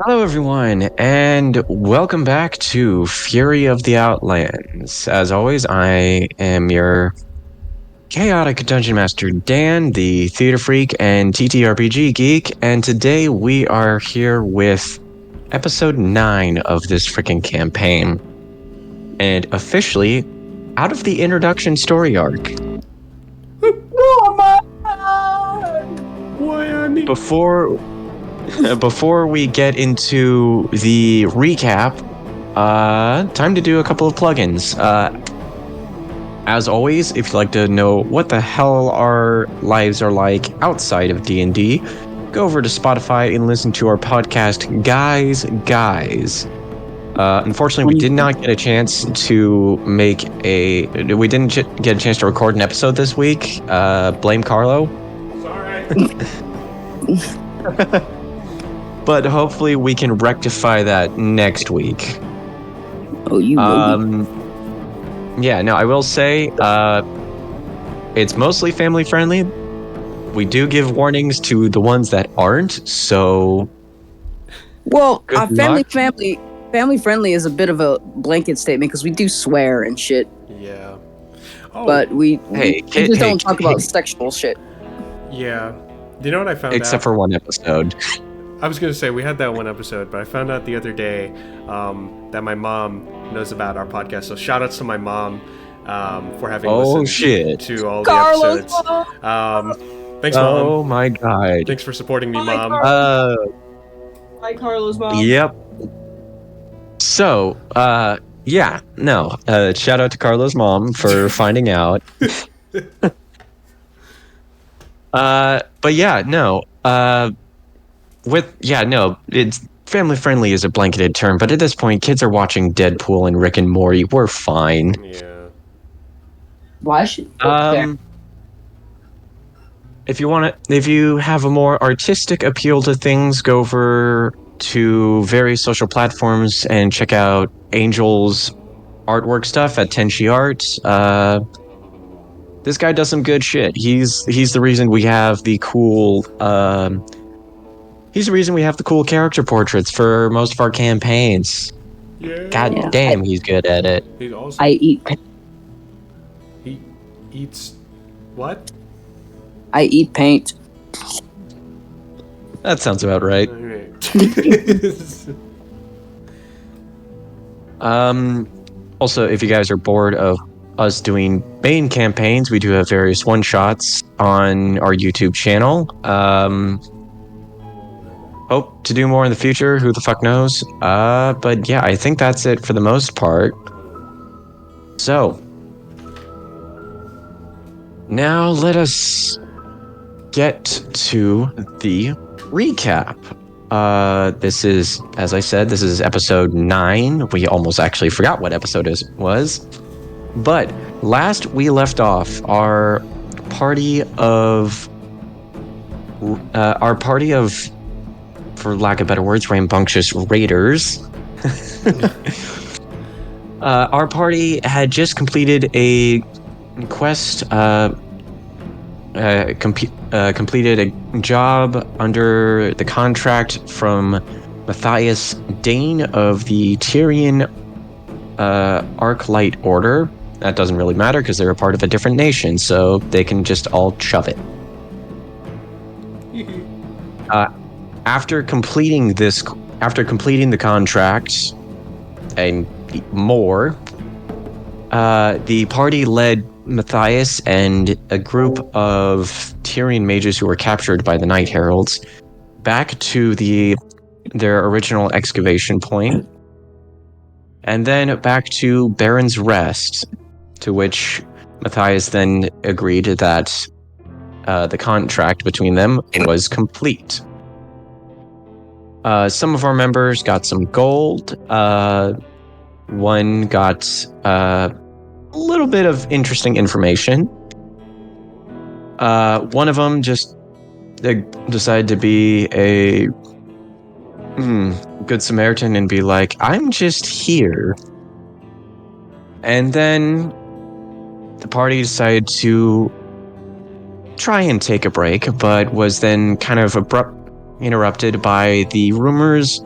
Hello, everyone, and welcome back to Fury of the Outlands. As always, I am your chaotic dungeon master, Dan, the theater freak and TTRPG geek, and today we are here with episode 9 of this freaking campaign, and officially out of the introduction story arc. Before we get into the recap, time to do a couple of plugins. As always, if you'd like to know what the hell our lives are like outside of D&D, go over to Spotify and listen to our podcast, Guys. Unfortunately, we did not get a chance to get a chance to record an episode this week. Blame Carlo. Sorry. But hopefully we can rectify that next week. Oh, you will. Yeah, no, I will say, it's mostly family friendly. We do give warnings to the ones that aren't, so... Well, family friendly is a bit of a blanket statement because we do swear and shit. Yeah. Oh. But we just don't talk about sexual shit. Yeah. You know what I found out? Except for one episode. I was going to say, we had that one episode, but I found out the other day that my mom knows about our podcast. So shout outs to my mom for having listened to all the episodes. Thanks, Mom. Oh my god. Thanks for supporting me, Mom. Hi, Carlos, Mom. Yep. So, shout out to Carlo's mom for finding out. It's family friendly is a blanketed term, but at this point, kids are watching Deadpool and Rick and Morty. We're fine. Yeah. Why should if you have a more artistic appeal to things, go over to various social platforms and check out Angel's artwork stuff at Tenchi Art. This guy does some good shit. He's the reason we have the cool character portraits for most of our campaigns. Yeah. God damn, he's good at it. He's awesome. He eats what? I eat paint. That sounds about right. Also, if you guys are bored of us doing main campaigns, we do have various one-shots on our YouTube channel. Hope to do more in the future, who the fuck knows. But yeah, I think that's it for the most part. So, now let us get to the recap. This is, as I said, this is episode 9. We almost actually forgot what episode it was. But last we left off, our party of, for lack of better words, rambunctious raiders. Our party had just completed a quest, completed a job under the contract from Matthias Dane of the Tyrian Arclight Order. That doesn't really matter because they're a part of a different nation, so they can just all shove it. After completing the contract and more, the party led Matthias and a group of Tyrian mages who were captured by the Night Heralds back to their original excavation point, and then back to Baron's Rest, to which Matthias then agreed that the contract between them was complete. Some of our members got some gold. One got a little bit of interesting information. One of them just decided to be a good Samaritan and be like, I'm just here. And then the party decided to try and take a break, but was then kind of interrupted by the rumors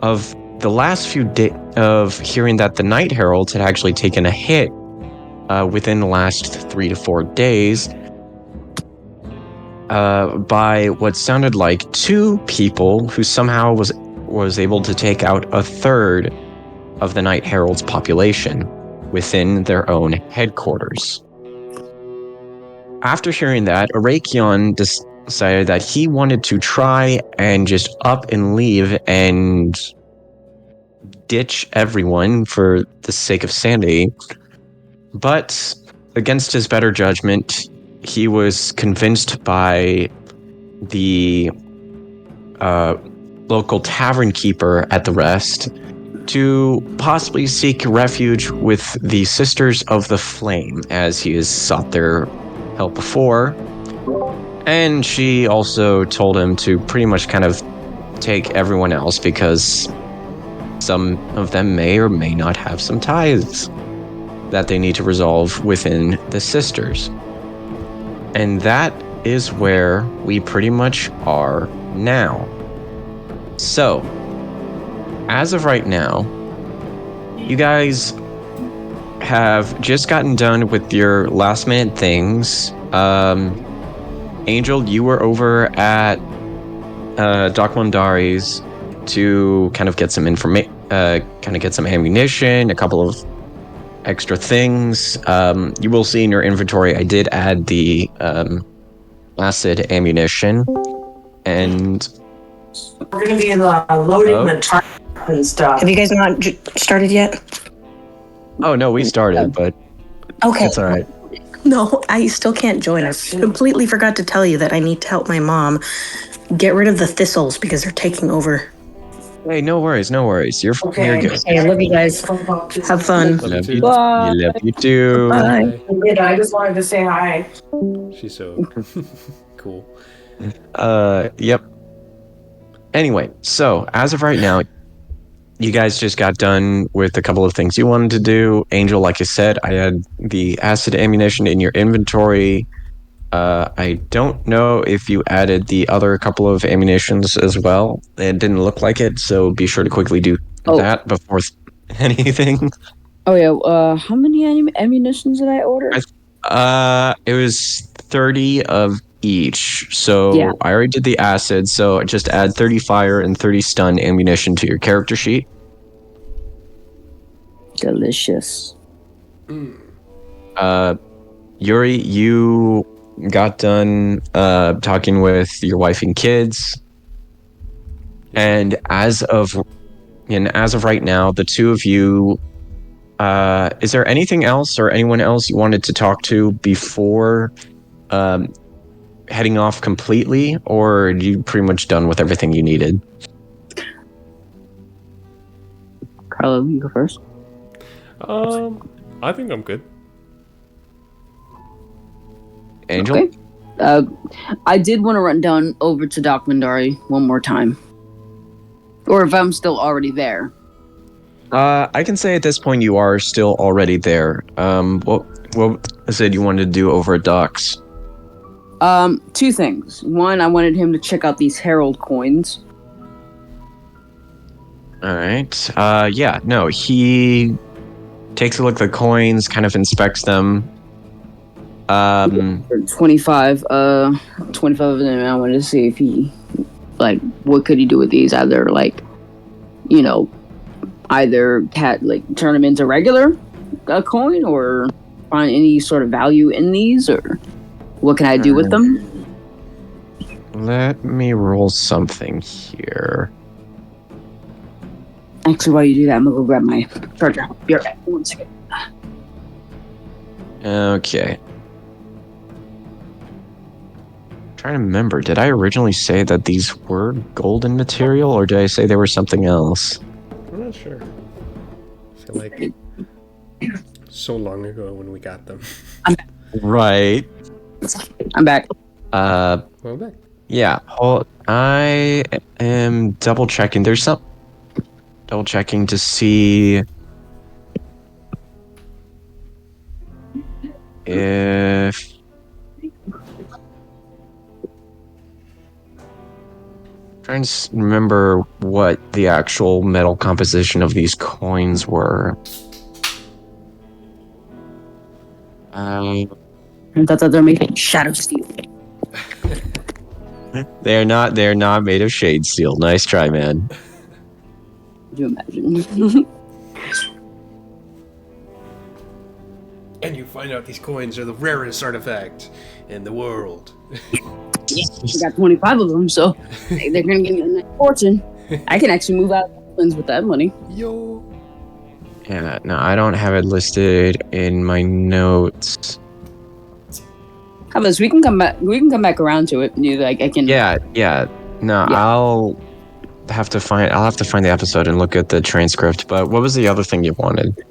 of the last few days of hearing that the Night Heralds had actually taken a hit within the last 3 to 4 days by what sounded like 2 people who somehow was able to take out a third of the Night Herald's population within their own headquarters. After hearing that, Arakion decided that he wanted to try and just up and leave and ditch everyone for the sake of sanity. But against his better judgment, he was convinced by the local tavern keeper at the rest to possibly seek refuge with the Sisters of the Flame, as he has sought their help before. And she also told him to pretty much kind of take everyone else because some of them may or may not have some ties that they need to resolve within the Sisters. And that is where we pretty much are now. So, as of right now, you guys have just gotten done with your last minute things. Angel, you were over at Doc Mondari's to kind of get some ammunition, a couple of extra things. You will see in your inventory, I did add the acid ammunition, and we're going to be loading the target and stuff. Have you guys not started yet? Oh no, we started, but okay, it's all right. No, I still can't join. I completely forgot to tell you that I need to help my mom get rid of the thistles because they're taking over. Hey, no worries. You're good. Hey, I love you guys. Have fun. Love you. Love you too. Bye. I just wanted to say hi. She's so cool. Yep. Anyway, so as of right now, you guys just got done with a couple of things you wanted to do. Angel, like I said, I had the acid ammunition in your inventory. I don't know if you added the other couple of ammunitions as well. It didn't look like it, so be sure to quickly do that before anything. Oh yeah, how many ammunitions did I order? It was 30 of each. So yeah. I already did the acid, so just add 30 fire and 30 stun ammunition to your character sheet. Delicious. Yuri, you got done talking with your wife and kids. And as of right now, the two of you, is there anything else or anyone else you wanted to talk to before heading off completely, or are you pretty much done with everything you needed? Carlo, you go first. I think I'm good. Angel? Okay. I did want to run down over to Doc Mondari one more time. Or if I'm still already there. I can say at this point you are still already there. What is it you wanted to do over at Doc's? Two things. One, I wanted him to check out these Herald coins. Alright. Yeah, no, he takes a look at the coins, kind of inspects them. 25 of them. I wanted to see if he, what could he do with these? Either, turn them into regular coin, or find any sort of value in these, or what can I do with them? Let me roll something here. Actually, while you do that, I'm gonna go grab my charger. Be right back. 1 second. Okay. Trying to remember, did I originally say that these were golden material, or did I say they were something else? I'm not sure. I feel like so long ago when we got them. Right. I'm back. Well, back. Yeah. I am double checking. There's some double checking to see if trying to remember what the actual metal composition of these coins were. I thought that they're made of shadow steel. They're not made of shade steel. Nice try, man. Could you imagine? And you find out these coins are the rarest artifact in the world. Yeah, I got 25 of them, so they're gonna give me a nice fortune. I can actually move out of Outlands with that money. Yo. Yeah, no, I don't have it listed in my notes. How about this? We can come back around to it. Like I can. Yeah. No, Yeah. I'll have to find the episode and look at the transcript. But what was the other thing you wanted?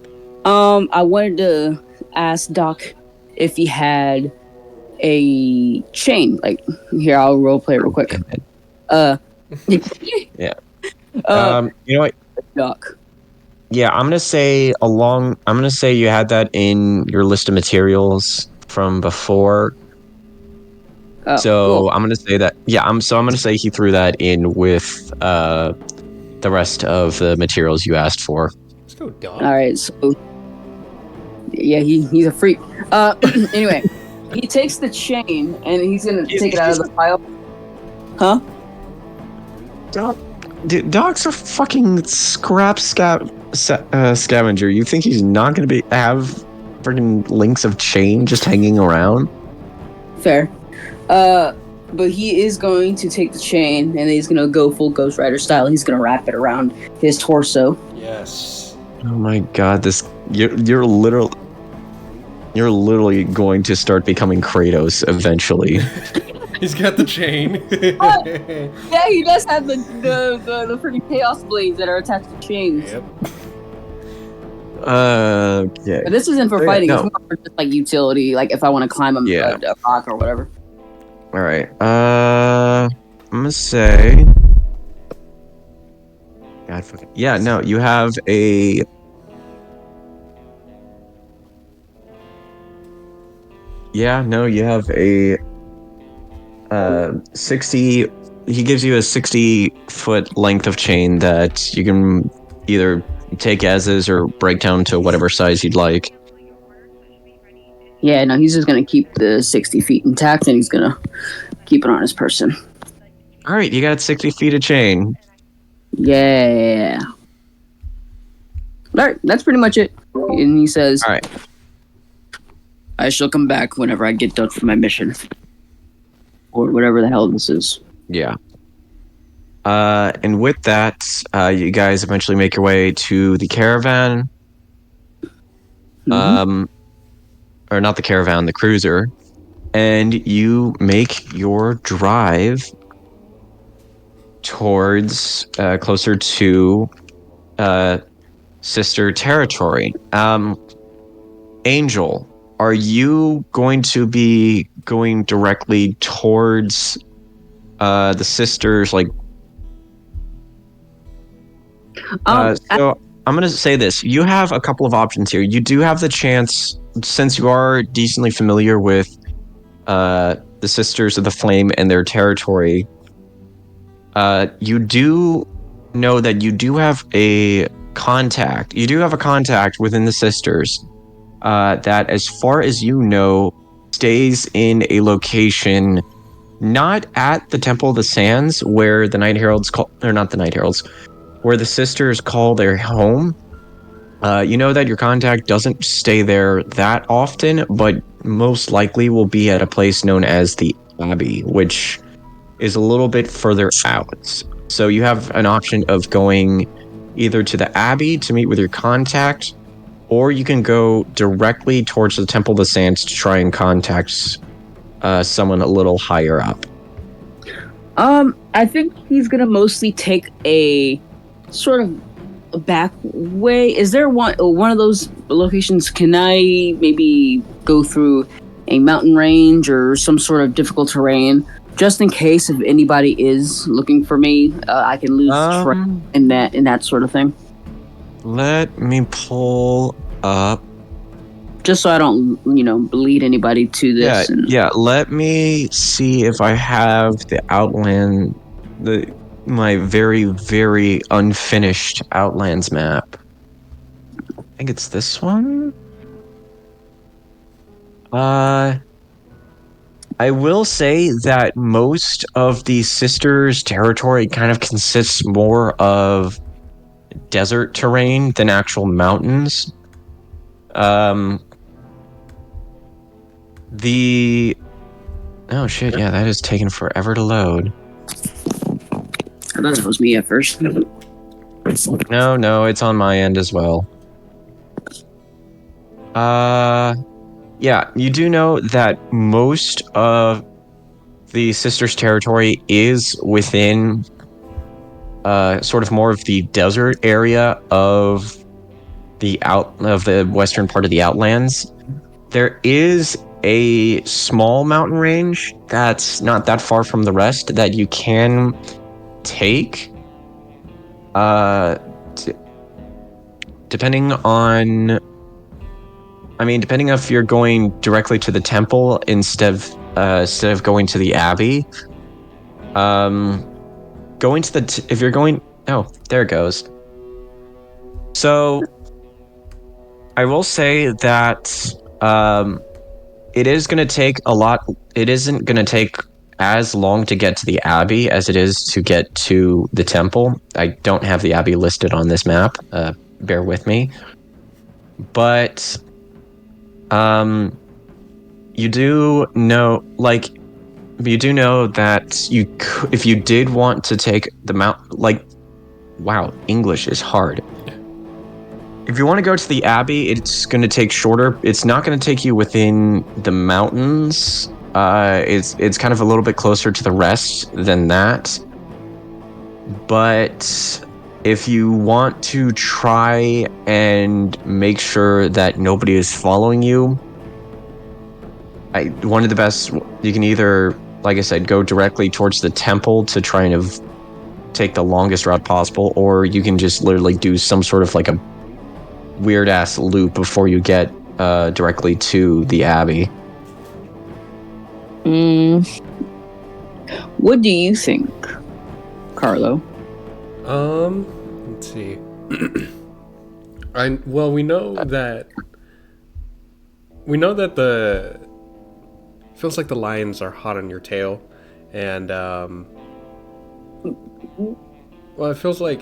I wanted to ask Doc if he had a chain. Like, here, I'll roleplay it real quick. Yeah. You know what, Doc. Yeah, I'm gonna say you had that in your list of materials from before. Oh, So cool. I'm gonna say that. Yeah, I'm gonna say he threw that in with the rest of the materials you asked for. Let's go, Doc. All right, so yeah, he's a freak. Anyway, he takes the chain and he's gonna take it out of the pile. Huh? Doc's a fucking scavenger. You think he's not gonna have freaking links of chain just hanging around? Fair. But he is going to take the chain and he's gonna go full Ghost Rider style. He's gonna wrap it around his torso. Yes. Oh my god, you're literally going to start becoming Kratos eventually. He's got the chain. Yeah, he does have the freaking chaos blades that are attached to chains. Yep. Yeah. But this isn't for Yeah, fighting. no. It's more for just like utility, like if I want to climb a rock or whatever. All right. I'm gonna say. God fucking. Yeah. No, you have a. Yeah. No, you have a. 60. He gives you a 60-foot length of chain that you can either take as is or break down to whatever size you'd like. Yeah, no, he's just gonna keep the 60 feet intact and he's gonna keep it on his person. All right, you got 60 feet of chain. Yeah. All right, that's pretty much it. And he says, All right. I shall come back whenever I get done for my mission. Or whatever the hell this is. Yeah. And with that, you guys eventually make your way to the caravan. Mm-hmm. Or not the caravan, the cruiser. And you make your drive towards closer to sister territory. Angel, are you going to be going directly towards the sisters? Like, so I'm going to say this. You have a couple of options here. You do have the chance, since you are decently familiar with the Sisters of the Flame and their territory, you do know that you do have a contact. You do have a contact within the Sisters that, as far as you know, stays in a location not at the Temple of the Sands, where the Night Heralds call, or not the Night Heralds, where the Sisters call their home. You know that your contact doesn't stay there that often, but most likely will be at a place known as the Abbey, which is a little bit further out. So you have an option of going either to the Abbey to meet with your contact, or you can go directly towards the Temple of the Sands to try and contact someone a little higher up. I think he's gonna mostly take a sort of a back way. Is there one of those locations? Can I maybe go through a mountain range or some sort of difficult terrain, just in case if anybody is looking for me, I can lose track in that sort of thing. Let me pull up. Just so I don't, lead anybody to this. Yeah. Let me see if I have the Outland. my very, very unfinished Outlands map. I think it's this one. I will say that most of the sisters' territory kind of consists more of desert terrain than actual mountains. Oh shit, yeah, that is taking forever to load. I thought it was me at first. No, it's on my end as well. Yeah, you do know that most of the sisters' territory is within sort of more of the desert area of the western part of the Outlands. There is a small mountain range that's not that far from the rest that you can take. Depending if you're going directly to the temple instead of going to the abbey. If you're going, oh, there it goes. So, I will say that it is going to take a lot. It isn't going to take as long to get to the abbey as it is to get to the temple. I don't have the abbey listed on this map. Bear with me. But you do know that if you did want to take the mount, wow, English is hard. If you want to go to the abbey, it's going to take shorter. It's not going to take you within the mountains. It's kind of a little bit closer to the rest than that. But if you want to try and make sure that nobody is following you, one of the best, you can either, like I said, go directly towards the temple to try and take the longest route possible, or you can just literally do some sort of like a weird ass loop before you get directly to the abbey. What do you think, Carlo? Let's see. We know that the feels like the lions are hot on your tail, and it feels like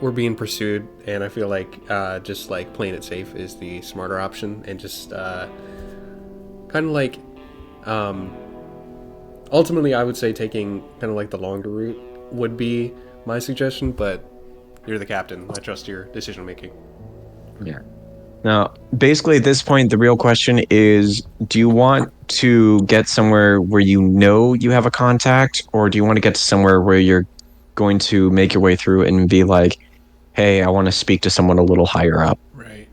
we're being pursued, and I feel like just like playing it safe is the smarter option, and just kind of like ultimately I would say taking kind of like the longer route would be my suggestion, but you're the captain. I trust your decision making. Yeah. Now, basically at this point, the real question is, do you want to get somewhere where you know you have a contact, or do you want to get to somewhere where you're going to make your way through and be like, hey, I want to speak to someone a little higher up? Right.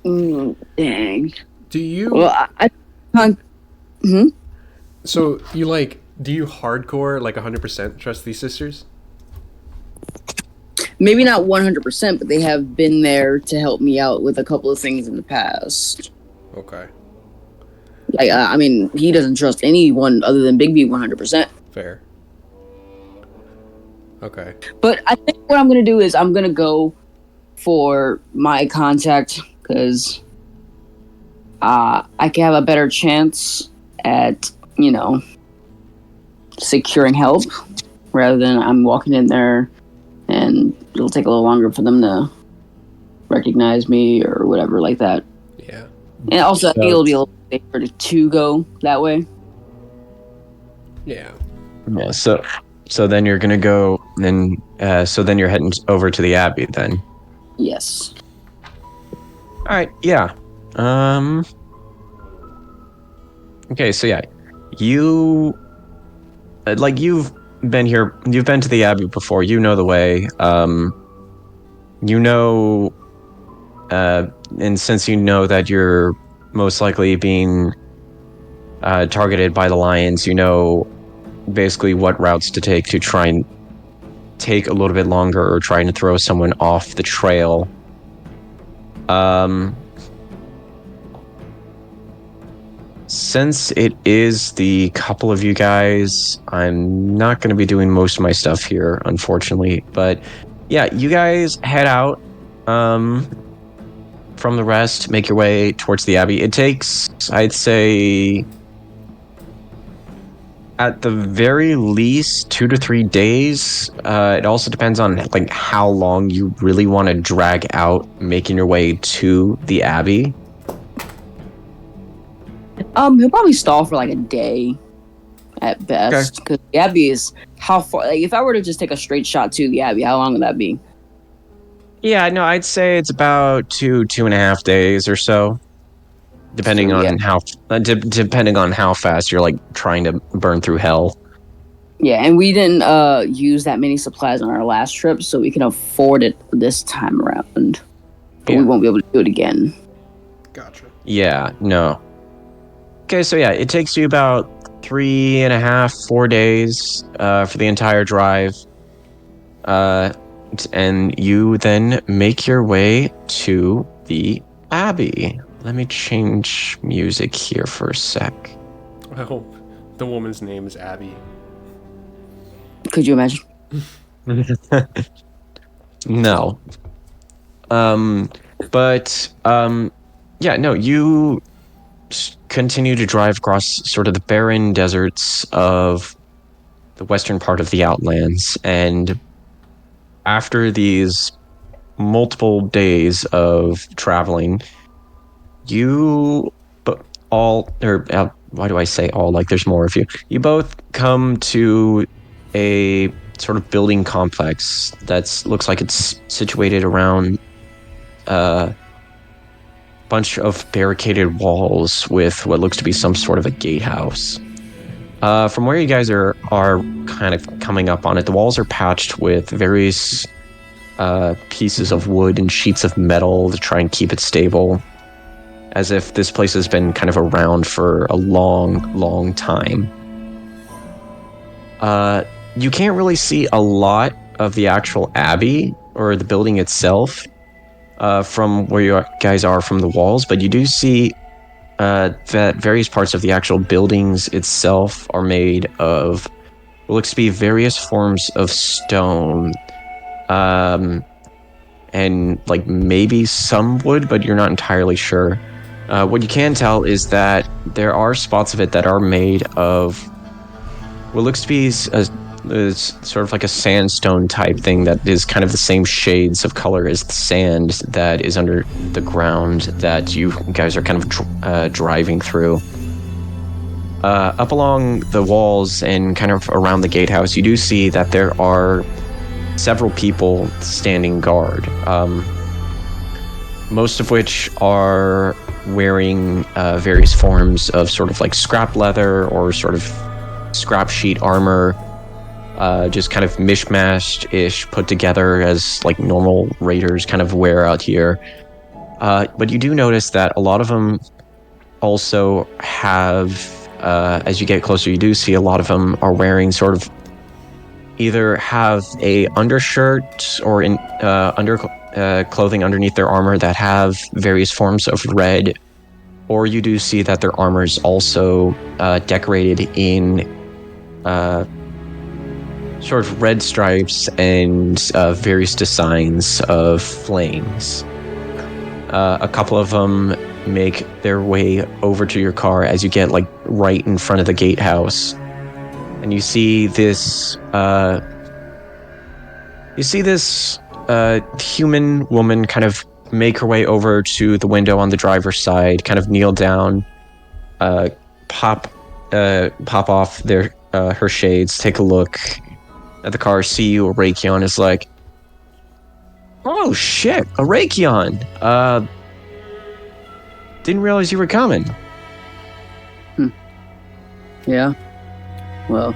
Dang. Do you... Well, So, do you hardcore, 100% trust these sisters? Maybe not 100%, but they have been there to help me out with a couple of things in the past. Okay. He doesn't trust anyone other than Big B 100%. Fair. Okay. But I think what I'm going to do is I'm going to go for my contact, because I can have a better chance at, securing help, rather than I'm walking in there and it'll take a little longer for them to recognize me or whatever like that. Yeah. And also, I think it'll be a little safer to go that way. Yeah. Yeah. So then you're gonna go, and so then you're heading over to the abbey then. Yes. All right. Yeah. Okay. So yeah, you've been here. You've been to the abbey before. You know the way. And since you know that you're most likely being targeted by the lions, you know basically what routes to take to try and take a little bit longer, or trying to throw someone off the trail. since it is the couple of you guys, I'm not going to be doing most of my stuff here, unfortunately. But yeah, you guys head out from the rest, make your way towards the Abbey. It takes, I'd say, at the very least 2 to 3 days. It also depends on like how long you really want to drag out making your way to the Abbey. He'll probably stall for like a day at best, because the Abbey is how far. Like, if I were to just take a straight shot to the Abbey, how long would that be? Yeah, no, I'd say it's about 2.5 days or so, depending on how depending on how fast you're like trying to burn through hell. Yeah, and we didn't use that many supplies on our last trip, so we can afford it this time around. But we won't be able to do it again. Gotcha. Yeah, no. Okay, so yeah, it takes you about 3.5, 4 days for the entire drive. And you then make your way to the Abbey. Let me change music here for a sec. I hope the woman's name is Abby. Could you imagine? No. Yeah, no, you continue to drive across sort of the barren deserts of the western part of the Outlands, and after these multiple days of traveling, you why do I say all? Like there's more of you. You both come to a sort of building complex that looks like it's situated around a bunch of barricaded walls with what looks to be some sort of a gatehouse. From where you guys are kind of coming up on it, the walls are patched with various pieces of wood and sheets of metal to try and keep it stable, as if this place has been kind of around for a long time. You can't really see a lot of the actual Abbey or the building itself from where you guys are from the walls, but you do see that various parts of the actual buildings itself are made of what looks to be various forms of stone, and like maybe some wood, but you're not entirely sure. What you can tell is that there are spots of it that are made of what looks to be sort of like a sandstone type thing that is kind of the same shades of color as the sand that is under the ground that you guys are kind of driving through. Up along the walls and kind of around the gatehouse, you do see that there are several people standing guard, most of which are wearing various forms of sort of like scrap leather or sort of scrap sheet armor, just kind of mishmashed-ish put together as like normal raiders kind of wear out here. But you do notice that a lot of them also have, as you get closer, you do see a lot of them are wearing sort of either have a undershirt or clothing underneath their armor that have various forms of red, or you do see that their armor is also decorated in sort of red stripes and various designs of flames. A couple of them make their way over to your car as you get like right in front of the gatehouse, and you see this human woman kind of make her way over to the window on the driver's side, kind of kneel down, pop off her shades, take a look at the car, see you, Arakion, is like, oh shit, Arakion, didn't realize you were coming. Yeah. Well.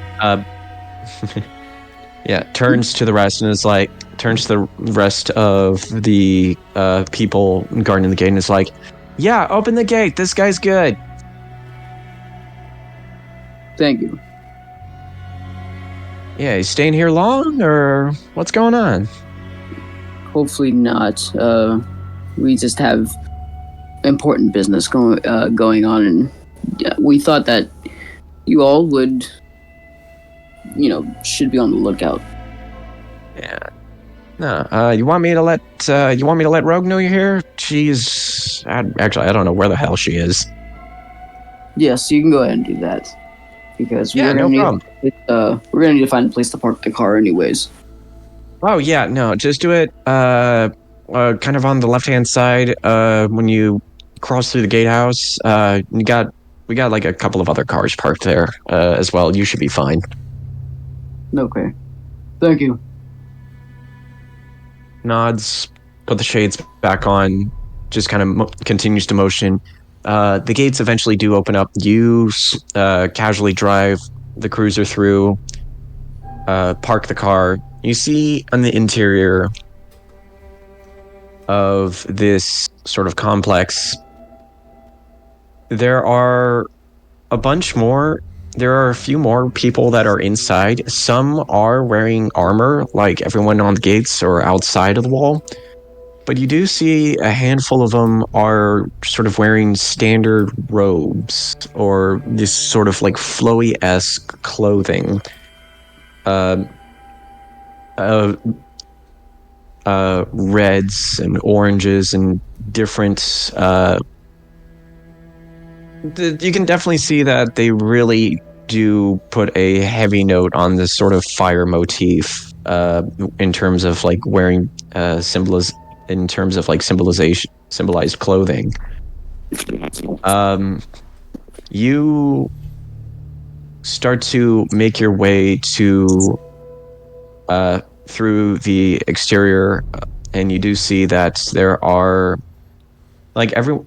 Yeah, turns to the rest and is like, turns to the rest of the people guarding the gate and is like, yeah, open the gate, this guy's good. Thank you. Yeah, you staying here long, or what's going on? Hopefully not. We just have important business going on, and we thought that you all would, should be on the lookout. Yeah. No. You want me to let Rogue know you're here? Actually, I don't know where the hell she is. Yes, you can go ahead and do that. Because we're gonna need to find a place to park the car anyways. Oh yeah, no, just do it kind of on the left-hand side when you cross through the gatehouse. We got like a couple of other cars parked there as well. You should be fine. Okay. Thank you. Nods, put the shades back on, just kind of continues to motion. The gates eventually do open up. You casually drive the cruiser through, park the car. You see on the interior of this sort of complex, there are a few more people that are inside. Some are wearing armor, like everyone on the gates or outside of the wall. But you do see a handful of them are sort of wearing standard robes or this sort of like flowy-esque clothing. Reds and oranges and different. You can definitely see that they really do put a heavy note on this sort of fire motif in terms of like wearing symbolized clothing. You start to make your way to through the exterior, and you do see that there are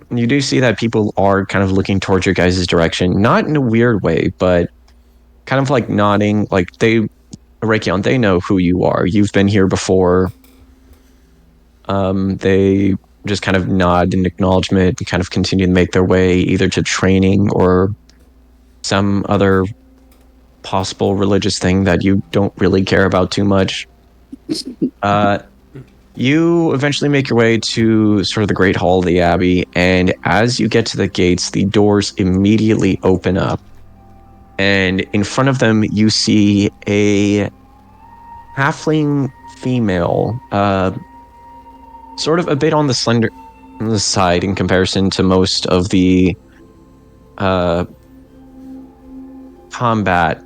you do see that people are kind of looking towards your guys' direction, not in a weird way, but kind of like nodding, like Arakion, they know who you are. You've been here before. They just kind of nod in acknowledgement and kind of continue to make their way either to training or some other possible religious thing that you don't really care about too much. You eventually make your way to sort of the Great Hall of the Abbey, and as you get to the gates, the doors immediately open up. And in front of them, you see a halfling female, sort of a bit on the slender side in comparison to most of the combat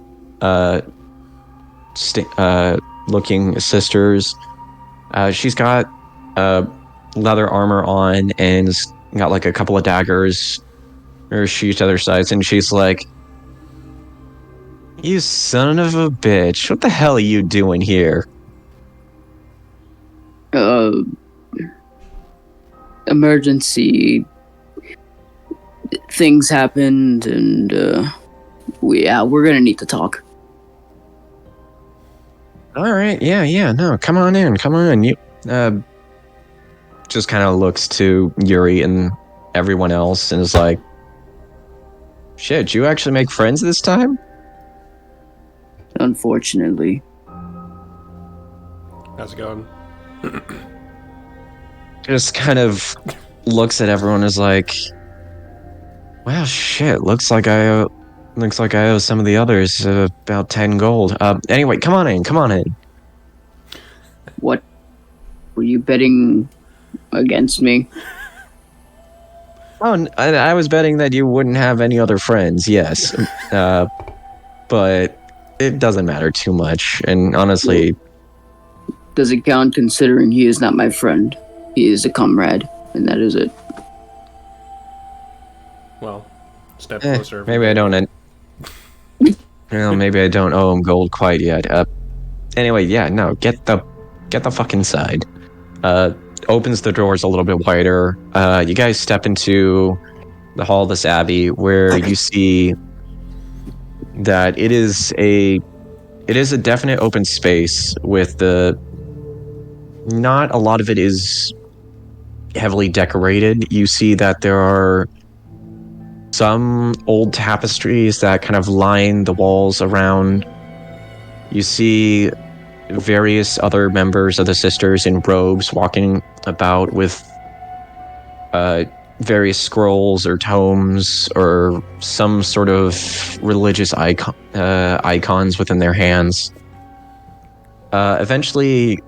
looking sisters. She's got leather armor on and got like a couple of daggers or sheath to other sides, and she's like, "You son of a bitch, what the hell are you doing here?" Emergency things happened, and we're gonna need to talk. All right, yeah, no, come on in. You just kind of looks to Yuri and everyone else and is like, "Shit, you actually make friends this time?" Unfortunately. How's it going? Just kind of looks at everyone and is like, "Well, shit, looks like I owe some of the others about 10 gold. Anyway, come on in. What? Were you betting against me? Oh, I was betting that you wouldn't have any other friends, yes. But it doesn't matter too much, and honestly... Does it count considering he is not my friend? He is a comrade, and that is it. Well, step closer. Maybe I don't... Well, maybe I don't owe him gold quite yet. Anyway, yeah, no, get the fuck inside. Opens the doors a little bit wider. You guys step into the hall of this abbey, where you see that it is a definite open space with not a lot of it is heavily decorated. You see that there are some old tapestries that kind of line the walls around. You see various other members of the sisters in robes walking about with various scrolls or tomes or some sort of religious icons within their hands. Eventually,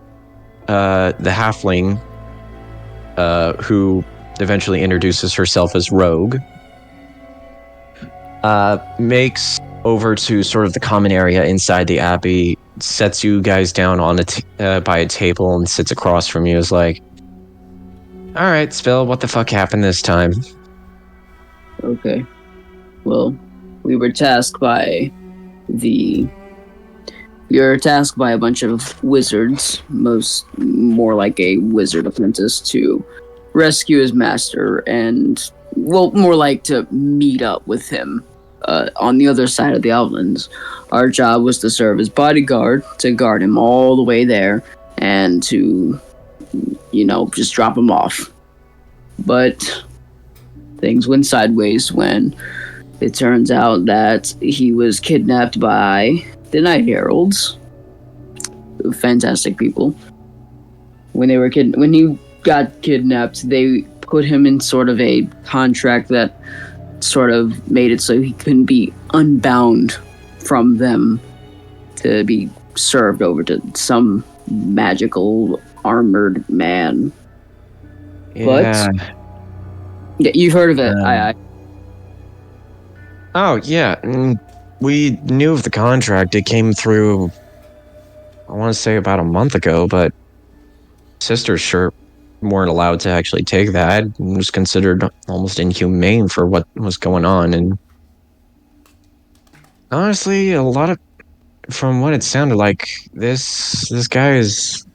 the halfling, who eventually introduces herself as Rogue, makes over to sort of the common area inside the abbey, sets you guys down on by a table and sits across from you. Is like, all right, Spill, what the fuck happened this time? Okay. Well, we were tasked by You're tasked by a bunch of wizards, more like a wizard apprentice, to rescue his master and, well, more like to meet up with him on the other side of the Outlands. Our job was to serve as bodyguard, to guard him all the way there, and to, just drop him off. But things went sideways when it turns out that he was kidnapped by the Night Heralds. Fantastic people. When he got kidnapped, they put him in sort of a contract that sort of made it so he couldn't be unbound from them to be served over to some magical armored man. Yeah. But yeah, you've heard of it. Oh, yeah. We knew of the contract. It came through, I want to say about a month ago, but sisters sure weren't allowed to actually take that. It was considered almost inhumane for what was going on. And honestly, from what it sounded like, this guy is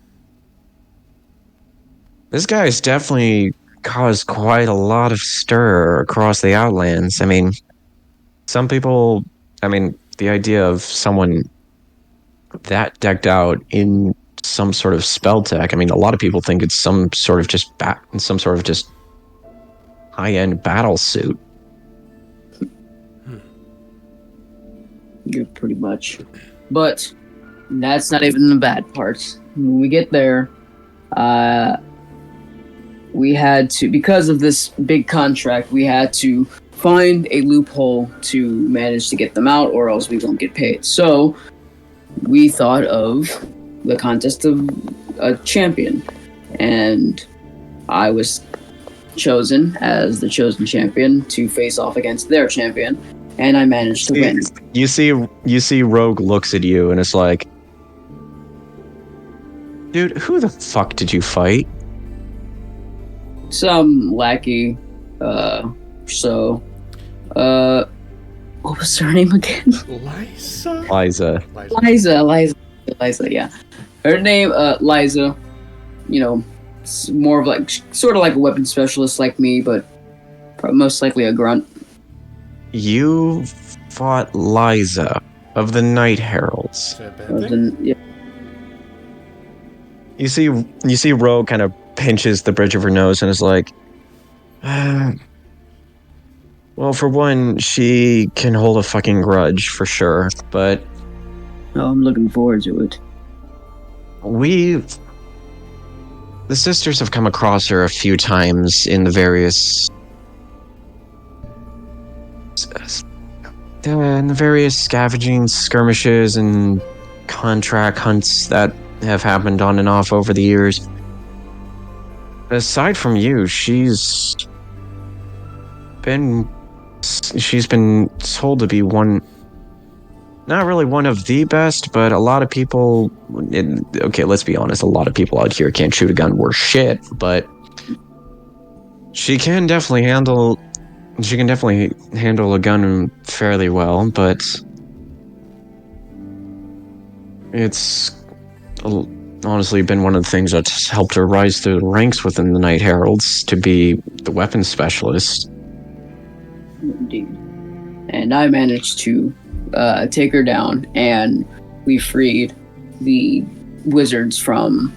definitely caused quite a lot of stir across the Outlands. I mean, the idea of someone that decked out in some sort of spell tech, a lot of people think it's some sort of just high-end battle suit. Yeah, pretty much. But that's not even the bad part. When we get there, we had to, because of this big contract, we had to find a loophole to manage to get them out, or else we won't get paid. So we thought of the contest of a champion, and I was chosen as the chosen champion to face off against their champion, and I managed to win. You see Rogue looks at you and is like, dude, who the fuck did you fight? Some lackey, what was her name again? Liza, yeah. Her name, Liza, more of sort of like a weapon specialist like me, but most likely a grunt. You fought Liza of the Night Heralds. Yeah. You see Rogue kind of pinches the bridge of her nose and is like, well, for one, she can hold a fucking grudge for sure, but I'm looking forward to it. The sisters have come across her a few times in the various scavenging skirmishes and contract hunts that have happened on and off over the years. Aside from you, she's been told to be not really one of the best, but a lot of people, okay, let's be honest, a lot of people out here can't shoot a gun worth shit, but she can definitely handle a gun fairly well, but it's honestly been one of the things that's helped her rise through the ranks within the Night Heralds to be the weapons specialist. Indeed. And I managed to take her down, and we freed the wizards from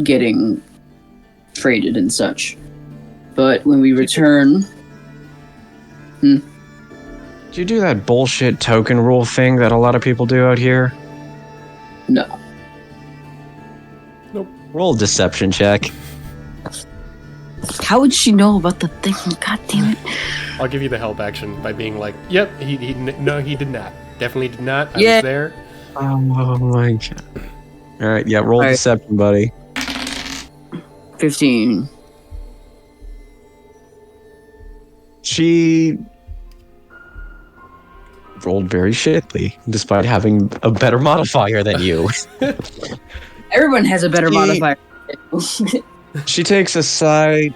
getting traded and such. But when we return... Did you do that bullshit token rule thing that a lot of people do out here? No. Nope. Roll a deception check. how would she know about the thing? God damn it. I'll give you the help action by being like, yep, he did not. Definitely did not. I Yeah. was there. Oh my god. Alright, yeah, roll Alright. deception, buddy. 15. She rolled very shittily, despite having a better modifier than you. Everyone has a better modifier. She takes a sigh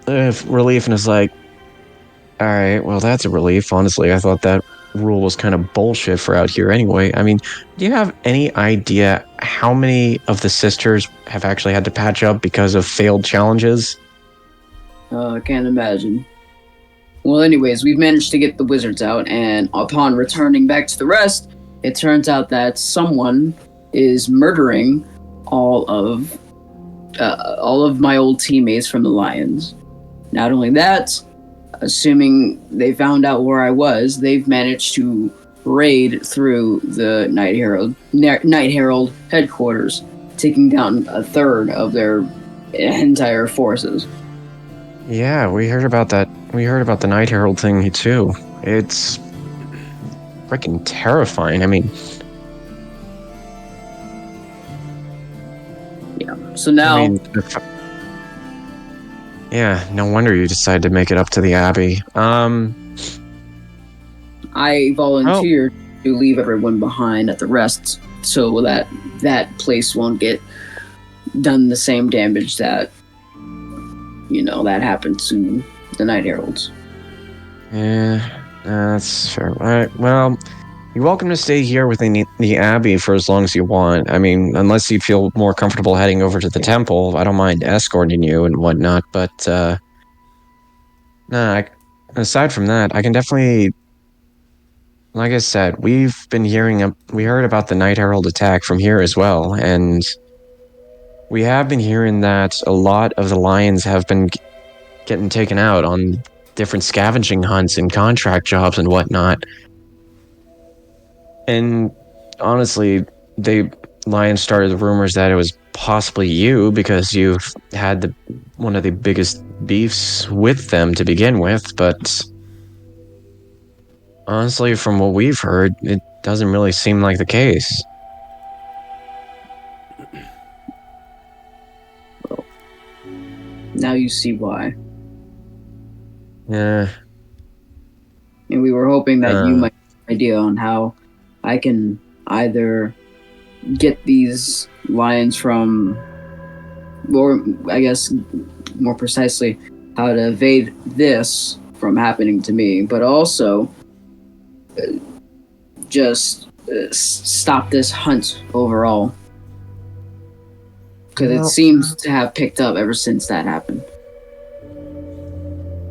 of relief and is like, alright, well, that's a relief. Honestly, I thought that rule was kind of bullshit for out here anyway. I mean, do you have any idea how many of the sisters have actually had to patch up because of failed challenges? I can't imagine. Well, anyways, we've managed to get the wizards out, and upon returning back to the rest, it turns out that someone is murdering all of my old teammates from the Lions. Not only that, assuming they found out where I was, they've managed to raid through the Night Herald headquarters, taking down a third of their entire forces. Yeah, we heard about that. We heard about the Night Herald thing too. It's freaking terrifying. I mean, yeah. So now, yeah, no wonder you decided to make it up to the Abbey. I volunteered to leave everyone behind at the rest, so that place won't get done the same damage that that happened to the Night Heralds. Yeah, that's fair. All right, well, you're welcome to stay here within the Abbey for as long as you want. I mean, unless you feel more comfortable heading over to the temple, I don't mind escorting you and whatnot, but, aside from that, I can definitely, like I said, we heard about the Night Herald attack from here as well, and we have been hearing that a lot of the Lions have been getting taken out on different scavenging hunts and contract jobs and whatnot. And honestly, Lions started the rumors that it was possibly you because you've had one of the biggest beefs with them to begin with, but honestly, from what we've heard, it doesn't really seem like the case. Well, now you see why. Yeah. And we were hoping that you might have an idea on how I can either get these Lions from, or I guess more precisely, how to evade this from happening to me, but also just stop this hunt overall. Because it seems to have picked up ever since that happened.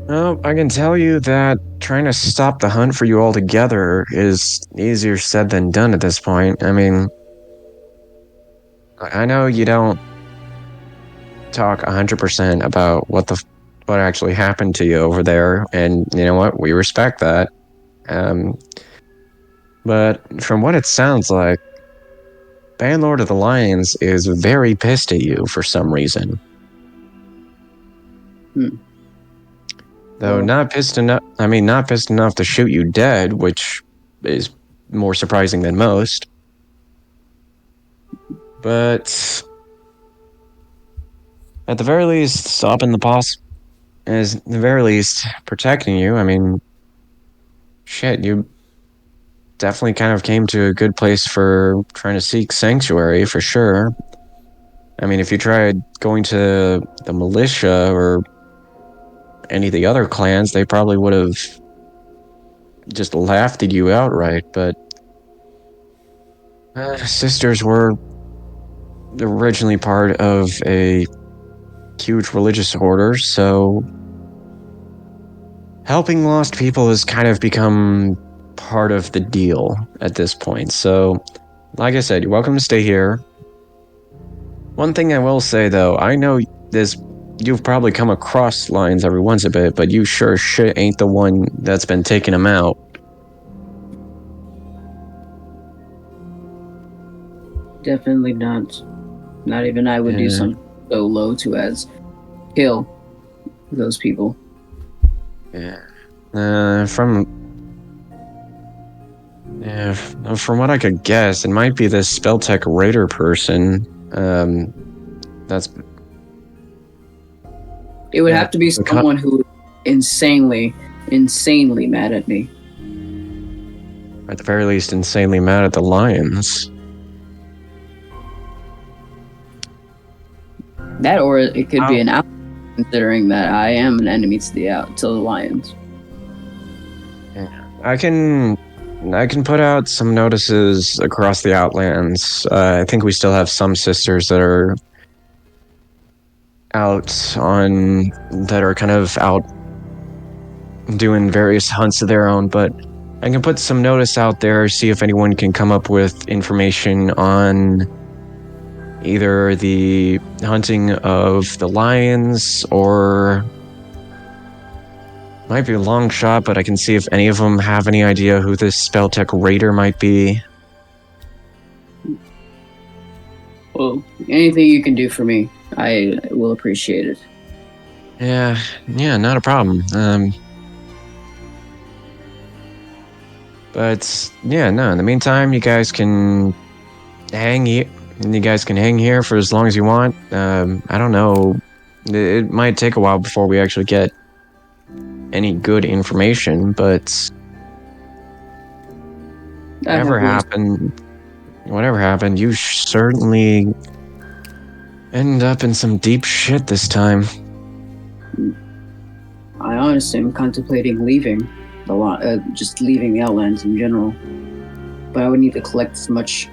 Well, I can tell you that trying to stop the hunt for you altogether is easier said than done at this point. I mean, I know you don't talk 100% about what actually happened to you over there, and you know what? We respect that. But from what it sounds like, Bandlord of the Lions is very pissed at you for some reason. Though not pissed enough to shoot you dead, which is more surprising than most. But at the very least, stopping protecting you. I mean, shit, you definitely kind of came to a good place for trying to seek sanctuary, for sure. I mean, if you tried going to the militia or any of the other clans, they probably would have just laughed at you outright, but sisters were originally part of a huge religious order, so helping lost people has kind of become part of the deal at this point. So, like I said, you're welcome to stay here. One thing I will say, though, I know you've probably come across Lions every once a bit, but you sure shit ain't the one that's been taking them out. Definitely not. Not even I would do something so low to as kill those people. Yeah. From what I could guess, it might be this Spelltech Raider person. That's. It would have to be someone who is insanely mad at me. At the very least, insanely mad at the Lions. That, or it could be an out, considering that I am an enemy to the Lions. Yeah. I can put out some notices across the Outlands. I think we still have some sisters that are kind of out doing various hunts of their own, but I can put some notice out there, see if anyone can come up with information on either the hunting of the lions, or might be a long shot, but I can see if any of them have any idea who this Spelltech Raider might be. Well, anything you can do for me, I will appreciate it. Yeah, not a problem. But yeah, no, in the meantime, you guys can hang here. You guys can hang here for as long as you want. I don't know. It might take a while before we actually get any good information, but whatever happened, you certainly end up in some deep shit this time. I honestly am contemplating leaving just leaving the Outlands in general. But I would need to collect as much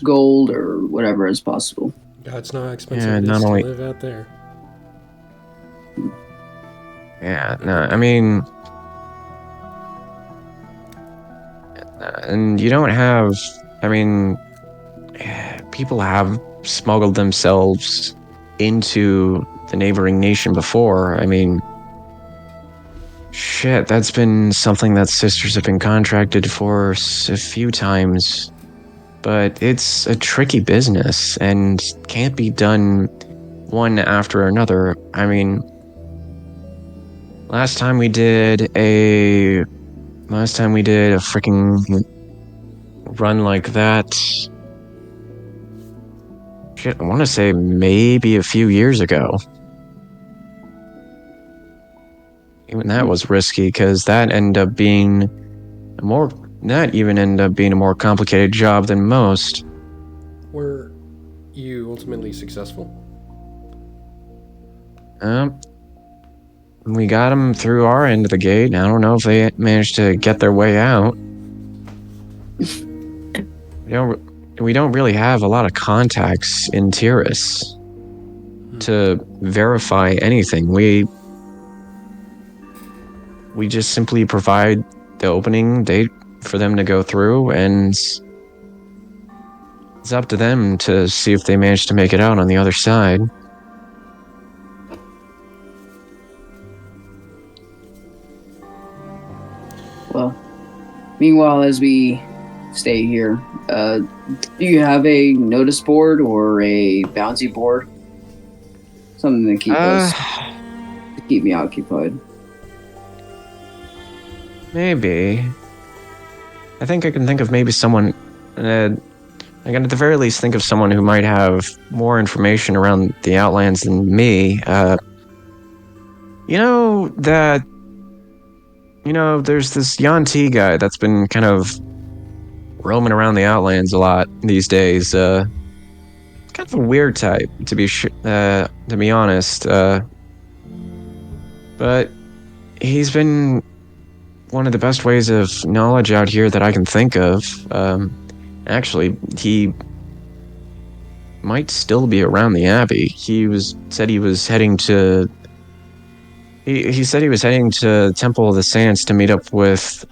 gold or whatever as possible. God, it's not expensive to live out there. Yeah, no, I mean, and you don't have, I mean, people have smuggled themselves into the neighboring nation before. I mean, shit, that's been something that sisters have been contracted for a few times. But it's a tricky business and can't be done one after another. I mean, last time we did a freaking run like that, shit, I want to say maybe a few years ago. Even that was risky, because that ended up being a more complicated job than most. Were you ultimately successful? We got them through our end of the gate. I don't know if they managed to get their way out. We don't really have a lot of contacts in Tyrus to verify anything. We just simply provide the opening date for them to go through, and it's up to them to see if they manage to make it out on the other side. Well, meanwhile, as we stay here, do you have a notice board or a bounty board? Something to keep me occupied. Maybe. I think I can think of maybe someone. I can at the very least think of someone who might have more information around the Outlands than me. There's this Yanti guy that's been kind of roaming around the Outlands a lot these days. Kind of a weird type, to be honest. But he's been one of the best ways of knowledge out here that I can think of. Actually, he might still be around the abbey. He said he was heading to Temple of the Sands to meet up with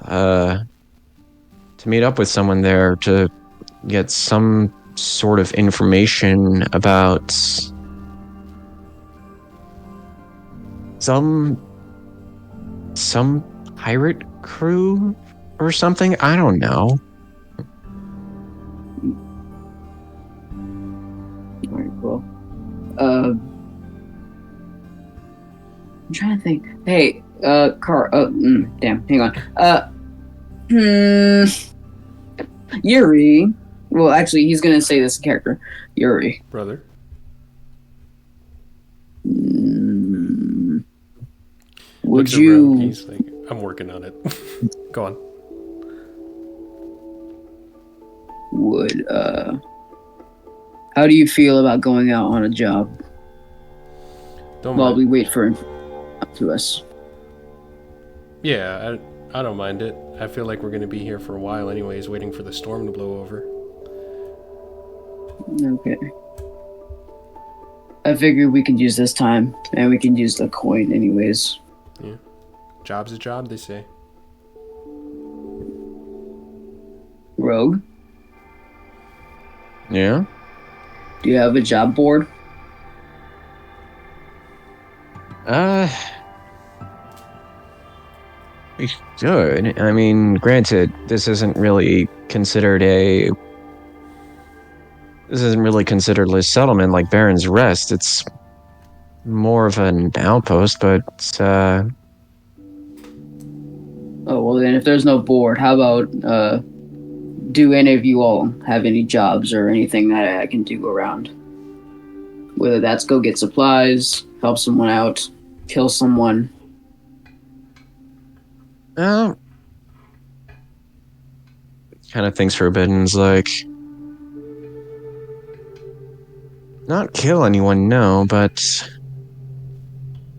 someone there to get some sort of information about some pirate crew or something. I don't know. All right, well, trying to think. Hey, damn, hang on. Yuri. Well, actually, he's gonna say this in character. Yuri. Brother. Would you... He's like, I'm working on it. Go on. How do you feel about going out on a job? While we wait for him to us. Yeah, I don't mind it. I feel like we're going to be here for a while anyways, waiting for the storm to blow over. Okay. I figured we could use this time, and we can use the coin anyways. Yeah. Job's a job, they say. Rogue? Yeah? Do you have a job board? We should. I mean, granted, this isn't really considered a settlement like Baron's Rest. It's more of an outpost, but Oh, well then, if there's no board, how about, do any of you all have any jobs or anything that I can do around? Whether that's go get supplies, help someone out, kill someone. kind of thinks for a bit and is like, not kill anyone, no, but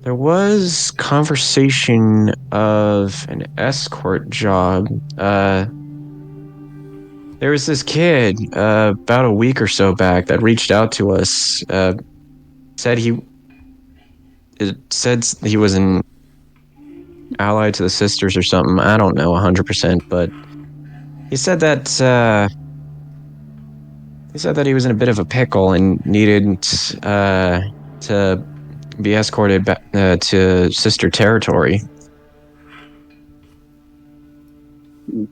there was conversation of an escort job. There was this kid about a week or so back that reached out to us. Said he was an ally to the sisters or something. I don't know 100%, but he said that he was in a bit of a pickle and needed to be escorted back to sister territory.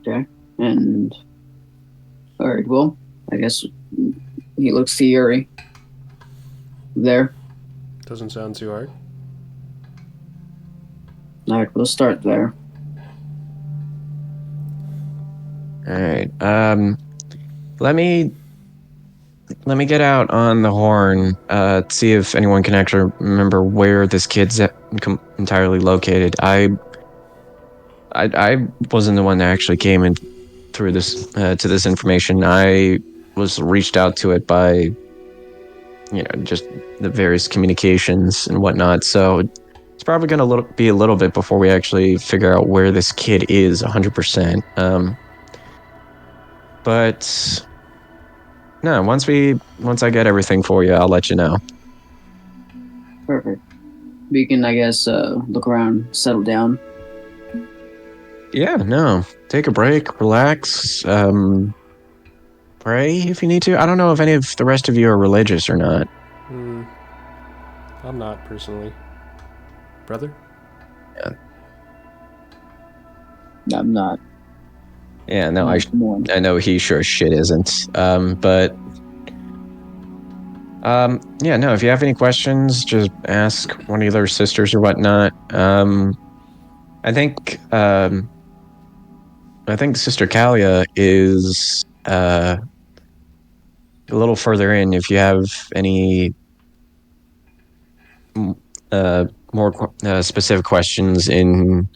Okay, and all right. Well, I guess he looks to Yuri. There. Doesn't sound too hard. All right, we'll start there. All right. Let me get out on the horn. See if anyone can actually remember where this kid's entirely located. I wasn't the one that actually came in through this to this information. I was reached out to it by, just the various communications and whatnot. So it's probably going to be a little bit before we actually figure out where this kid is 100%. But no, once I get everything for you, I'll let you know. Perfect. We can, I guess, look around, settle down. Yeah, no. Take a break, relax, pray if you need to. I don't know if any of the rest of you are religious or not. I'm not, personally. Brother? Yeah. I'm not. Yeah, no, I know he sure as shit isn't. But yeah, no, if you have any questions, just ask one of their sisters or whatnot. I think Sister Kalia is a little further in. If you have any more specific questions in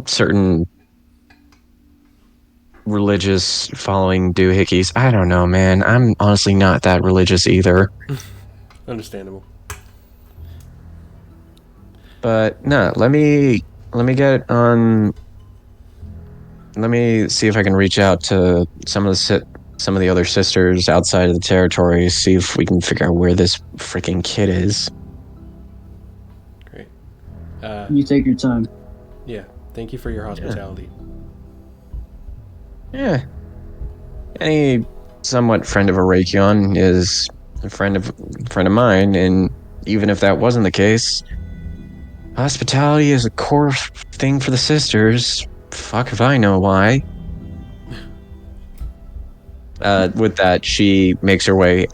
certain religious following doohickeys. I don't know, man. I'm honestly not that religious either. Understandable. But no, let me get on. Let me see if I can reach out to some of the other sisters outside of the territory. See if we can figure out where this freaking kid is. Great. You take your time. Yeah. Thank you for your hospitality. Yeah. Any somewhat friend of Arakion is a friend of mine, and even if that wasn't the case, hospitality is a core thing for the sisters. Fuck if I know why. With that, she makes her way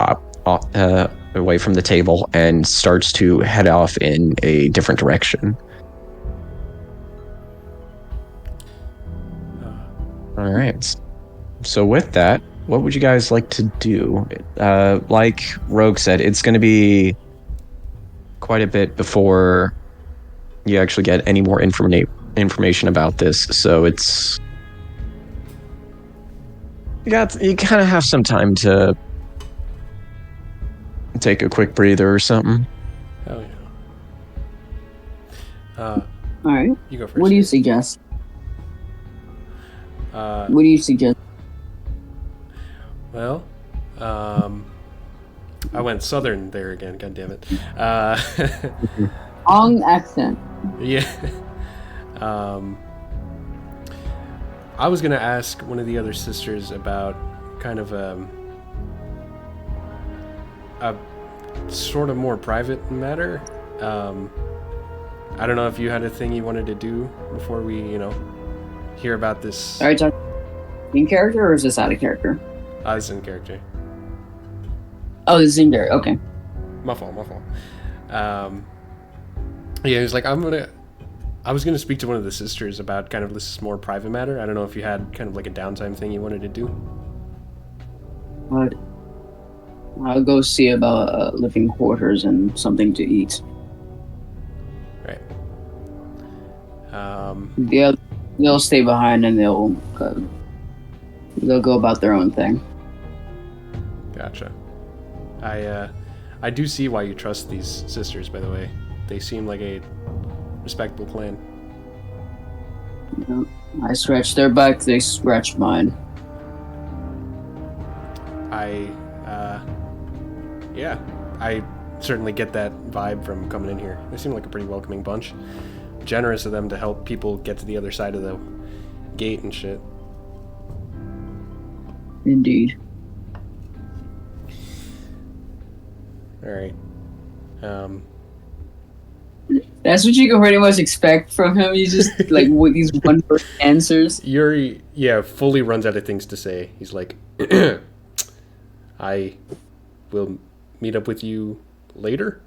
away from the table and starts to head off in a different direction. All right. So with that, what would you guys like to do? Like Rogue said, it's going to be quite a bit before you actually get any more information about this. So it's you kind of have some time to take a quick breather or something. Hell yeah. All right. You go first. What do you suggest? What do you suggest? Well, I went southern there again. God damn it. Wrong accent. Yeah. I was gonna ask one of the other sisters about kind of a sort of more private matter. I don't know if you had a thing you wanted to do before we, hear about this. All right, talk in character or is this out of character? It's in character. Oh, this is in character. Okay. My fault. Yeah, he was like, I was gonna speak to one of the sisters about kind of this more private matter. I don't know if you had kind of like a downtime thing you wanted to do. But I'll go see about living quarters and something to eat. Right. They'll stay behind and they'll go about their own thing. Gotcha. I do see why you trust these sisters, by the way. They seem like a respectable clan. Yeah. I scratch their back, they scratch mine. I certainly get that vibe from coming in here. They seem like a pretty welcoming bunch. Generous of them to help people get to the other side of the gate and shit. Indeed. Alright. That's what you can pretty much expect from him. He's just like with these one-word answers. Yuri, fully runs out of things to say. He's like, I will meet up with you later?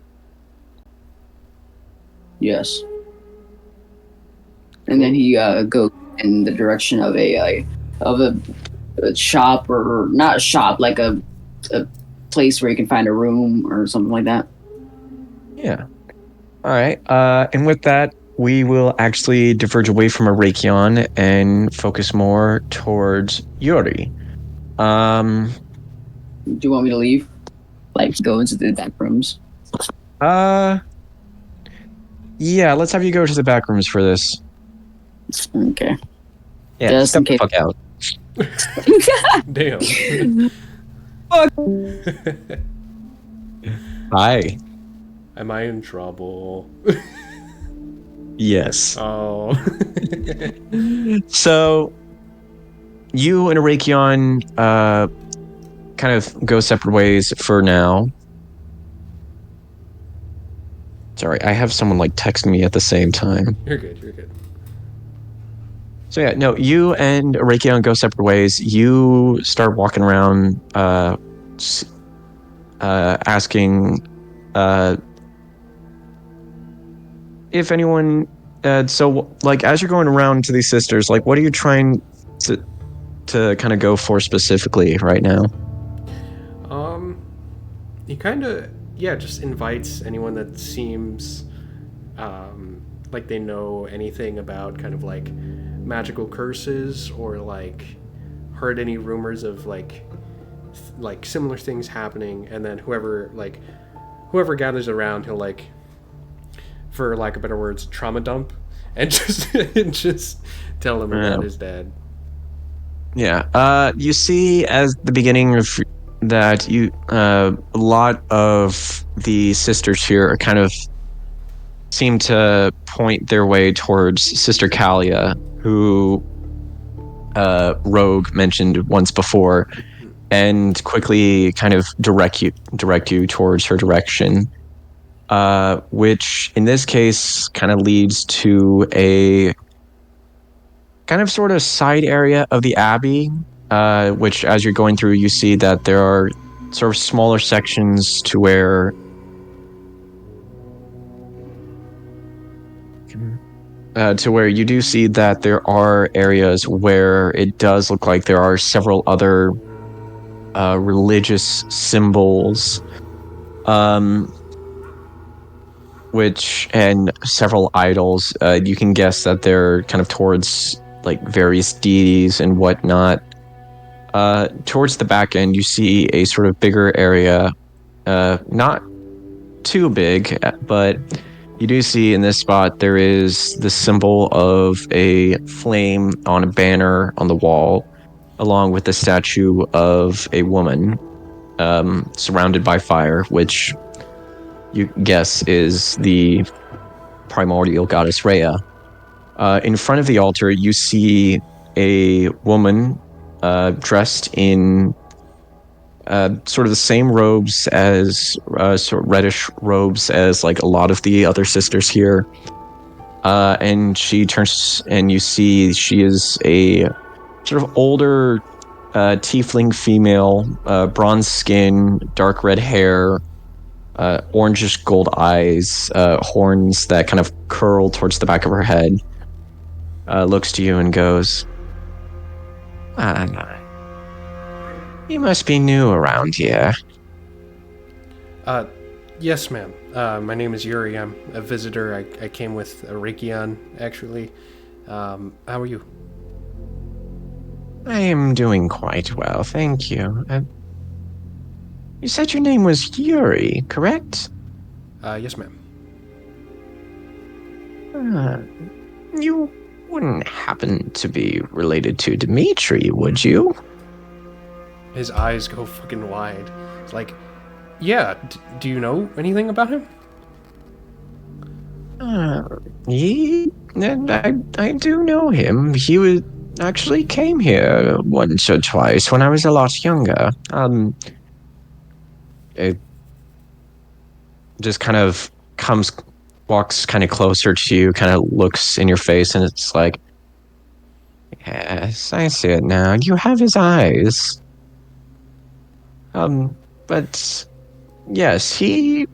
Yes. And then he goes in the direction of a shop, or not a shop, like a place where you can find a room or something like that. Yeah. All right. And with that, we will actually diverge away from Arakion and focus more towards Yuri. Do you want me to leave? Like, go into the back rooms? Yeah, let's have you go to the back rooms for this. Okay. Yeah, just step in the case. fuck out. Damn. Hi. Am I in trouble? Yes. Oh. So, you and Arakion kind of go separate ways for now. Sorry, I have someone like texting me at the same time. You're good. So yeah, no, you and Arakion go separate ways. You start walking around asking if anyone so like as you're going around to these sisters, like what are you trying to kind of go for specifically right now? He kind of just invites anyone that seems like they know anything about kind of like magical curses, or like heard any rumors of like similar things happening, and then whoever gathers around, he'll like, for lack of better words, trauma dump and just tell them about his dad. Yeah. You see as the beginning of that, a lot of the sisters here are kind of seem to point their way towards Sister Kalia, who Rogue mentioned once before, and quickly kind of direct you towards her direction, which in this case kind of leads to a kind of sort of side area of the abbey, which as you're going through, you see that there are sort of smaller sections to where you do see that there are areas where it does look like there are several other religious symbols, and several idols. You can guess that they're kind of towards like various deities and whatnot. Towards the back end, you see a sort of bigger area, not too big, but you do see in this spot there is the symbol of a flame on a banner on the wall, along with the statue of a woman surrounded by fire, which you guess is the primordial goddess Rhea. In front of the altar, you see a woman dressed in sort of the same robes as sort of reddish robes as like a lot of the other sisters here, and she turns and you see she is a sort of older tiefling female, bronze skin, dark red hair, orangish gold eyes, horns that kind of curl towards the back of her head. Looks to you and goes, "You must be new around here." Yes, ma'am. My name is Yuri. I'm a visitor. I came with Arakion, actually. How are you? I am doing quite well, thank you. You said your name was Yuri, correct? Yes, ma'am. You wouldn't happen to be related to Dimitri, would you? His eyes go fucking wide. It's like, yeah, do you know anything about him? I do know him. He actually came here once or twice when I was a lot younger. It just kind of walks kind of closer to you, kind of looks in your face, and it's like, yes, I see it now. You have his eyes. But yes, he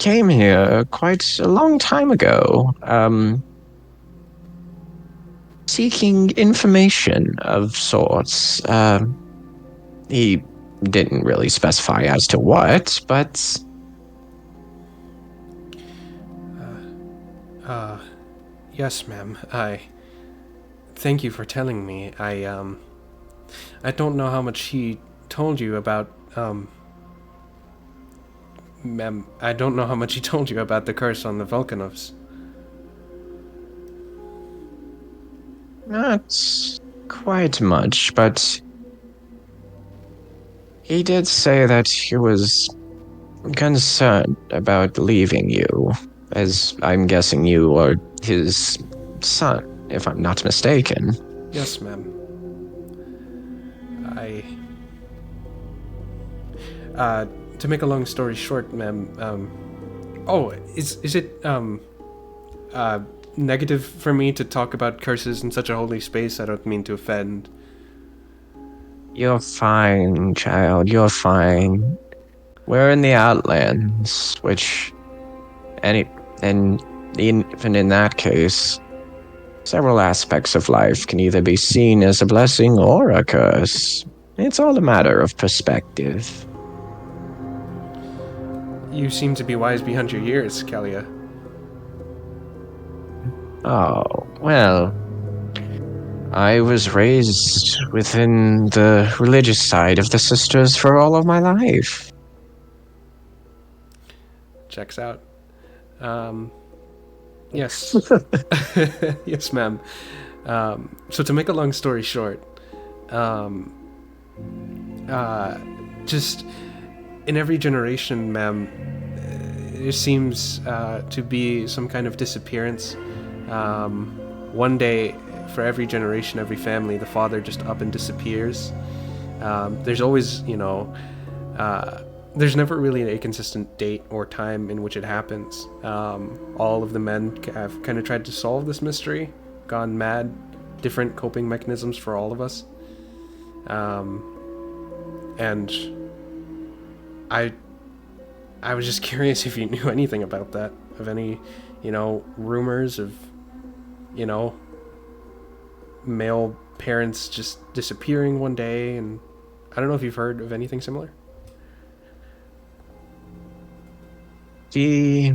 came here quite a long time ago, seeking information of sorts. He didn't really specify as to what, but... Yes, ma'am. Thank you for telling me. I don't know how much he told you about, ma'am, I don't know how much he told you about the curse on the Volcanovs. Not quite much, but he did say that he was concerned about leaving you, as I'm guessing you are his son, if I'm not mistaken. Yes, ma'am. To make a long story short, ma'am, is it negative for me to talk about curses in such a holy space? I don't mean to offend. You're fine, child, you're fine. We're in the Outlands, which, even in that case, several aspects of life can either be seen as a blessing or a curse. It's all a matter of perspective. You seem to be wise beyond your years, Kalia. Oh, well, I was raised within the religious side of the sisters for all of my life. Checks out. Yes. Yes, ma'am. So to make a long story short, just in every generation, ma'am, there seems to be some kind of disappearance. One day, for every generation, every family, the father just up and disappears. There's always, there's never really a consistent date or time in which it happens. All of the men have kind of tried to solve this mystery, gone mad, different coping mechanisms for all of us. And I was just curious if you knew anything about that, of any, rumors of, male parents just disappearing one day, and I don't know if you've heard of anything similar. She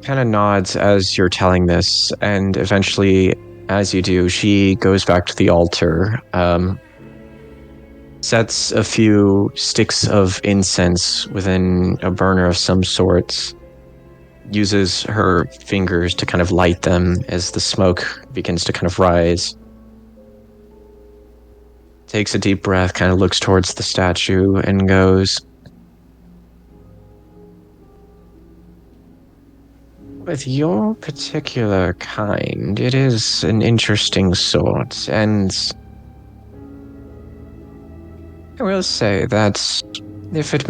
kind of nods as you're telling this, and eventually, as you do, she goes back to the altar, sets a few sticks of incense within a burner of some sort, uses her fingers to kind of light them as the smoke begins to kind of rise. Takes a deep breath, kind of looks towards the statue and goes, "With your particular kind, it is an interesting sort, and I will say that if it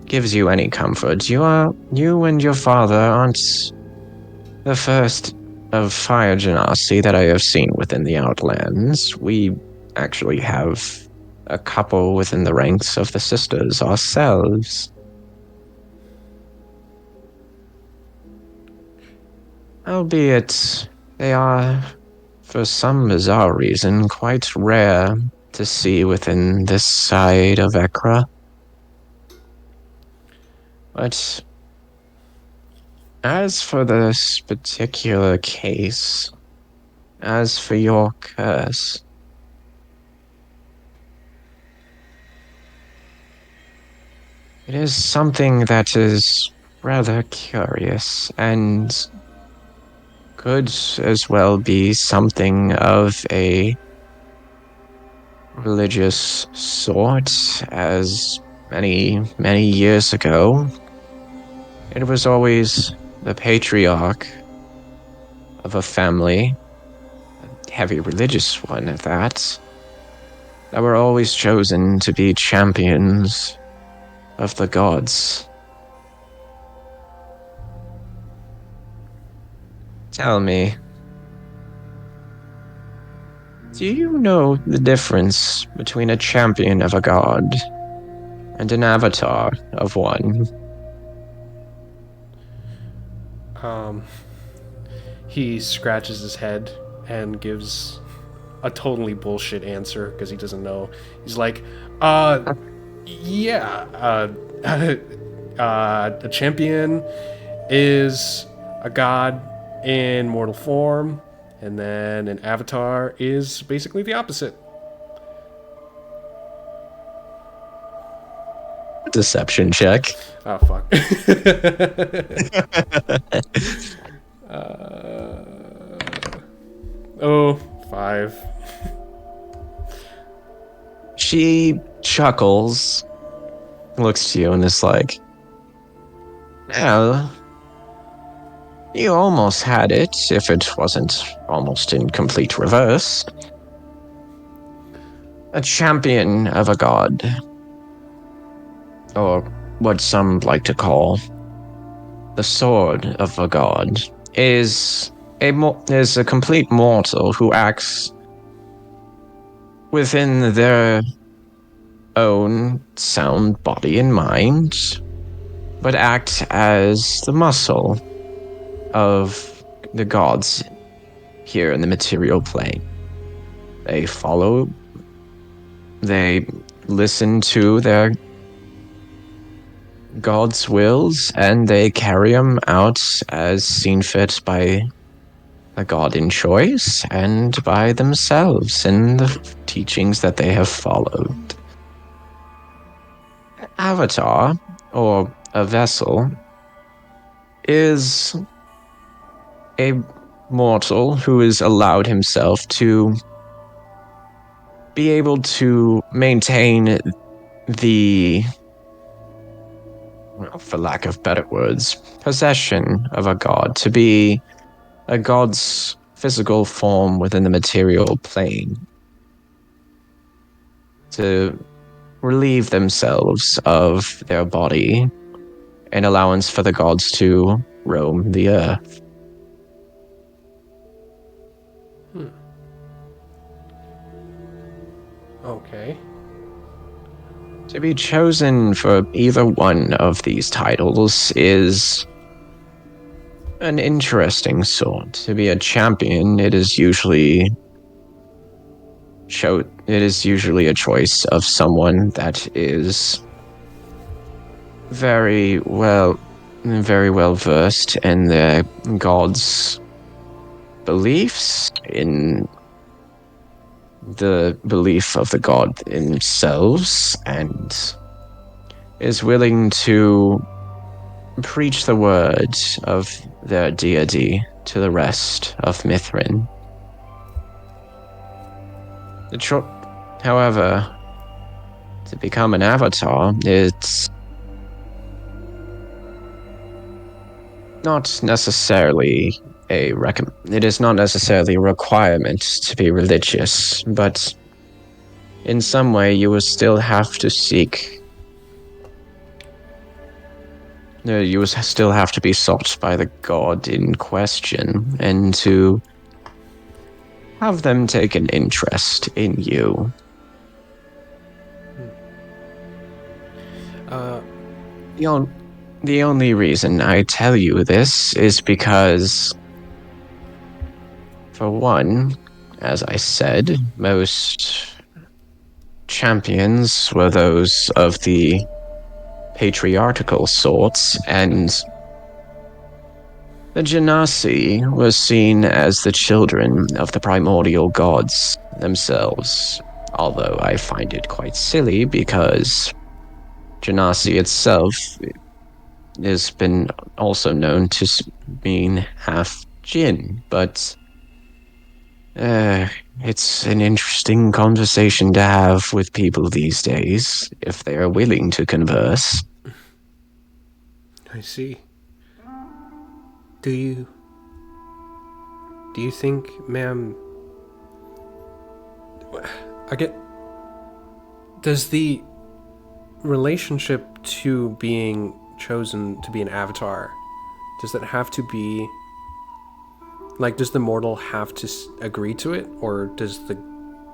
gives you any comfort, you and your father aren't the first of fire genasi that I have seen within the Outlands. We actually have a couple within the ranks of the sisters ourselves. Albeit, they are, for some bizarre reason, quite rare to see within this side of Ekra. But as for this particular case, as for your curse, it is something that is rather curious and could as well be something of a religious sort, as many years ago, it was always the patriarch of a family, a heavy religious one at that were always chosen to be champions of the gods. Tell me, do you know the difference between a champion of a god and an avatar of one? He scratches his head and gives a totally bullshit answer because he doesn't know. He's like, yeah, a champion is a god in mortal form, and then an avatar is basically the opposite. Deception check. Oh, fuck. 5. She chuckles, looks to you, and is like, well, you almost had it, if it wasn't almost in complete reverse. A champion of a god, or what some like to call the sword of a god, is a complete mortal who acts within their own sound body and mind, but act as the muscle of the gods here in the material plane. They follow, they listen to their gods' wills, and they carry them out as seen fit by a god in choice and by themselves in the teachings that they have followed. Avatar, or a vessel, is a mortal who has allowed himself to be able to maintain the, well, for lack of better words, possession of a god, to be a god's physical form within the material plane, to relieve themselves of their body in allowance for the gods to roam the earth. Okay. To be chosen for either one of these titles is an interesting sort. To be a champion, it is usually a choice of someone that is very well versed in their god's beliefs, in the belief of the god themselves, and is willing to preach the word of their deity to the rest of Mithrin. However, to become an avatar, it's not necessarily it is not necessarily a requirement to be religious, but in some way you will still have to be sought by the god in question, and to have them take an interest in you. The only reason I tell you this is because, for one, as I said, most champions were those of the patriarchal sorts, and the Genasi was seen as the children of the primordial gods themselves, although I find it quite silly because Genasi itself has been also known to mean half Jinn, but it's an interesting conversation to have with people these days, if they are willing to converse. I see. Do you think, ma'am, does the relationship to being chosen to be an avatar, does it have to be, like, does the mortal have to agree to it, or does the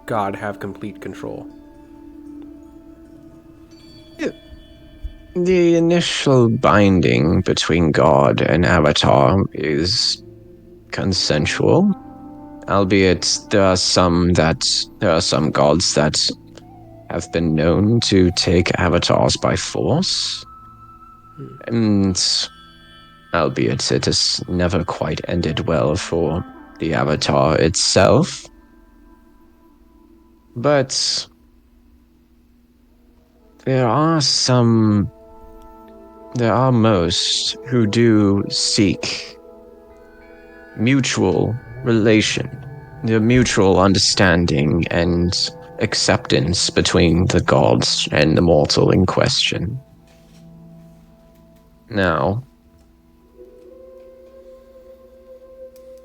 god have complete control? The initial binding between god and avatar is consensual, albeit there are some gods that have been known to take avatars by force, and albeit it has never quite ended well for the avatar itself. But there are most who do seek mutual understanding and acceptance between the gods and the mortal in question. Now,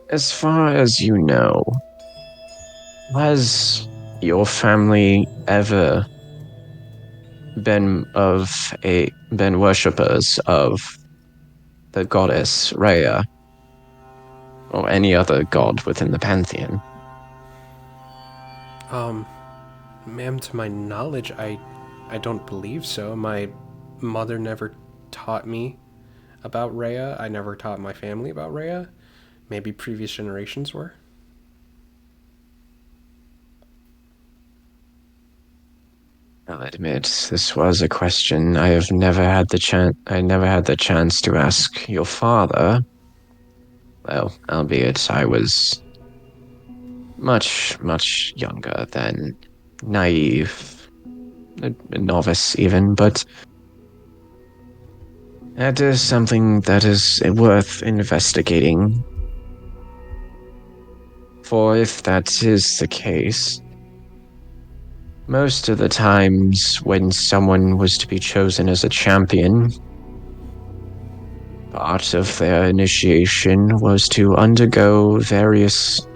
as far as you know, has your family ever been worshippers of the goddess Rhea, or any other god within the pantheon? Ma'am, to my knowledge, I don't believe so. My mother never taught me about Rhea. I never taught my family about Rhea. Maybe previous generations were. I'll admit, this was a question I never had the chance to ask your father. Well, albeit I was much, much younger than naive, a novice even, but that is something that is worth investigating. For if that is the case, most of the times when someone was to be chosen as a champion, part of their initiation was to undergo various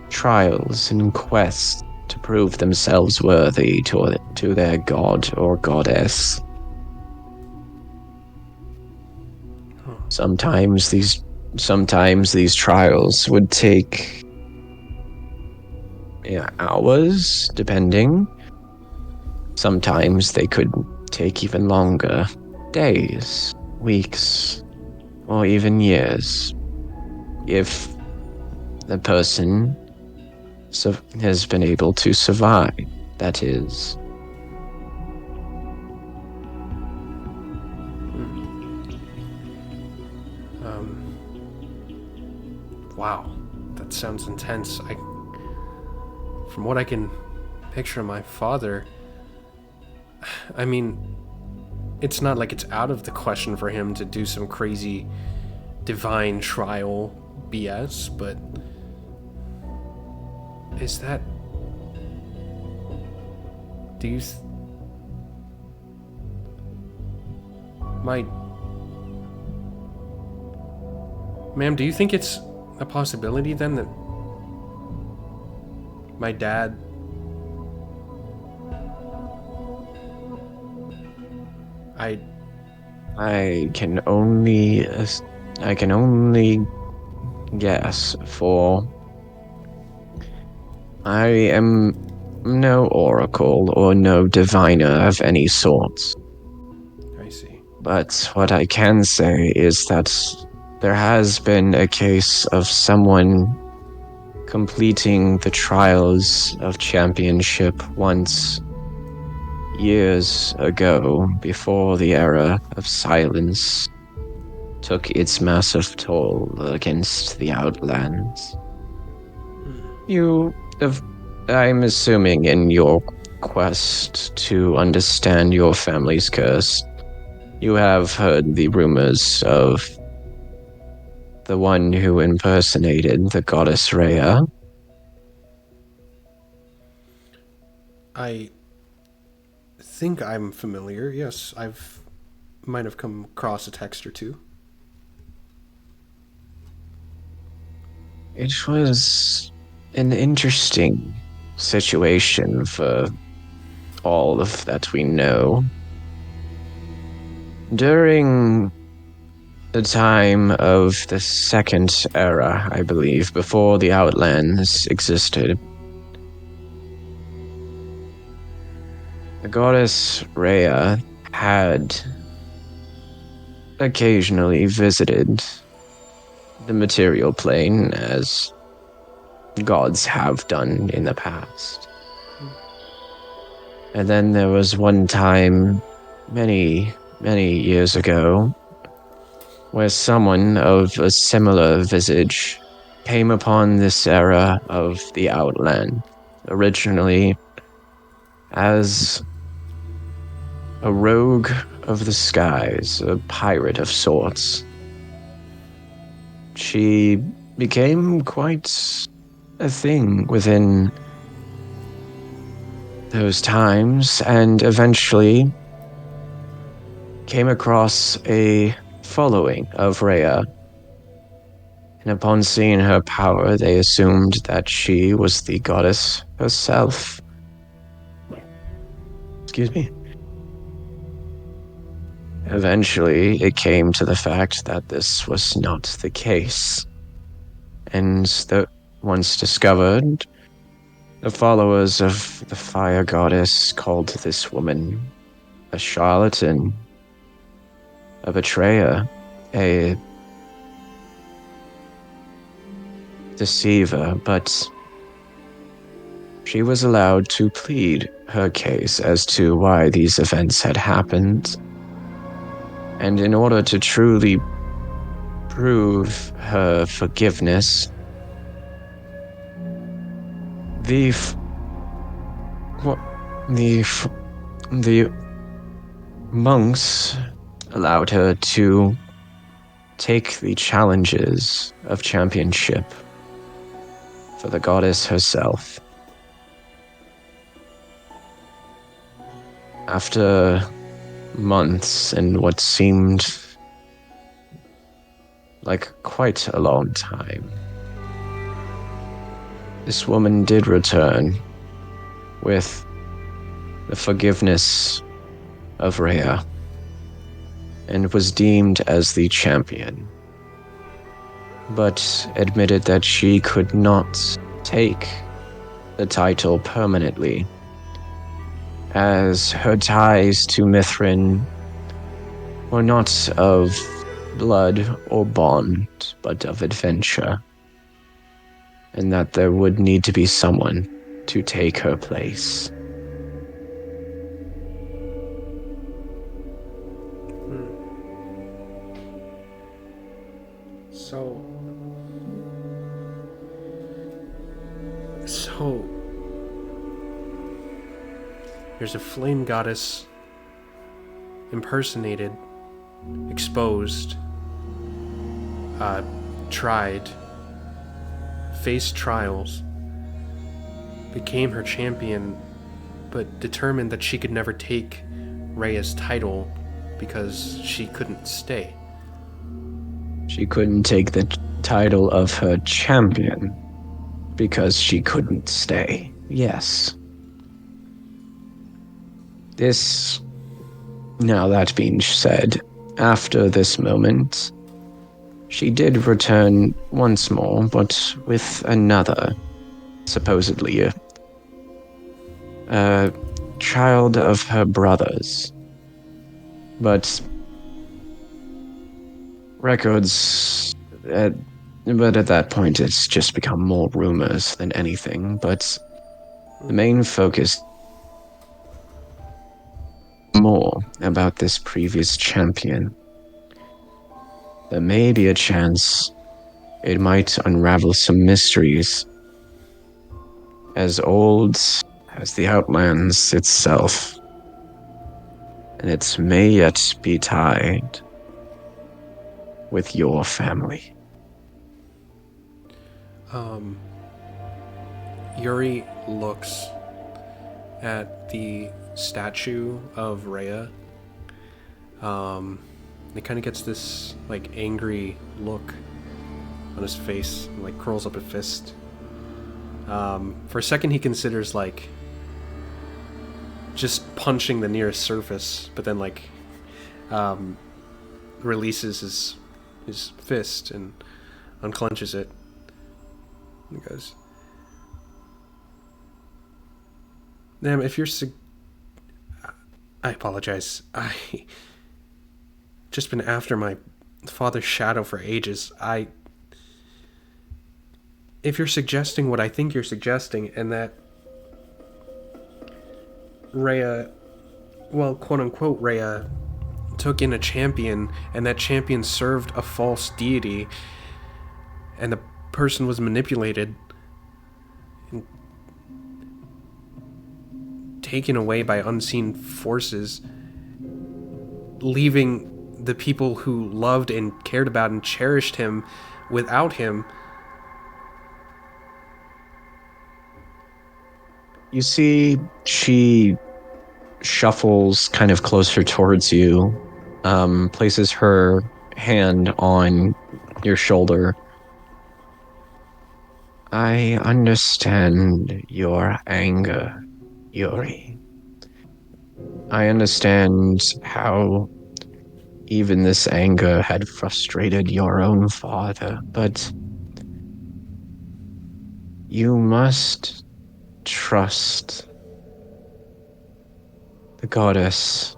trials and quests to prove themselves worthy to their god or goddess. Sometimes these trials would take hours, depending. Sometimes they could take even longer, days, weeks, or even years, if the person has been able to survive, that is. Wow, that sounds intense. From what I can picture of my father, I mean, it's not like it's out of the question for him to do some crazy divine trial BS, but is that... Do you... Ma'am, do you think it's a possibility then that my dad... I can only guess, for I am no oracle or no diviner of any sort. I see. But what I can say is that there has been a case of someone completing the trials of championship once, years ago, before the era of silence took its massive toll against the Outlands. I'm assuming in your quest to understand your family's curse, you have heard the rumors of the one who impersonated the goddess Rhea. I think I'm familiar. Yes, might have come across a text or two. It was an interesting situation for all of that we know. During the time of the Second Era, I believe, before the Outlands existed, the goddess Rhea had occasionally visited the material plane, as gods have done in the past. And then there was one time, many, many years ago, where someone of a similar visage came upon this era of the Outland, originally as a rogue of the skies, a pirate of sorts. She became quite a thing within those times, and eventually came across a following of Rhea. And upon seeing her power, they assumed that she was the goddess herself. Excuse me. Eventually, it came to the fact that this was not the case. And once discovered, the followers of the fire goddess called this woman a charlatan, a betrayer, a deceiver, but she was allowed to plead her case as to why these events had happened. And in order to truly prove her forgiveness, the monks allowed her to take the challenges of championship for the goddess herself. After months and what seemed like quite a long time, this woman did return with the forgiveness of Rhea and was deemed as the champion, but admitted that she could not take the title permanently, as her ties to Mithrin were not of blood or bond, but of adventure, and that there would need to be someone to take her place. So, there's a flame goddess impersonated, exposed, tried, faced trials, became her champion, but determined that she could never take Rhea's title because she couldn't stay. She couldn't take the title of her champion because she couldn't stay. Yes. Now that being said, after this moment, she did return once more, but with another, supposedly a child of her brother's. But records, but at that point it's just become more rumors than anything, but the main focus more about this previous champion. There may be a chance it might unravel some mysteries as old as the Outlands itself, and it may yet be tied with your family. Yuri looks at the statue of Rhea. It kind of gets this like angry look on his face, and like curls up a fist. For a second he considers like just punching the nearest surface, but then like releases his fist and unclenches it. And he goes, "Ma'am, if you're I apologize. I just been after my father's shadow for ages. If you're suggesting what I think you're suggesting, and that Rhea, well, quote-unquote Rhea, took in a champion, and that champion served a false deity, and the person was manipulated and taken away by unseen forces, leaving the people who loved and cared about and cherished him without him." You see, she shuffles kind of closer towards you, places her hand on your shoulder. I understand your anger, Yuri. I understand how even this anger had frustrated your own father, but you must trust the goddess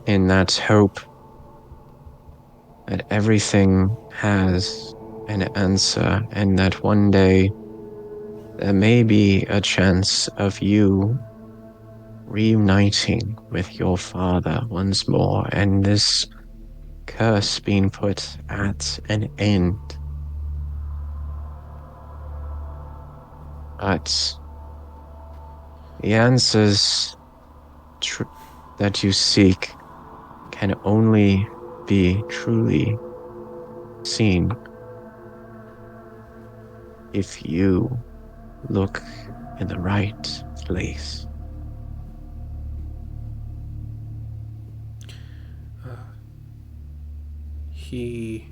in that hope that everything has an answer, and that one day there may be a chance of you reuniting with your father once more, and this curse being put at an end. But the answers that you seek can only be truly seen if you look in the right place. He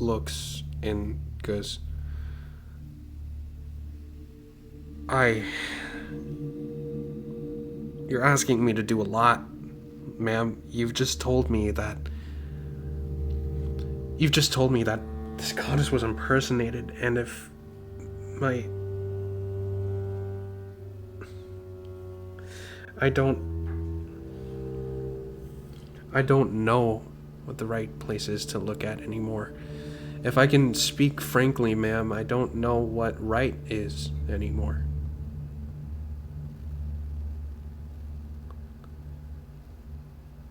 looks and goes, You're asking me to do a lot, ma'am. You've just told me that this goddess was impersonated, and if I don't know what the right place is to look at anymore. If I can speak frankly, ma'am, I don't know what right is anymore.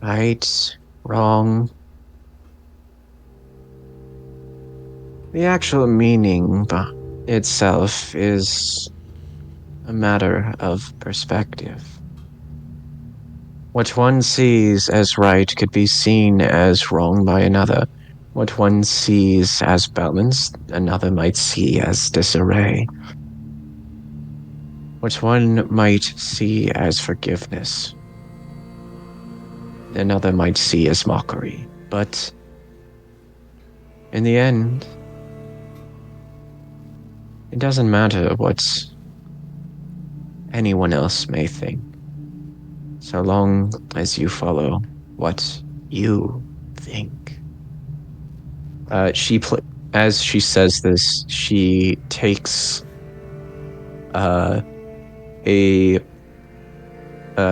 Right, wrong. The actual meaning itself is a matter of perspective. What one sees as right could be seen as wrong by another. What one sees as balance, another might see as disarray. What one might see as forgiveness, another might see as mockery. But in the end, it doesn't matter what anyone else may think, so long as you follow what you think. As she says this, she takes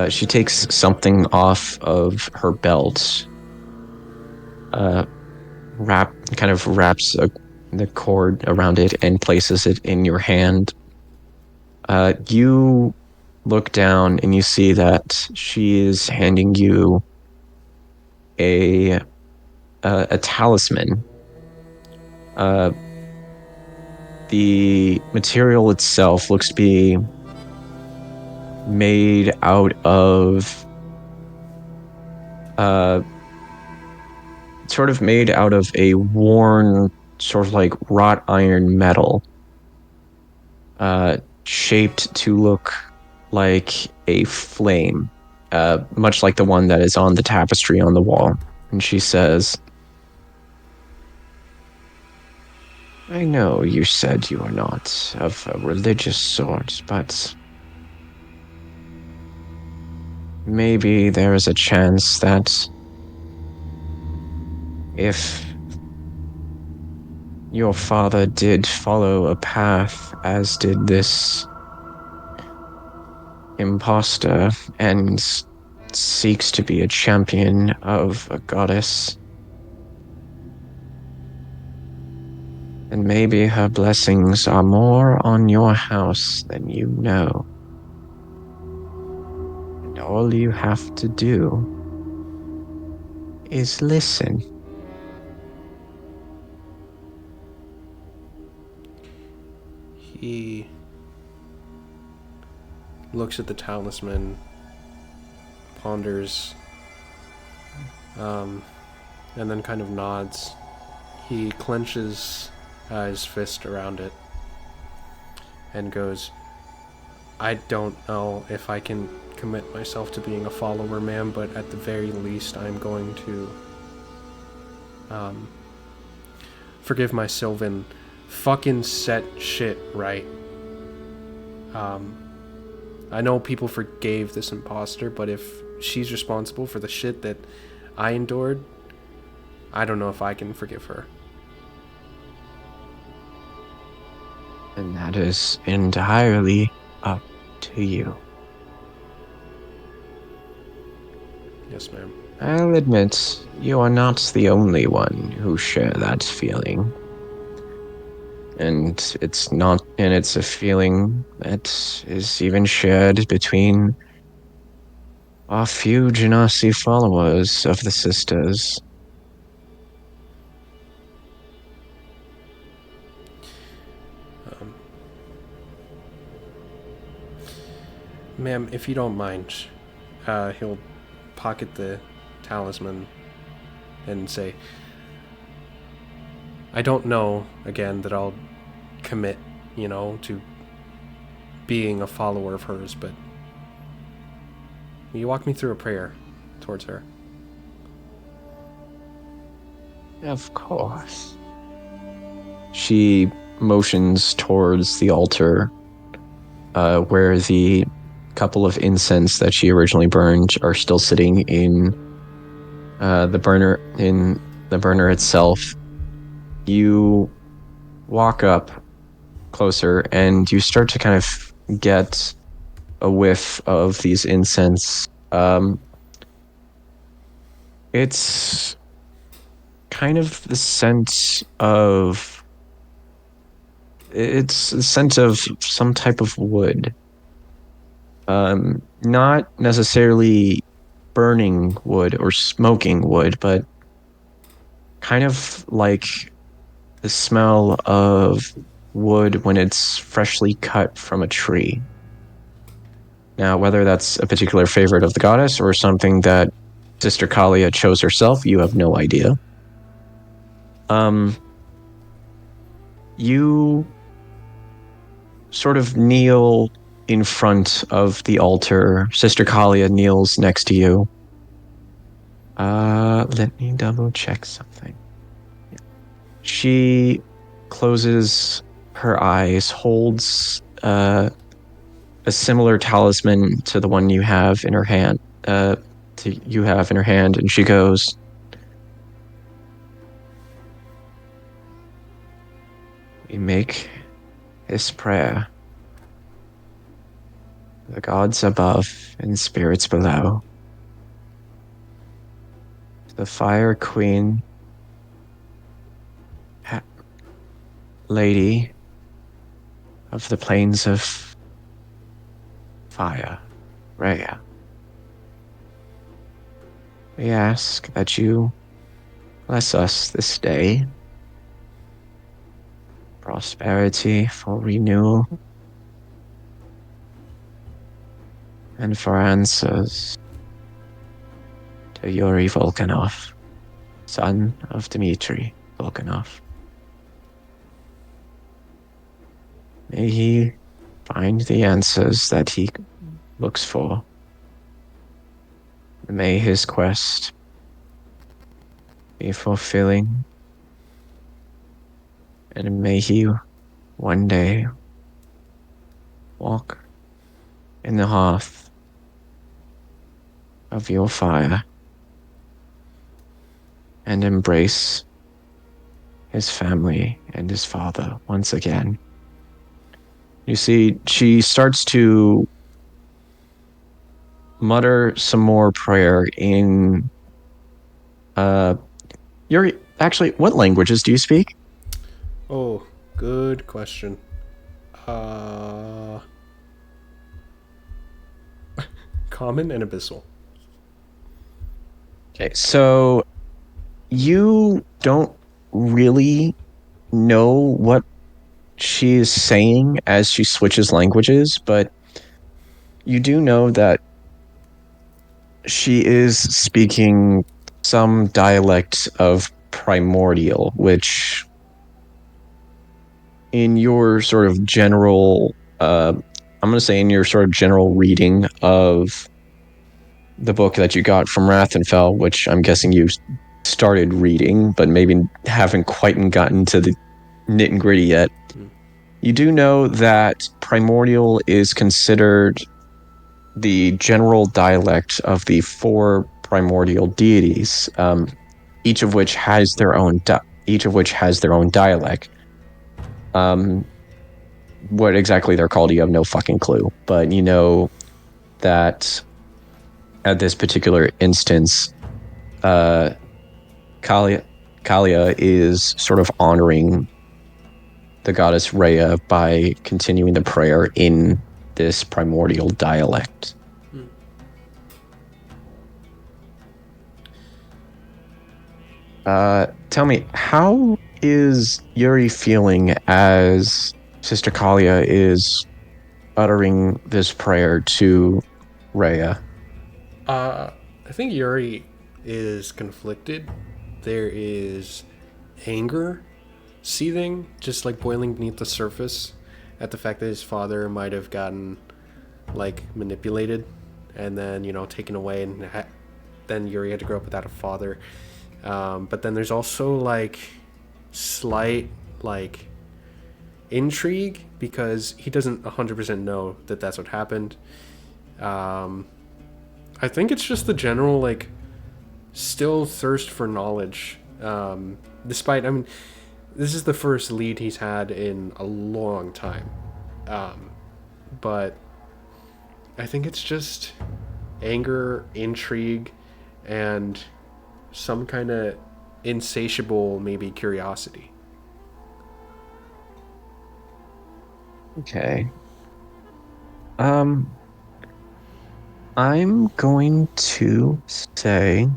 she takes something off of her belt, wraps the cord around it and places it in your hand. You look down and you see that she is handing you a talisman. The material itself looks to be made out of a worn, sort of like wrought iron metal, shaped to look like a flame, much like the one that is on the tapestry on the wall. And she says, I know you said you are not of a religious sort, but maybe there is a chance that if your father did follow a path, as did this imposter, and seeks to be a champion of a goddess, and maybe her blessings are more on your house than you know. And all you have to do is listen. He looks at the talisman, ponders, and then kind of nods. He clenches his fist around it and goes, I don't know if I can commit myself to being a follower, ma'am, but at the very least I'm going to forgive my Sylvan. Fucking set shit right. I know people forgave this imposter, but if she's responsible for the shit that I endured, I don't know if I can forgive her. And that is entirely up to you. Yes, ma'am. I'll admit, you are not the only one who share that feeling. And it's a feeling that is even shared between our few Genasi followers of the sisters. Ma'am, if you don't mind, he'll pocket the talisman and say, I don't know, again, that I'll commit, to being a follower of hers, but will you walk me through a prayer towards her? Of course. She motions towards the altar, where the couple of incense that she originally burned are still sitting in the burner itself. You walk up closer and you start to kind of get a whiff of these incense. It's kind of the scent of... It's the scent of some type of wood. Not necessarily burning wood or smoking wood, but kind of like the smell of wood when it's freshly cut from a tree. Now, whether that's a particular favorite of the goddess or something that Sister Kalia chose herself, you have no idea. You sort of kneel in front of the altar. Sister Kalia kneels next to you. Let me double check something. She closes her eyes, holds a similar talisman to the one you have in her hand, and she goes, "We make this prayer. The gods above and spirits below. The Fire Queen, Lady of the Plains of Fire, Rhea. We ask that you bless us this day. Prosperity for renewal and for answers to Yuri Volkanov, son of Dmitri Volkanov. May he find the answers that he looks for. May his quest be fulfilling, and may he one day walk in the hearth of your fire and embrace his family and his father once again." You see, she starts to mutter some more prayer in... Yuri, actually, what languages do you speak? Oh, good question. Common and Abyssal. Okay, so you don't really know what she is saying as she switches languages, but you do know that she is speaking some dialect of Primordial, which in your sort of general, I'm going to say in your sort of general reading of the book that you got from Rathenfell, which I'm guessing you started reading, but maybe haven't quite gotten to the nit and gritty yet. You do know that Primordial is considered the general dialect of the four primordial deities, each of which has their own dialect. What exactly they're called, you have no fucking clue. But you know that at this particular instance, Kalia is sort of honoring the goddess Rhea by continuing the prayer in this primordial dialect. Tell me, how is Yuri feeling as Sister Kalia is uttering this prayer to Rhea? I think Yuri is conflicted. There is anger seething, just like boiling beneath the surface, at the fact that his father might have gotten like manipulated and then, you know, taken away, and then Yuri had to grow up without a father. But then there's also like slight like intrigue because he doesn't 100% know that that's what happened. I think it's just the general like still thirst for knowledge, despite, I mean, this is the first lead he's had in a long time, but I think it's just anger, intrigue, and some kind of insatiable, maybe, curiosity. Okay. I'm going to say,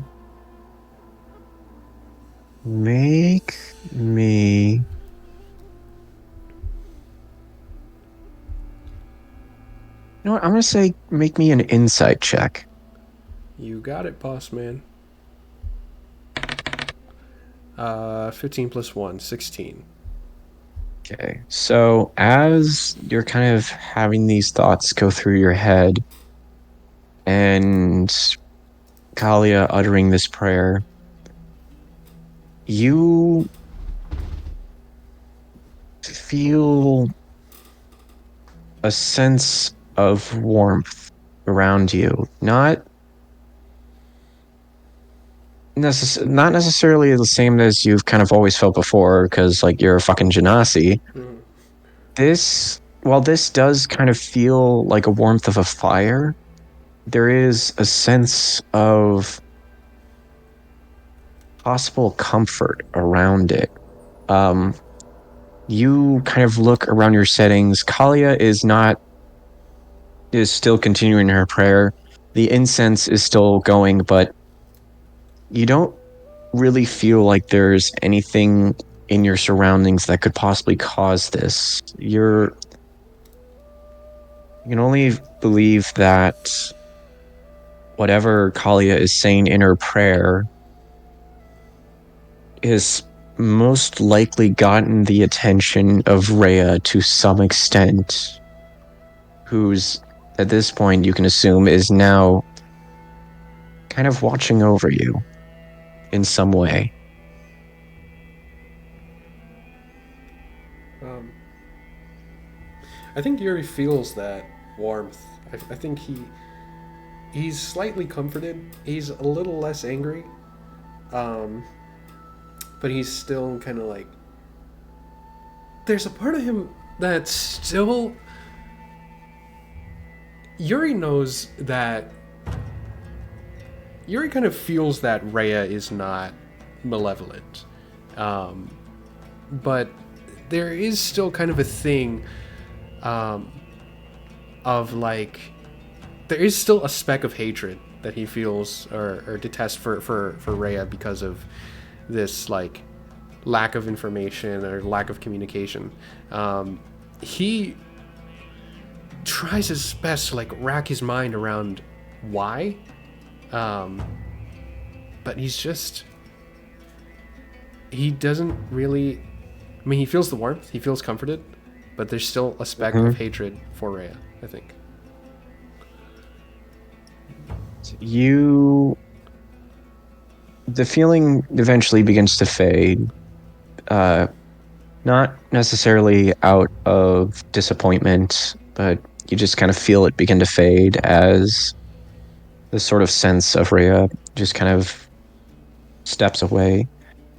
make me... You know what? I'm going to say, make me an insight check. You got it, boss man. 15 plus 1, 16. Okay, so as you're kind of having these thoughts go through your head, and Kalia uttering this prayer, you feel a sense of warmth around you. Not necessarily the same as you've kind of always felt before, because like you're a fucking genasi. While this does kind of feel like a warmth of a fire, there is a sense of possible comfort around it. You kind of look around your settings. Kalia is still continuing her prayer. The incense is still going, but you don't really feel like there's anything in your surroundings that could possibly cause this. You can only believe that whatever Kalia is saying in her prayer is most likely gotten the attention of Rhea to some extent, who's, at this point, you can assume, is now kind of watching over you in some way. I think Yuri feels that warmth. I think he's slightly comforted. He's a little less angry. But he's still kind of like... There's a part of him that's still... Yuri knows that... Yuri kind of feels that Rhea is not malevolent. But there is still kind of a thing of like... There is still a speck of hatred that he feels or detests for Rhea because of this like lack of information or lack of communication. He tries his best to like rack his mind around why, but he doesn't really. I mean, he feels the warmth, he feels comforted, but there's still a speck of hatred for Rhea, I think. The feeling eventually begins to fade. Not necessarily out of disappointment, but you just kind of feel it begin to fade as the sort of sense of Rhea just kind of steps away.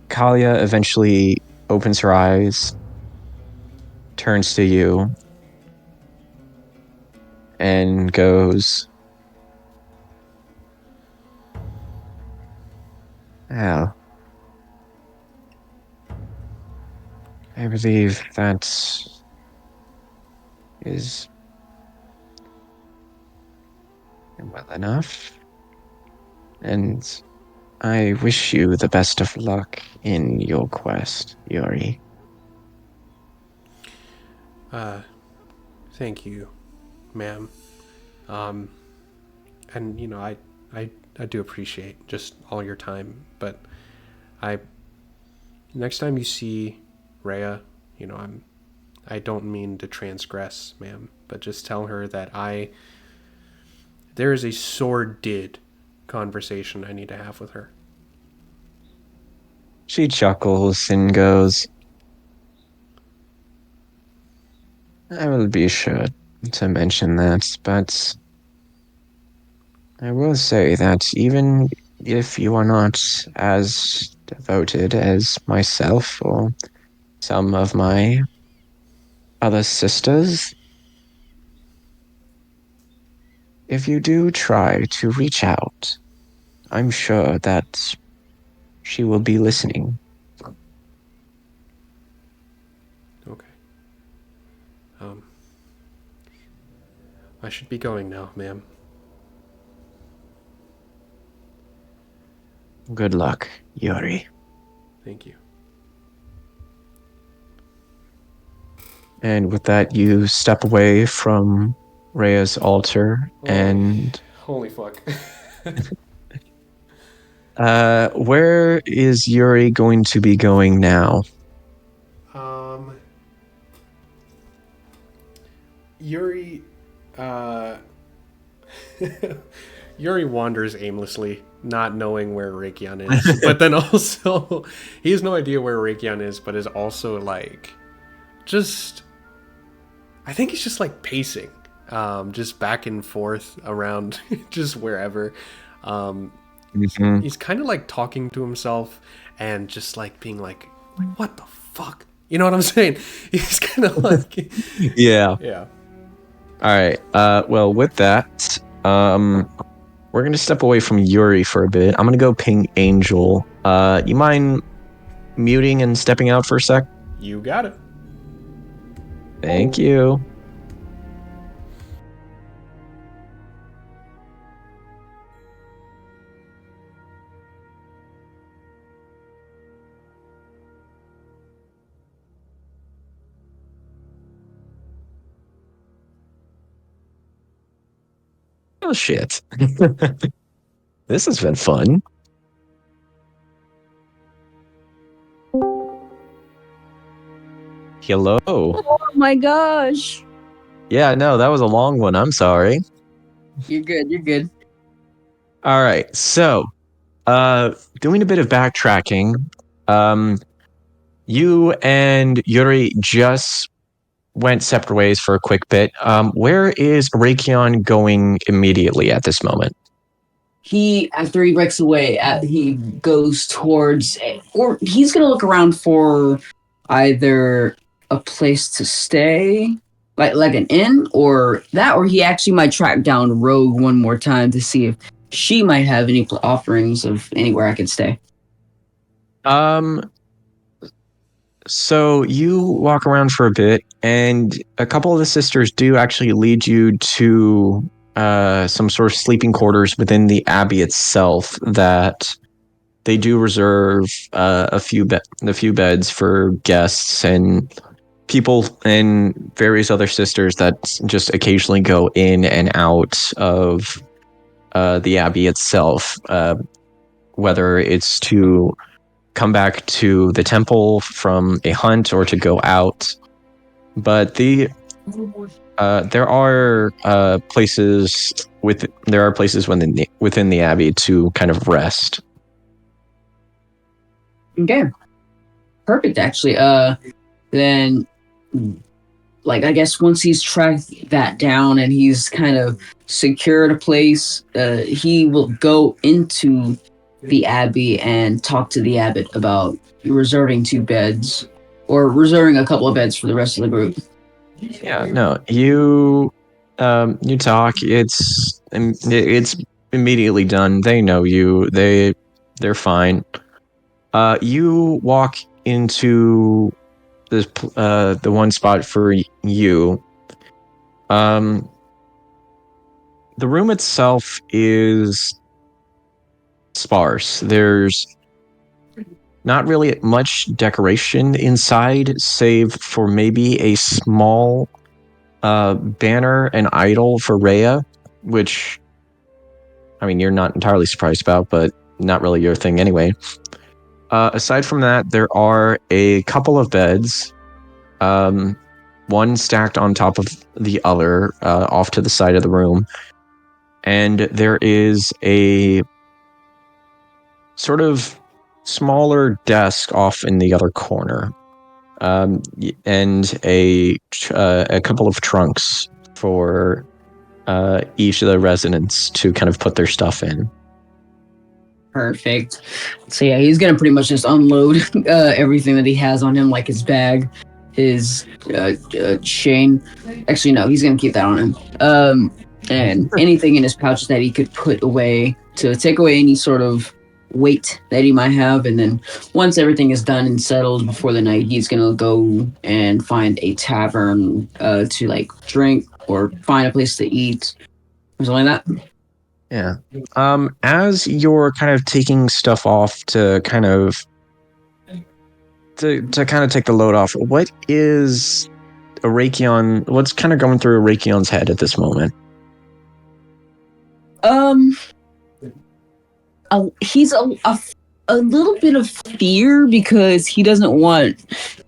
Kalia eventually opens her eyes, turns to you, and goes, "Oh, I believe that is well enough, and I wish you the best of luck in your quest, Yuri." Thank you, ma'am. And you know, I do appreciate just all your time, but next time you see Rhea, you know, I don't mean to transgress, ma'am, but just tell her that there is a sordid conversation I need to have with her. She chuckles and goes, "I will be sure to mention that, but I will say that even if you are not as devoted as myself or some of my other sisters, if you do try to reach out, I'm sure that she will be listening. Okay. I should be going now, ma'am. Good luck, Yuri. Thank you. And with that, you step away from Rhea's altar and... Holy fuck. Where is Yuri going to be going now? Yuri, Yuri wanders aimlessly, not knowing where Arakion is. But then also, he has no idea where Arakion is, but is also like, I think he's just like pacing, just back and forth around just wherever. He's kind of like talking to himself and just like being like, what the fuck? You know what I'm saying? He's kind of like... Yeah. Yeah. All right. Well, with that, we're going to step away from Yuri for a bit. I'm going to go ping Angel. You mind muting and stepping out for a sec? You got it. Thank you. Oh, shit. This has been fun. Hello. Oh my gosh. Yeah, no, that was a long one. I'm sorry. You're good. All right. So, doing a bit of backtracking, you and Yuri just went separate ways for a quick bit. Where is Arakion going immediately at this moment? After he breaks away, he goes towards, or he's going to look around for either a place to stay, like an inn, or he actually might track down Rogue one more time to see if she might have any offerings of anywhere I can stay. So you walk around for a bit, and a couple of the sisters do actually lead you to some sort of sleeping quarters within the abbey itself that they do reserve a few beds for guests and people and various other sisters that just occasionally go in and out of the abbey itself, whether it's to come back to the temple from a hunt or to go out. But there are places within the abbey to kind of rest. Okay, perfect. Actually, then, like, I guess once he's tracked that down and he's kind of secured a place, he will go into the abbey and talk to the abbot about reserving 2 beds or reserving a couple of beds for the rest of the group. Yeah, no, you talk. It's immediately done. They know you. They're fine. You walk into this the one spot for you. The room itself is sparse. There's not really much decoration inside, save for maybe a small banner and idol for Rhea, which, I mean, you're not entirely surprised about, but not really your thing anyway. Aside from that, there are a couple of beds, one stacked on top of the other, off to the side of the room, and there is a sort of smaller desk off in the other corner, and a couple of trunks for each of the residents to kind of put their stuff in. Perfect. So yeah, he's gonna pretty much just unload everything that he has on him, like his bag, his chain. Actually, no, he's gonna keep that on him. and anything in his pouch that he could put away to take away any sort of weight that he might have. And then once everything is done and settled before the night, he's gonna go and find a tavern to like drink or find a place to eat or something like that. Yeah. As you're kind of taking stuff off to kind of take the load off, what is Arakion? What's kind of going through Arakion's head at this moment? He's a little bit of fear because he doesn't want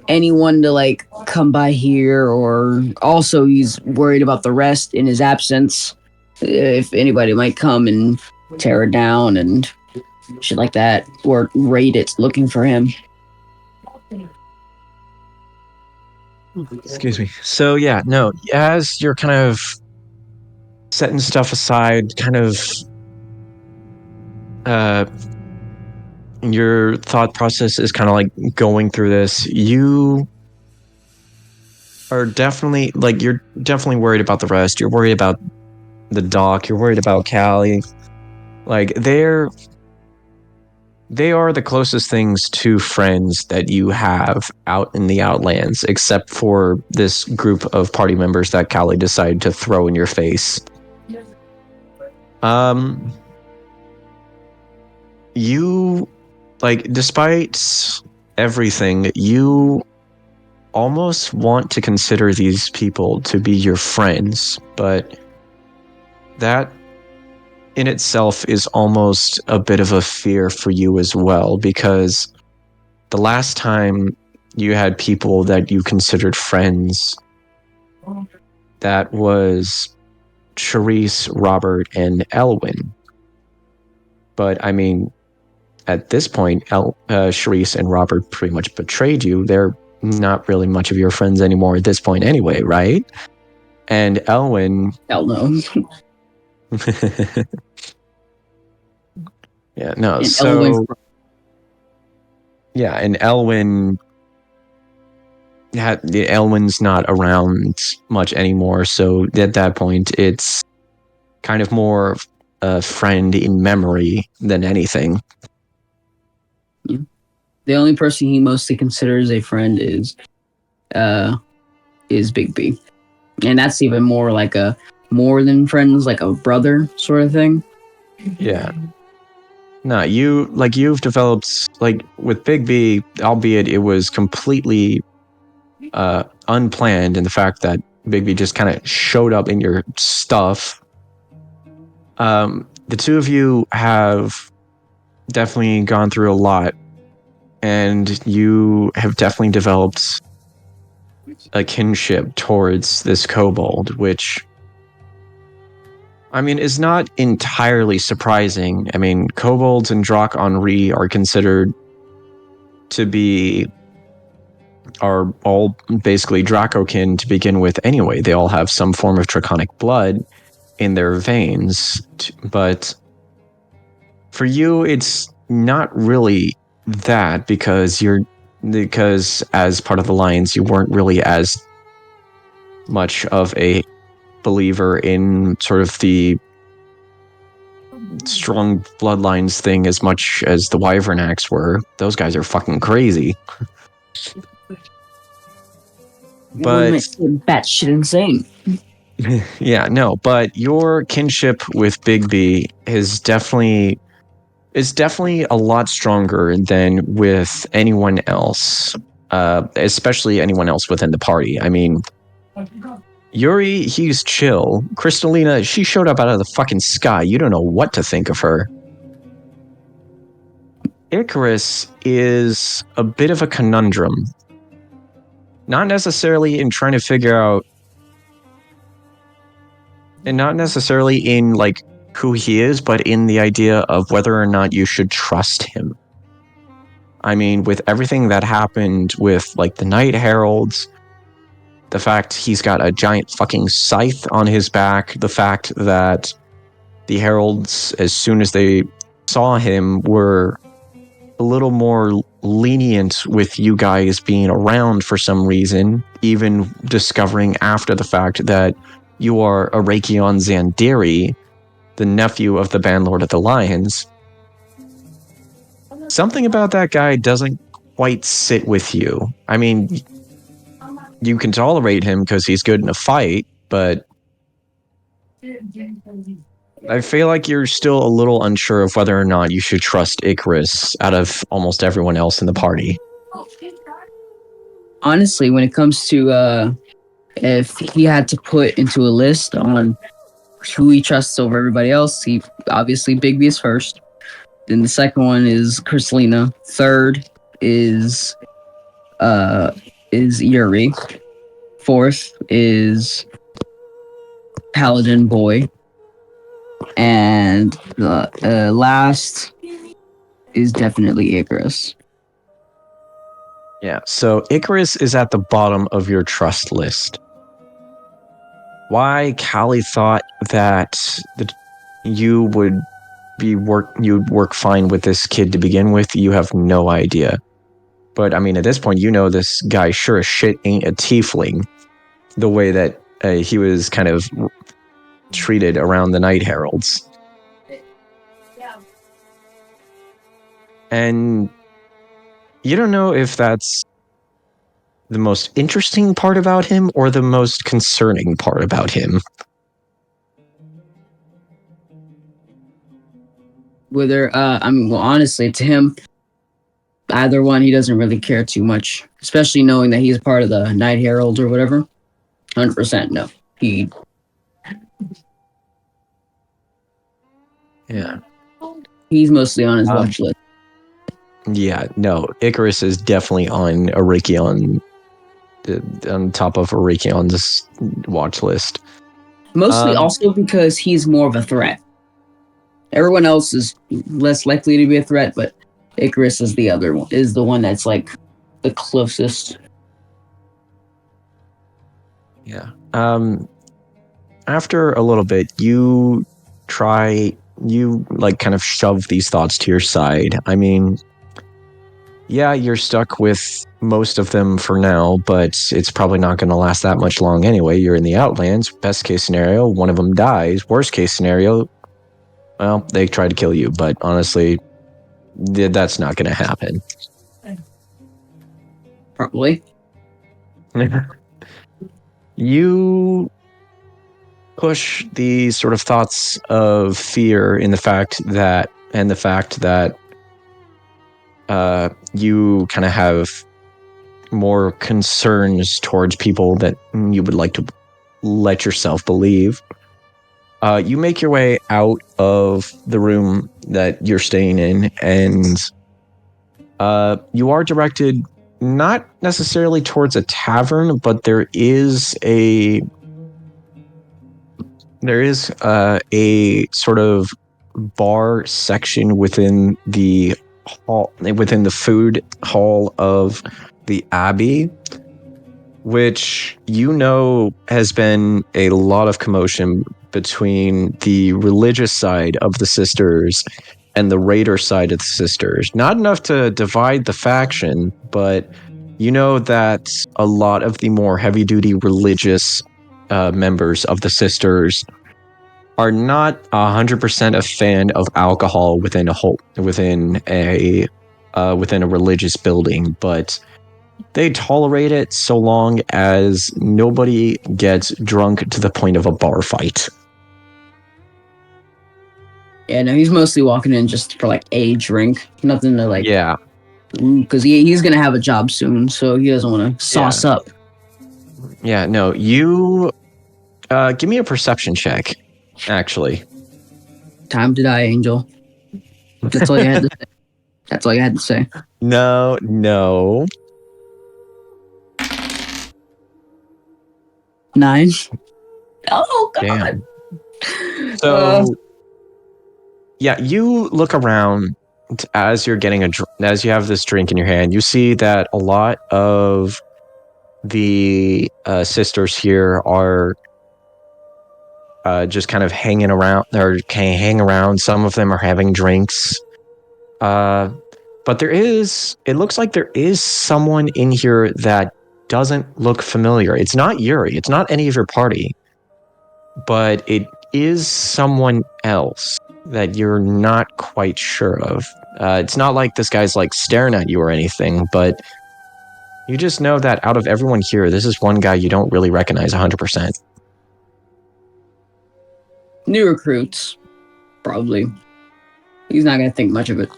anyone to like come by here, or also he's worried about the rest in his absence. If anybody might come and tear it down and shit like that, or raid it looking for him. Excuse me. So yeah, no, as you're kind of setting stuff aside, kind of your thought process is kind of like going through this. You are definitely you're definitely worried about the rest. You're worried about the doc. You're worried about Callie. Like they are the closest things to friends that you have out in the Outlands, except for this group of party members that Callie decided to throw in your face. You, despite everything, you almost want to consider these people to be your friends, but that in itself is almost a bit of a fear for you as well, because the last time you had people that you considered friends, that was Charisse, Robert, and Elwyn. But I mean, at this point, Charisse and Robert pretty much betrayed you. They're not really much of your friends anymore at this point anyway, right? And Elwyn... Hell no. Yeah, no, and so... Elwyn's... Yeah, and Elwyn... Elwyn's not around much anymore, so at that point, it's kind of more a friend in memory than anything. Yeah. The only person he mostly considers a friend is Big B. And that's even more like a more than friends, like a brother sort of thing. Yeah. No, you've developed, with Big B, albeit it was completely unplanned in the fact that Big B just kind of showed up in your stuff. The two of you have definitely gone through a lot, and you have definitely developed a kinship towards this kobold, which, I mean, is not entirely surprising. I mean, kobolds and Drak Henri are considered to be, are all basically Dracokin to begin with anyway. They all have some form of draconic blood in their veins, but for you, it's not really that, because as part of the Lions, you weren't really as much of a believer in sort of the strong bloodlines thing as much as the Wyvern Acts were. Those guys are fucking crazy. But batshit insane. Yeah, no, but your kinship with Big B is definitely a lot stronger than with anyone else, especially anyone else within the party. I mean, Yuri, he's chill. Crystalina, she showed up out of the fucking sky. You don't know what to think of her. Icarus is a bit of a conundrum. Not necessarily in trying to figure out, and not necessarily in who he is, but in the idea of whether or not you should trust him. I mean, with everything that happened with the Night Heralds, the fact he's got a giant fucking scythe on his back, the fact that the Heralds, as soon as they saw him, were a little more lenient with you guys being around for some reason, even discovering after the fact that you are Arakion and Yuri, the nephew of the Bandlord of the Lions, something about that guy doesn't quite sit with you. I mean, you can tolerate him because he's good in a fight, but I feel like you're still a little unsure of whether or not you should trust Icarus out of almost everyone else in the party. Honestly, when it comes to if he had to put into a list on who he trusts over everybody else, he obviously Bigby is first. Then the second one is Chrysalina. Third is Yuri. Fourth is Paladin Boy. And the last is definitely Icarus. Yeah, so Icarus is at the bottom of your trust list. Why Callie thought that you'd work fine with this kid to begin with, you have no idea. But I mean, at this point, you know this guy sure as shit ain't a tiefling. The way that he was kind of treated around the Night Heralds. And you don't know if that's the most interesting part about him or the most concerning part about him. Honestly, to him, either one, he doesn't really care too much, especially knowing that he's part of the Night Herald or whatever. 100% no. He's mostly on his watch list. Yeah, no, Icarus is definitely on Arakion, on top of Arakion's watch list. Mostly also because he's more of a threat. Everyone else is less likely to be a threat, but Icarus is the other one, is the one that's like the closest. Yeah. After a little bit, you kind of shove these thoughts to your side. I mean, yeah, you're stuck with most of them for now, but it's probably not going to last that much long anyway. You're in the Outlands. Best case scenario, one of them dies. Worst case scenario, well, they try to kill you, but honestly, that's not going to happen. Probably. You push these sort of thoughts of fear in the fact that you kind of have more concerns towards people that you would like to let yourself believe. You make your way out of the room that you're staying in, and you are directed not necessarily towards a tavern, but there is a sort of bar section within the hall, within the food hall of the abbey, which you know has been a lot of commotion between the religious side of the sisters and the raider side of the sisters. Not enough to divide the faction, but you know that a lot of the more heavy-duty religious members of the sisters are not 100% a fan of alcohol within a religious building, but they tolerate it so long as nobody gets drunk to the point of a bar fight. Yeah, no, he's mostly walking in just for like a drink, nothing to like. Yeah, because he's gonna have a job soon, so he doesn't want to sauce up. Yeah, no, you give me a perception check. Actually, time to die, Angel. That's all you had to say. That's all you had to say. No. 9. Oh God. Damn. So, yeah, you look around as you're getting as you have this drink in your hand. You see that a lot of the sisters here are just kind of hanging around. They're hanging around. Some of them are having drinks. But it looks like there is someone in here that doesn't look familiar. It's not Yuri. It's not any of your party. but it is someone else that you're not quite sure of. It's not like this guy's like staring at you or anything, but you just know that out of everyone here, this is one guy you don't really recognize 100%. New recruits, probably. He's not going to think much of it.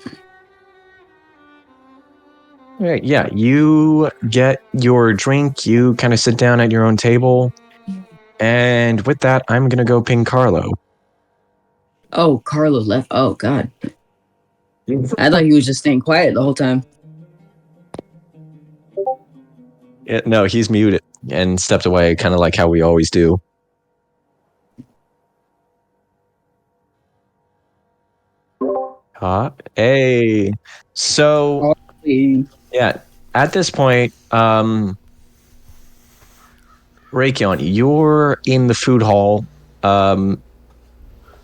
Right, yeah, you get your drink, you kind of sit down at your own table, and with that, I'm going to go ping Carlo. Oh, Carlo left. Oh, God. I thought he was just staying quiet the whole time. Yeah, no, he's muted and stepped away, kind of like how we always do. Hey. So, yeah, at this point, Arakion, you're in the food hall,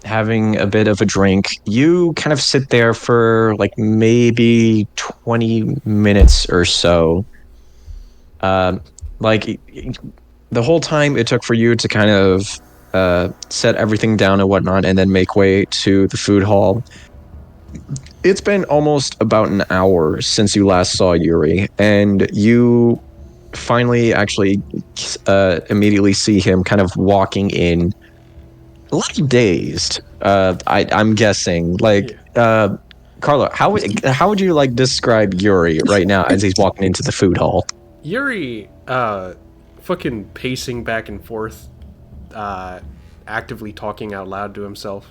having a bit of a drink. You kind of sit there for like maybe 20 minutes or so. Like the whole time it took for you to kind of set everything down and whatnot, and then make way to the food hall. It's been almost about an hour since you last saw Yuri, and you finally actually immediatly see him kind of walking in, a little dazed. I'm guessing. Like, Carlo, how would you like describe Yuri right now as he's walking into the food hall? Yuri, fucking pacing back and forth, actively talking out loud to himself.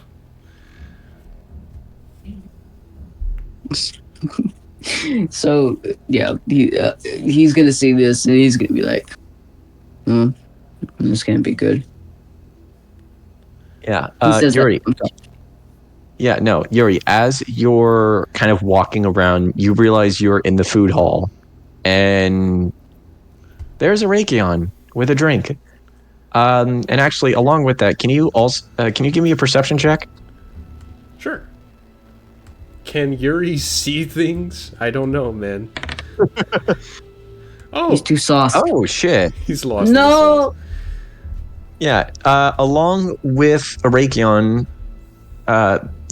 So, yeah, he's gonna see this and he's gonna be like, it's gonna be good. Yeah, Yuri. Yeah, no, Yuri, as you're kind of walking around, you realize you're in the food hall, and there's Arakion with a drink. And actually, along with that, can you give me a perception check? Sure. Can Yuri see things? I don't know, man. Oh, he's too soft. Oh shit, he's lost. No. Yeah. Along with Arakion,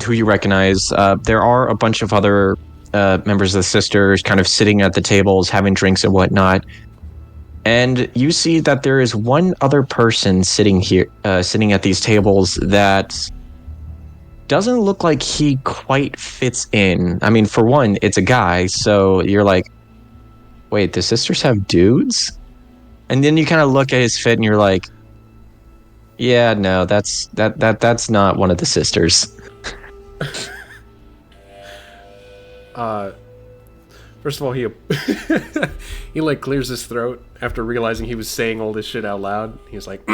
who you recognize, there are a bunch of other members of the Sisters, kind of sitting at the tables, having drinks and whatnot. And you see that there is one other person sitting here, sitting at these tables that doesn't look like he quite fits in. I mean, for one, it's a guy, so you're like, wait, the Sisters have dudes? And then you kind of look at his fit and you're like, yeah, no, that's not one of the Sisters. First of all, he like clears his throat after realizing he was saying all this shit out loud. He's like,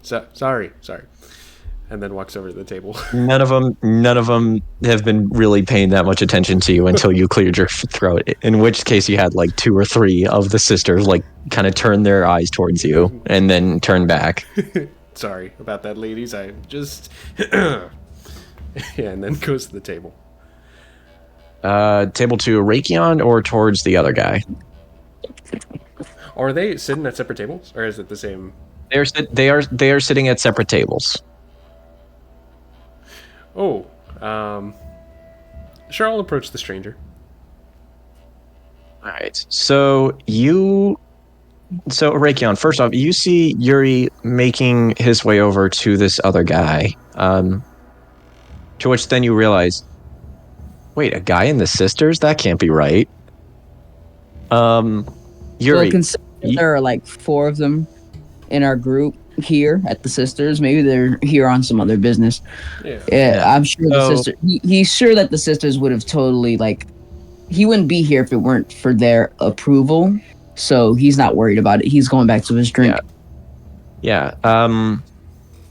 sorry, and then walks over to the table. None of them have been really paying that much attention to you until you cleared your throat. In which case, you had like 2 or 3 of the Sisters like kind of turn their eyes towards you and then turn back. Sorry about that, ladies. I just yeah, and then goes to the table. Table to Arakion or towards the other guy? Are they sitting at separate tables, or is it the same? They are sitting at separate tables. Oh, sure. I'll approach the stranger. All right. So Arakion, first off, you see Yuri making his way over to this other guy. To which then you realize, wait, a guy in the Sisters? That can't be right. Yuri. So there are like 4 of them in our group here at the Sisters. Maybe they're here on some other business. Yeah. I'm sure the Sisters. He's sure that the Sisters would have totally he wouldn't be here if it weren't for their approval. So he's not worried about it. He's going back to his drink. Yeah.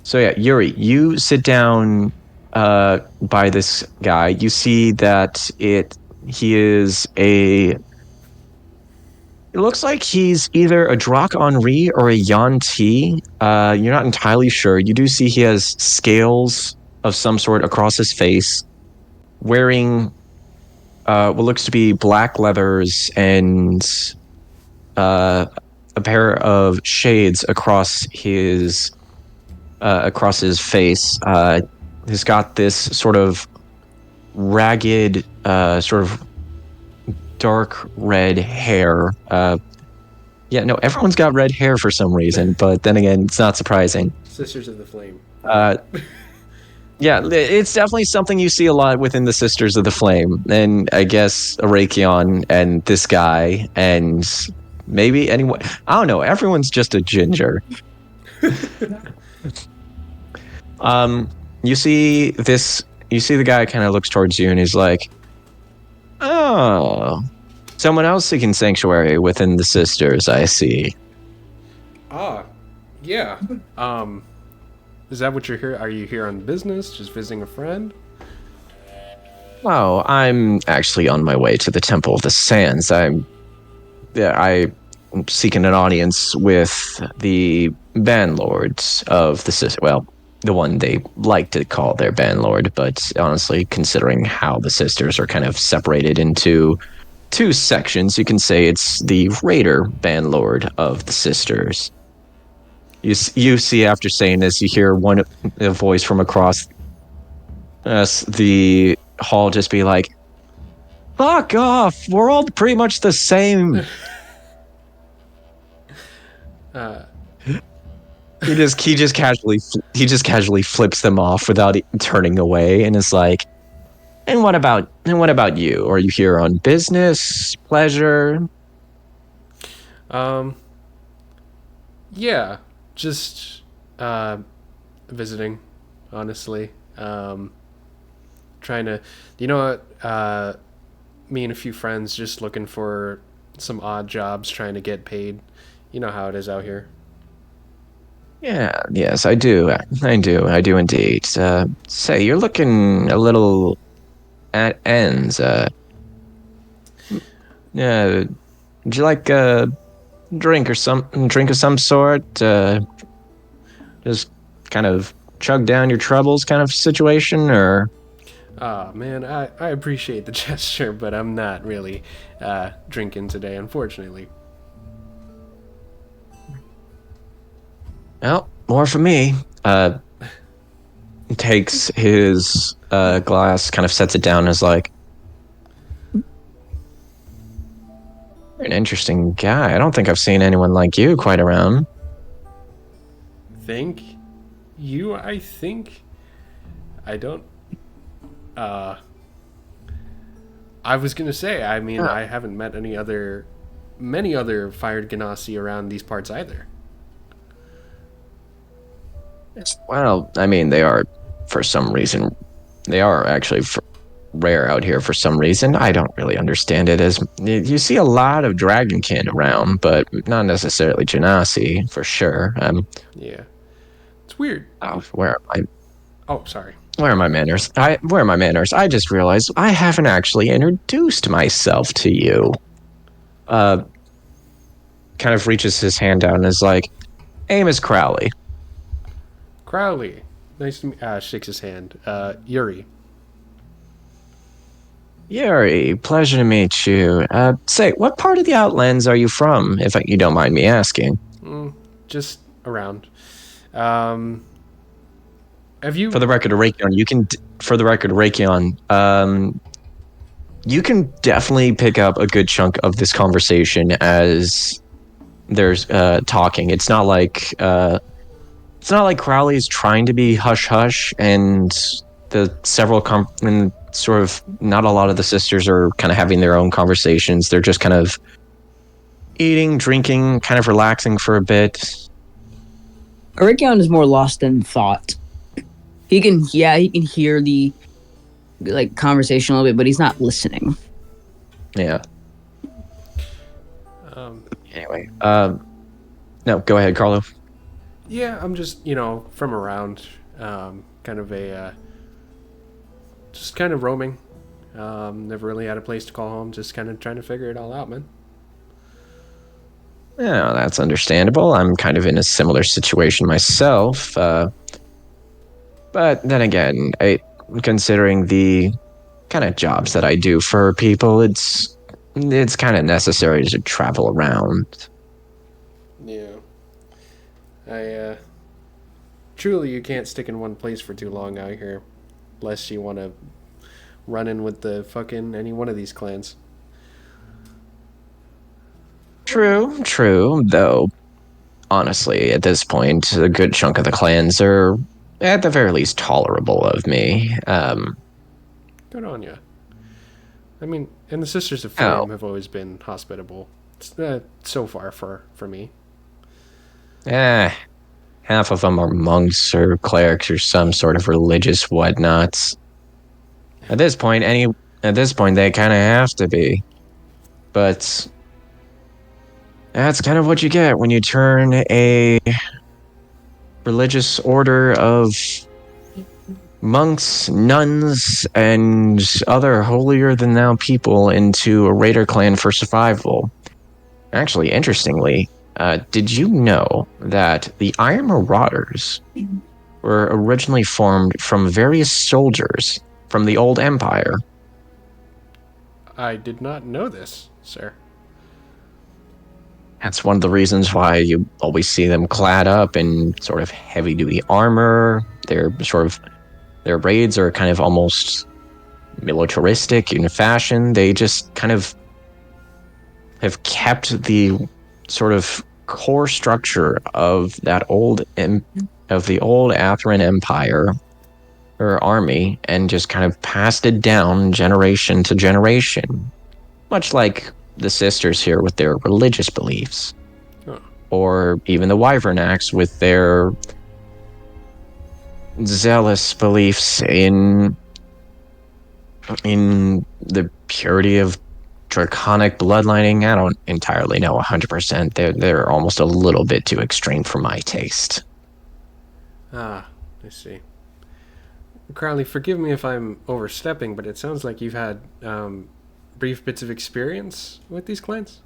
So yeah, Yuri, you sit down by this guy. You see that he is it looks like he's either a Drock Henri or a Yan Ti. You're not entirely sure. You do see he has scales of some sort across his face, wearing what looks to be black leathers and a pair of shades across his across his face. He's got this sort of ragged, sort of dark red hair. Yeah, no, everyone's got red hair for some reason, but then again, it's not surprising. Sisters of the Flame. Yeah, it's definitely something you see a lot within the Sisters of the Flame, and I guess Arakion and this guy, and maybe anyone. I don't know. Everyone's just a ginger. You see this. You see the guy kind of looks towards you, and he's like, "Oh, someone else seeking sanctuary within the Sisters. I see." Yeah. Is that what you're here? Are you here on business? Just visiting a friend? Oh, I'm actually on my way to the Temple of the Sands. I'm seeking an audience with the bandlords of the Sisters. Well, the one they like to call their bandlord, but honestly, considering how the Sisters are kind of separated into two sections, you can say it's the Raider bandlord of the Sisters. You see, after saying this, you hear a voice from across the hall just be like, "Fuck off! We're all pretty much the same." He just casually flips them off without turning away, and is like, "And what about you? Are you here on business, pleasure?" Yeah. Just visiting, honestly. Trying to, me and a few friends just looking for some odd jobs, trying to get paid. You know how it is out here. Yeah, yes, I do. I do indeed. Say, you're looking a little at ends. Yeah, would you like drink of some sort, just kind of chug down your troubles kind of situation, or? Man, I appreciate the gesture, but I'm not really drinking today, unfortunately. Well, more for me. Takes his glass, kind of sets it down, and is like, "You're an interesting guy. I don't think I've seen anyone like you quite around." I think? I don't... I was gonna say, I mean, I haven't met many other fired Ganassi around these parts either. Well, I mean, they are actually rare out here for some reason. I don't really understand it. As you see a lot of dragonkin around, but not necessarily Genasi for sure. Yeah, it's weird. Oh, where am I? Oh, sorry. Where are my manners? Where are my manners? I just realized I haven't actually introduced myself to you. Kind of reaches his hand out and is like, "Amos Crowley." Crowley. Nice to meet... shakes his hand. Yuri. Yuri, pleasure to meet you. Say, what part of the Outlands are you from, if you don't mind me asking? Just around. Have you... For the record, Arakion, you can definitely pick up a good chunk of this conversation as there's talking. It's not like Crowley's trying to be hush hush, and sort of not a lot of the sisters are kind of having their own conversations. They're just kind of eating, drinking, kind of relaxing for a bit. Arakion is more lost in thought. He can hear the conversation a little bit, but he's not listening. Yeah. Anyway, no, go ahead, Carlo. Yeah, I'm just, from around, kind of just kind of roaming. Never really had a place to call home, just kind of trying to figure it all out, man. Yeah, that's understandable. I'm kind of in a similar situation myself. But then again, considering the kind of jobs that I do for people, it's kind of necessary to travel around. Yeah. truly you can't stick in one place for too long out here, unless you want to run in with the fucking any one of these clans. True, though honestly, at this point, a good chunk of the clans are at the very least tolerable of me. Good on ya. I mean, and the Sisters of Oh. Flame have always been hospitable. So far for me. Half of them are monks or clerics or some sort of religious whatnots. At this point, they kind of have to be. But that's kind of what you get when you turn a religious order of monks, nuns, and other holier-than-thou people into a raider clan for survival. Actually, interestingly, did you know that the Iron Marauders were originally formed from various soldiers from the old empire? I did not know this, sir. That's one of the reasons why you always see them clad up in sort of heavy-duty armor. Their raids are kind of almost militaristic in fashion. They just kind of have kept the sort of core structure of the old Atherin Empire or army and just kind of passed it down generation to generation, much like the sisters here with their religious beliefs, or even the Wyvernax with their zealous beliefs in the purity of draconic bloodlining. I don't entirely know 100%. They're almost a little bit too extreme for my taste. Ah, I see. Crowley, forgive me if I'm overstepping, but it sounds like you've had brief bits of experience with these clans.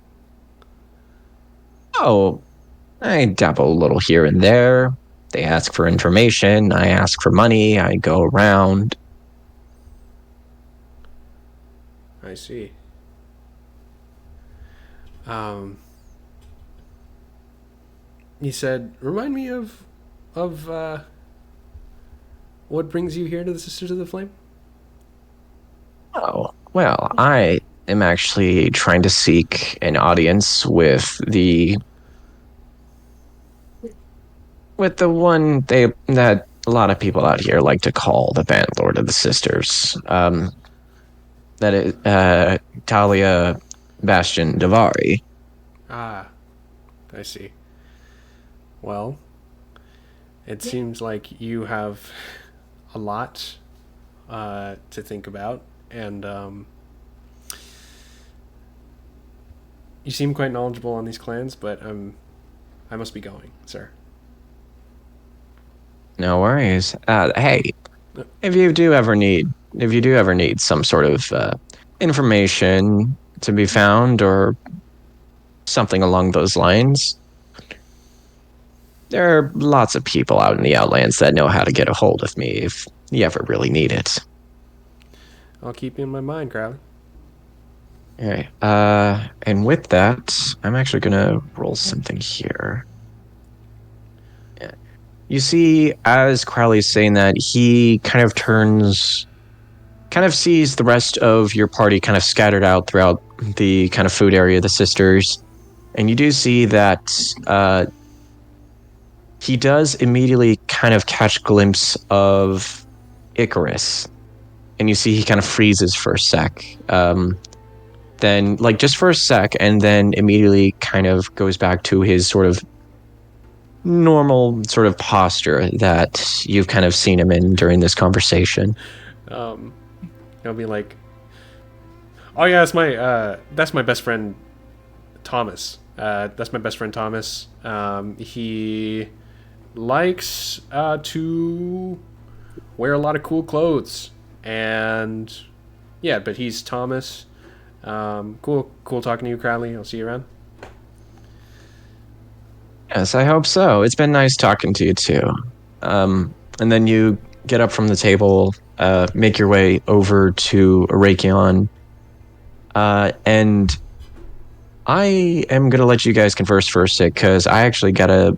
Oh, I dabble a little here and there. They ask for information. I ask for money. I go around. I see. You said, remind me of what brings you here to the Sisters of the Flame? Oh, well, I am actually trying to seek an audience with the one that a lot of people out here like to call the Bandlord of the Sisters. That is Talia Bastion Davari. Ah, I see. Well, it seems like you have a lot to think about, and you seem quite knowledgeable on these clans, but I must be going, sir. No worries. Hey, if you do ever need some sort of information to be found or something along those lines, there are lots of people out in the Outlands that know how to get a hold of me if you ever really need it. I'll keep you in my mind, Crowley. Okay. And with that, I'm actually gonna roll something here. Yeah. You see, as Crowley's saying that, he kind of sees the rest of your party kind of scattered out throughout the kind of food area of the sisters. And you do see that he does immediately kind of catch a glimpse of Icarus. And you see he kind of freezes for a sec. Then, like, just for a sec, and then immediately kind of goes back to his sort of normal sort of posture that you've kind of seen him in during this conversation. He'll be like, "Oh yeah, that's my best friend, Thomas. That's my best friend Thomas. He likes to wear a lot of cool clothes, and yeah, but he's Thomas. Cool talking to you, Crowley. I'll see you around." Yes, I hope so. It's been nice talking to you too. And then you get up from the table, make your way over to Arakion, and I am gonna let you guys converse for a sec because I actually gotta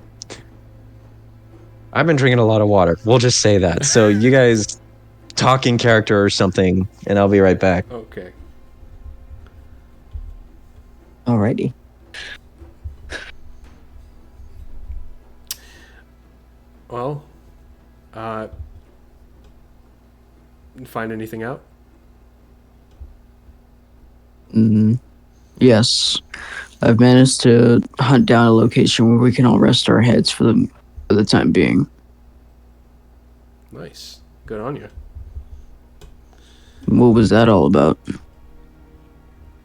I've been drinking a lot of water. We'll just say that. So you guys talk in character or something, and I'll be right back. Okay. Alrighty. Well, find anything out? Yes. I've managed to hunt down a location where we can all rest our heads for the time being. Nice. Good on you. What was that all about?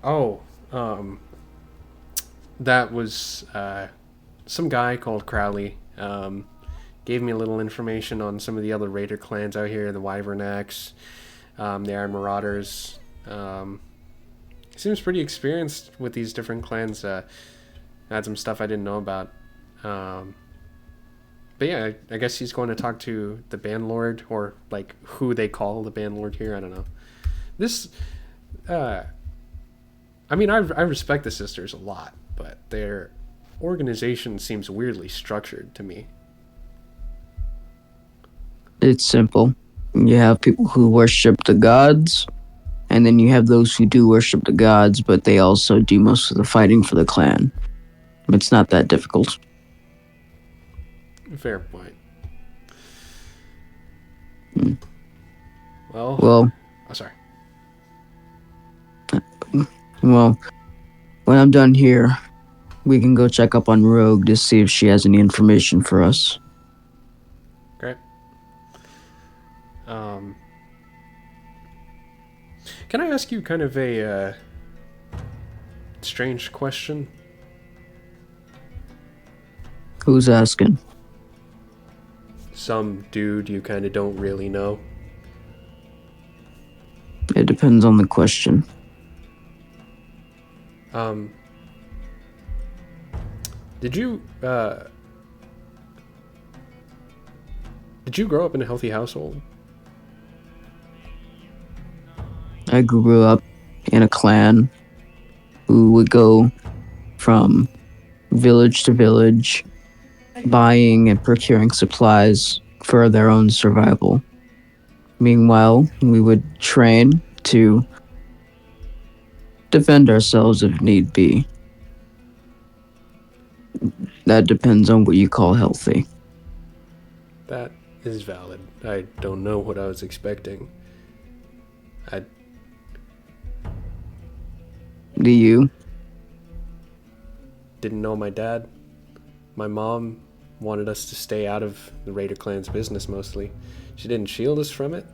Oh, that was some guy called Crowley. Gave me a little information on some of the other raider clans out here, the Wyvern Axe, the Iron Marauders. He seems pretty experienced with these different clans. Had some stuff I didn't know about. But yeah, I guess he's going to talk to the Bandlord, or like who they call the Bandlord here. I don't know. This, I mean, I respect the sisters a lot, but their organization seems weirdly structured to me. It's simple. You have people who worship the gods, and then you have those who do worship the gods, but they also do most of the fighting for the clan. It's not that difficult. Fair point. Well, oh, sorry. Well, when I'm done here, we can go check up on Rogue to see if she has any information for us. Great. Can I ask you kind of a strange question? Who's asking? Some dude you kind of don't really know. It depends on the question. Did you grow up in a healthy household? I grew up in a clan who would go from village to village, buying and procuring supplies for their own survival. Meanwhile, we would train to defend ourselves if need be. That depends on what you call healthy. That is valid. I don't know what I was expecting. Do you? Didn't know my dad. My mom wanted us to stay out of the Raider clan's business mostly. She didn't shield us from it.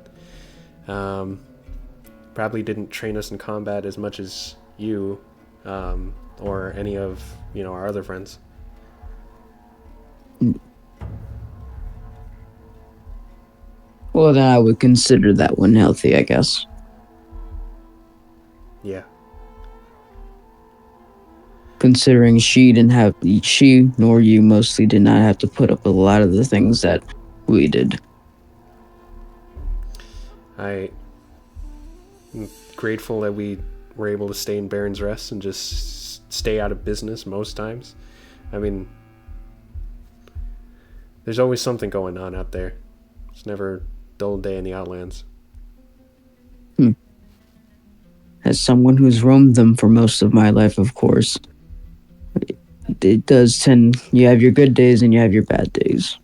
Probably didn't train us in combat as much as you, or any of, our other friends. Well, then I would consider that one healthy, I guess. Yeah. Considering she nor you mostly did not have to put up with a lot of the things that we did. I'm grateful that we were able to stay in Baron's Rest and just stay out of business most times. I mean, there's always something going on out there. It's never a dull day in the Outlands. As someone who's roamed them for most of my life, of course, it does tend, you have your good days and you have your bad days.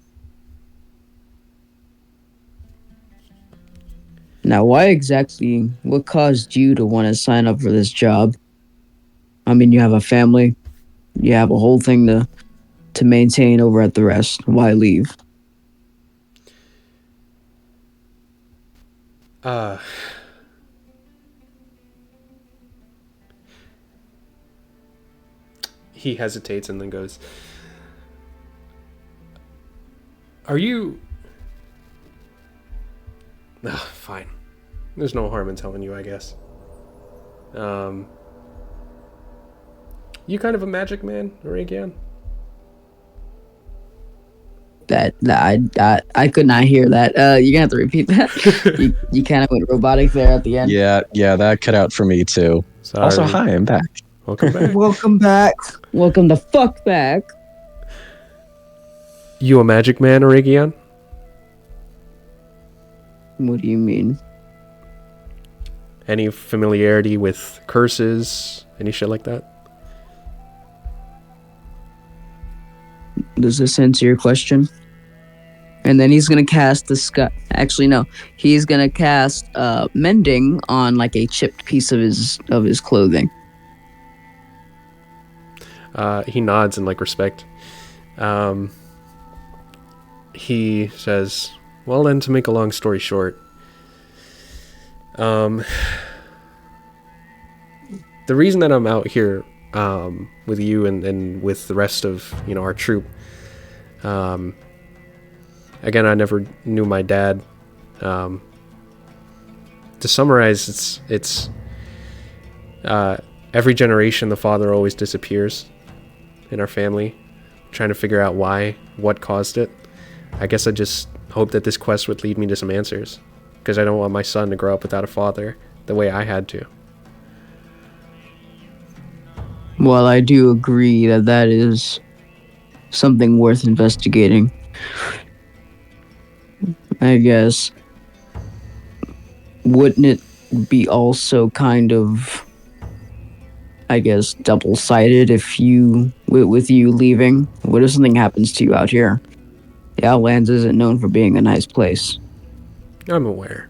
Now, what caused you to want to sign up for this job? I mean, you have a family, you have a whole thing to maintain over at the Rest. Why leave? He hesitates and then goes, Are you... fine. There's no harm in telling you, I guess. You kind of a magic man, Arakion? I could not hear that. You're gonna have to repeat that. you kind of went robotic there at the end. Yeah, that cut out for me too. Sorry. Also, hi, I'm back. Welcome back. Welcome back. Welcome the fuck back. You a magic man, Arakion? What do you mean? Any familiarity with curses? Any shit like that? Does this answer your question? And then he's gonna cast the sky. Actually, no. He's gonna cast mending on like a chipped piece of his clothing. He nods in like respect. He says, "Well, then, to make a long story short, the reason that I'm out here with you and with the rest of our troop, again, I never knew my dad. To summarize, it's every generation the father always disappears in our family, trying to figure out why, what caused it. I guess I just hope that this quest would lead me to some answers, because I don't want my son to grow up without a father the way I had to." Well, I do agree that is something worth investigating. I guess. Wouldn't it be also kind of, I guess, double-sided if with you leaving? What if something happens to you out here? The Outlands isn't known for being a nice place. I'm aware.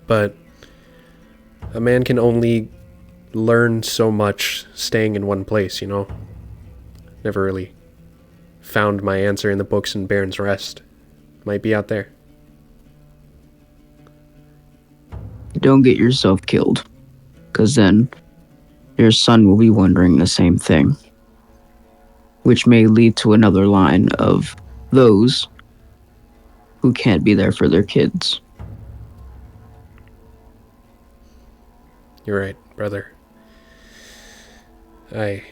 But a man can only learn so much staying in one place, Never really found my answer in the books in Baron's Rest. Might be out there. Don't get yourself killed, because then your son will be wondering the same thing, which may lead to another line of those who can't be there for their kids. You're right, brother. I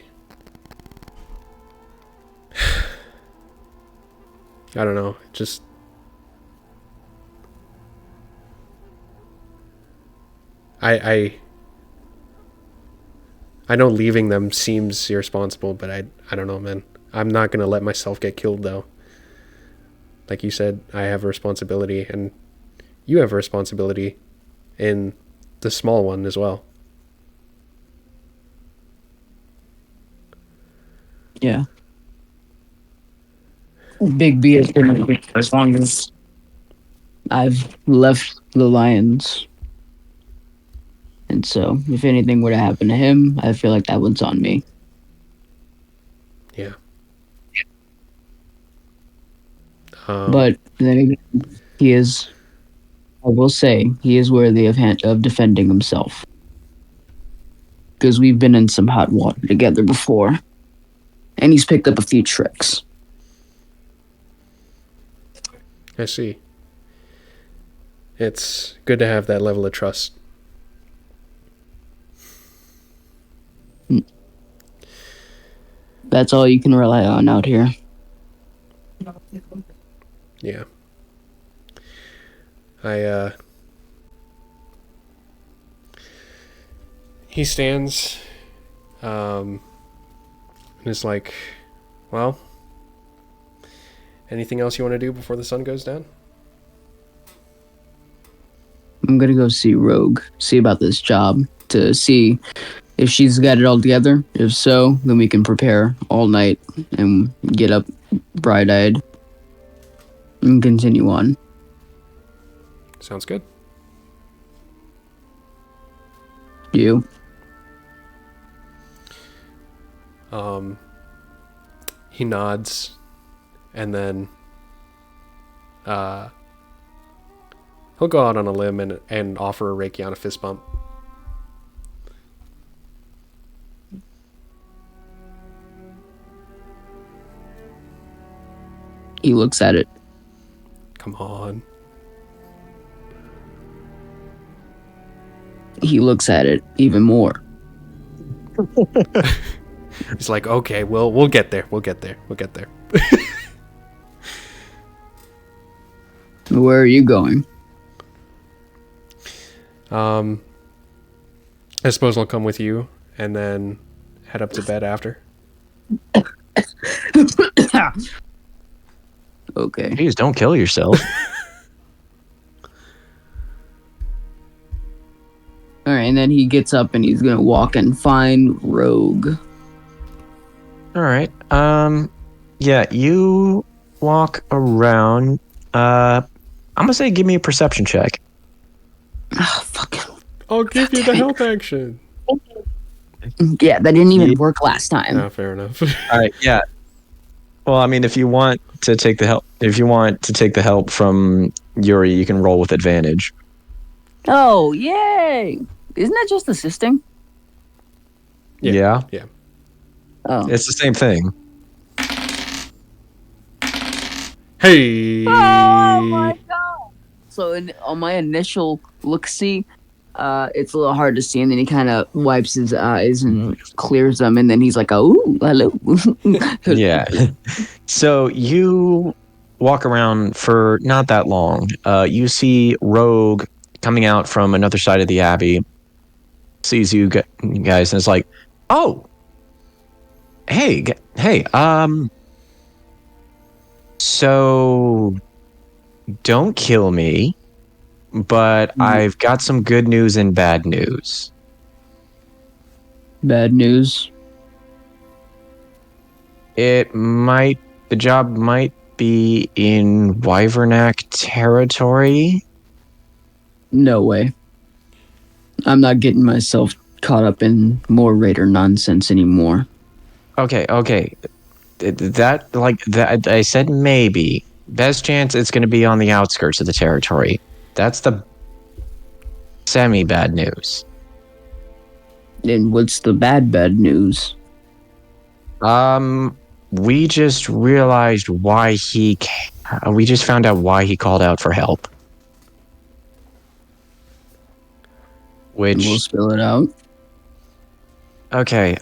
don't know, just I know leaving them seems irresponsible, but I don't know, man. I'm not gonna let myself get killed, though. Like you said, I have a responsibility, and you have a responsibility in the small one as well. Yeah. Big B has been with me as long as I've left the Lions. And so, if anything were to happen to him, I feel like that one's on me. Yeah. But then again, he is, I will say, he is worthy of defending himself. Because we've been in some hot water together before. And he's picked up a few tricks. I see. It's good to have that level of trust. That's all you can rely on out here. Yeah. He stands, and is like, "Well, anything else you want to do before the sun goes down?" I'm gonna go see Rogue, see about this job, to see if she's got it all together. If so, then we can prepare all night and get up bright-eyed and continue on. Sounds good. You? He nods, and then he'll go out on a limb and offer Arakion a fist bump. He looks at it. Come on. He looks at it even more. He's like, "Okay, we'll get there. We'll get there. Where are you going? I suppose I'll come with you and then head up to bed after. Okay. Please don't kill yourself. All right, and then he gets up and he's gonna walk and find Rogue. All right. Yeah, you walk around. I'm gonna say, give me a perception check. Oh, fucking. I'll give you the health action. Yeah, that didn't even work last time. No, fair enough. All right. Yeah. Well, I mean, if you want to take the help from Yuri, you can roll with advantage. Oh, yay! Isn't that just assisting? Yeah. Yeah. Oh. It's the same thing. Hey! Oh my god! So on my initial look-see, it's a little hard to see, and then he kind of wipes his eyes and clears them, and then he's like, "Oh, hello." Yeah. So you walk around for not that long. You see Rogue coming out from another side of the abbey, sees you guys, and is like, "Oh, hey, so don't kill me, but I've got some good news and bad news." Bad news. The job might be in Wyvernack territory. No way. I'm not getting myself caught up in more Raider nonsense anymore. Okay. That I said maybe. Best chance it's going to be on the outskirts of the territory. That's the semi-bad news. And what's the bad news? We just realized why we just found out why he called out for help. Which We'll spill it out. Okay.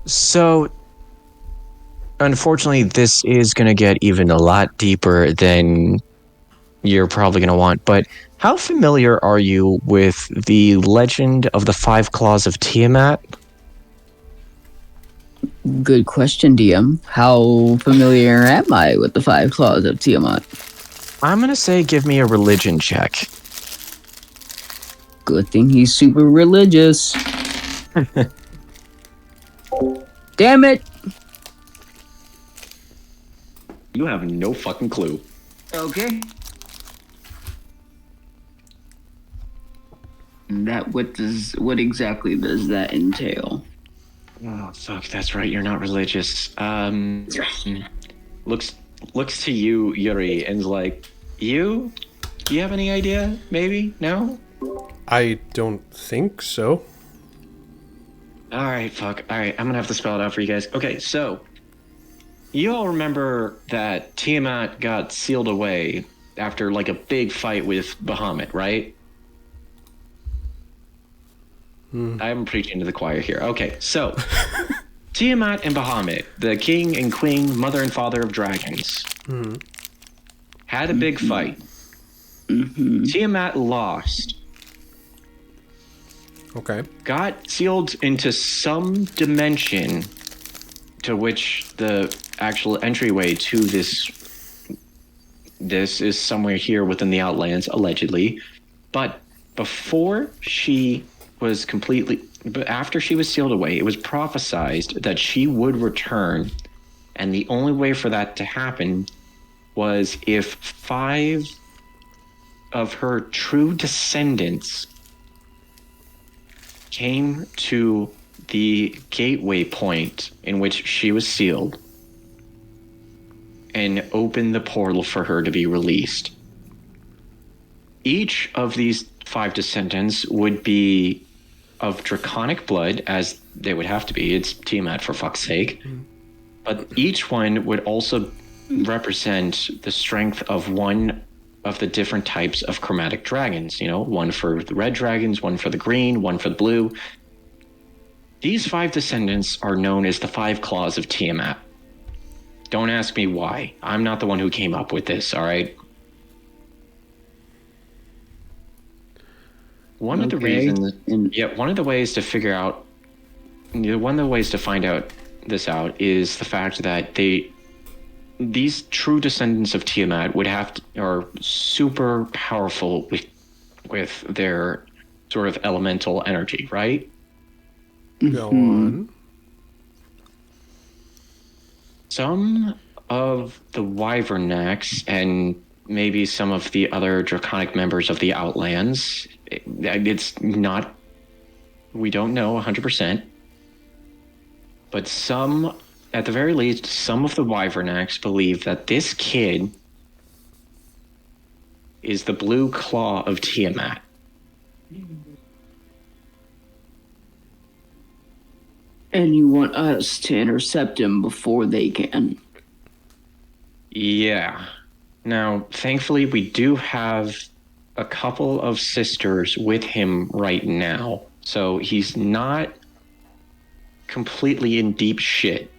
So unfortunately, this is going to get even a lot deeper than you're probably going to want, but how familiar are you with the legend of the 5 Claws of Tiamat? Good question, DM. How familiar am I with the 5 Claws of Tiamat? I'm going to say give me a religion check. Good thing he's super religious. Damn it! You have no fucking clue. Okay. What exactly does that entail? Oh fuck, that's right. You're not religious. Looks to you, Yuri, and is like, do you have any idea? Maybe? No? I don't think so. Alright, fuck. Alright, I'm gonna have to spell it out for you guys. Okay, so you all remember that Tiamat got sealed away after like a big fight with Bahamut, right? I'm preaching to the choir here. Okay, so Tiamat and Bahamut, the king and queen, mother and father of dragons, had a big fight. Tiamat lost. Okay. Got sealed into some dimension to which the actual entryway to this is somewhere here within the Outlands, allegedly. But after she was sealed away, it was prophesized that she would return, and the only way for that to happen was if 5 of her true descendants came to the gateway point in which she was sealed and opened the portal for her to be released. Each of these 5 descendants would be of draconic blood, as they would have to be. It's Tiamat, for fuck's sake. But each one would also represent the strength of one of the different types of chromatic dragons. You know, one for the red dragons, one for the green, one for the blue. These 5 descendants are known as the 5 Claws of Tiamat. Don't ask me why. I'm not the one who came up with this, all right? One of the reasons, one of the ways to figure out, one of the ways to find out this out is the fact that these true descendants of Tiamat would have to, are super powerful with their sort of elemental energy, right? Go on. Some of the Wyvernacks and maybe some of the other draconic members of the Outlands, it's not, we don't know 100%, but some, at the very least, some of the Wyvernacks believe that this kid is the blue claw of Tiamat. And you want us to intercept him before they can? Yeah. Now, thankfully, we do have a couple of sisters with him right now, so he's not completely in deep shit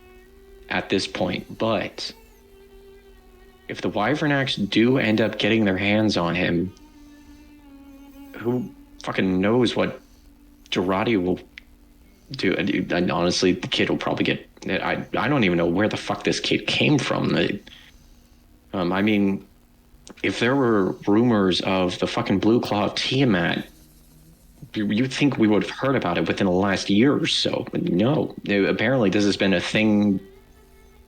at this point. But if the Wyvernacks do end up getting their hands on him, who fucking knows what Girardi will do? And honestly, the kid will probably get... I don't even know where the fuck this kid came from. I mean, if there were rumors of the fucking Blue Claw of Tiamat, you'd think we would have heard about it within the last year or so. But no, apparently this has been a thing,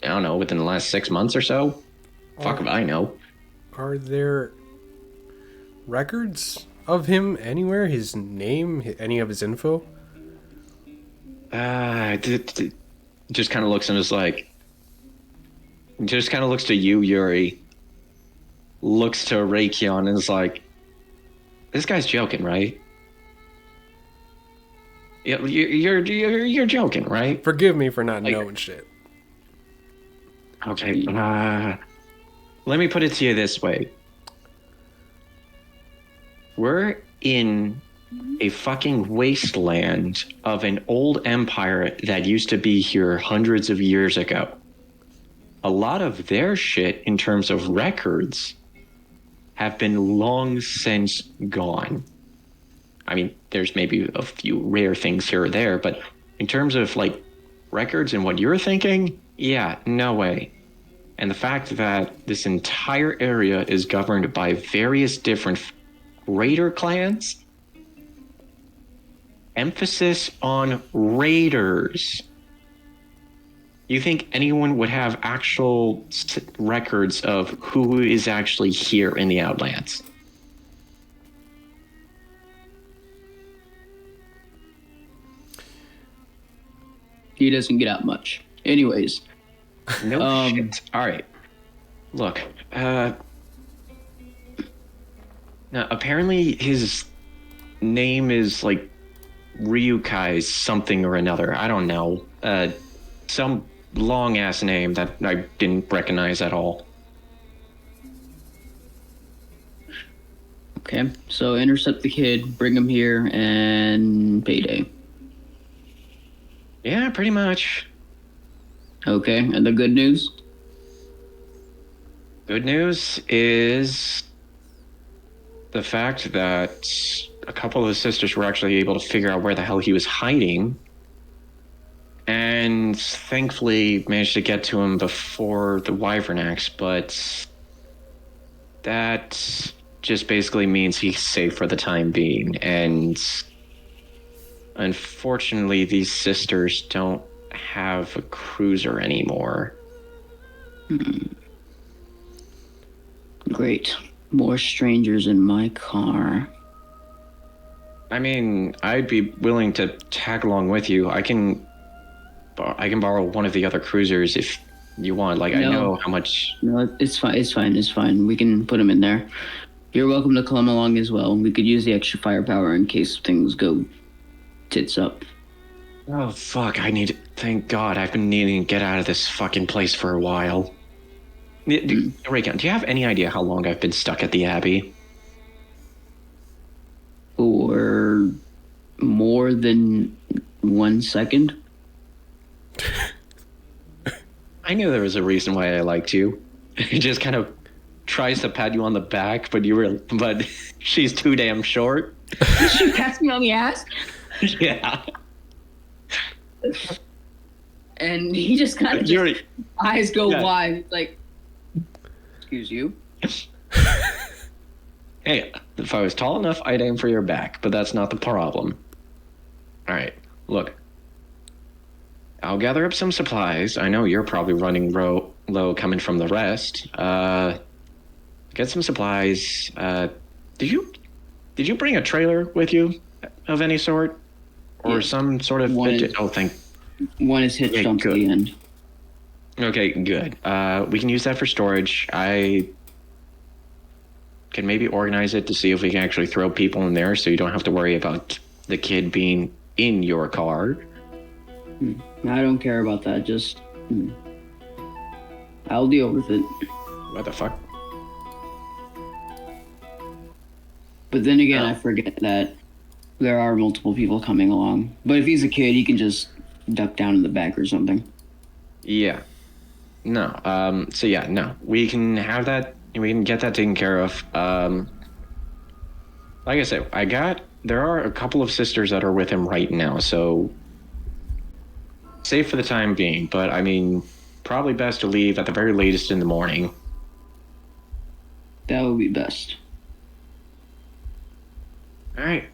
I don't know, within the last 6 months or so. Fuck if I know. Are there records of him anywhere? His name? Any of his info? Just kind of looks and is like... Just kind of looks to you, Yuri. Looks to Arakion and is like, this guy's joking, right? You're joking, right? Forgive me for not knowing shit. Okay, let me put it to you this way. We're in a fucking wasteland of an old empire that used to be here hundreds of years ago. A lot of their shit, in terms of records, have been long since gone. I mean, there's maybe a few rare things here or there, but in terms of, like, records and what you're thinking, yeah, no way. And the fact that this entire area is governed by various different raider clans, emphasis on raiders. You think anyone would have actual records of who is actually here in the Outlands? He doesn't get out much. Anyways. No shit. All right. Look, now apparently his name is like Ryukai something or another. I don't know. Some long ass name that I didn't recognize at all. Okay, so intercept the kid, bring him here, and payday. Yeah, pretty much. Okay, and the good news? Good news is the fact that a couple of the sisters were actually able to figure out where the hell he was hiding, and thankfully managed to get to him before the Wyvernacks, but that just basically means he's safe for the time being. And unfortunately, these sisters don't have a cruiser anymore. Great. More strangers in my car. I mean, I'd be willing to tag along with you. I can borrow one of the other cruisers if you want. Like, no. I know how much... No, it's fine. We can put him in there. You're welcome to come along as well. We could use the extra firepower in case things go tits up. Oh, fuck. Thank God. I've been needing to get out of this fucking place for a while. Arakion, do you have any idea how long I've been stuck at the Abbey? For more than 1 second? I knew there was a reason why I liked you. He just kind of tries to pat you on the back, but she's too damn short. She pats me on the ass? Yeah. And he just kind of eyes go wide, like, Excuse you. Hey, if I was tall enough, I'd aim for your back, but that's not the problem. All right, look. I'll gather up some supplies. I know you're probably running low coming from the rest. Get some supplies. Did you bring a trailer with you of any sort? Or some sort of... One is hitched onto the end. Okay, good. We can use that for storage. I can maybe organize it to see if we can actually throw people in there so you don't have to worry about the kid being in your car. I don't care about that. Just... I'll deal with it. What the fuck? But then again, I forget that there are multiple people coming along. But if he's a kid, he can just duck down in the back or something. Yeah. No. So yeah, no. We can have that. We can get that taken care of. Like I said, there are a couple of sisters that are with him right now, so safe for the time being. But I mean, probably best to leave at the very latest in the morning. That would be best. All right.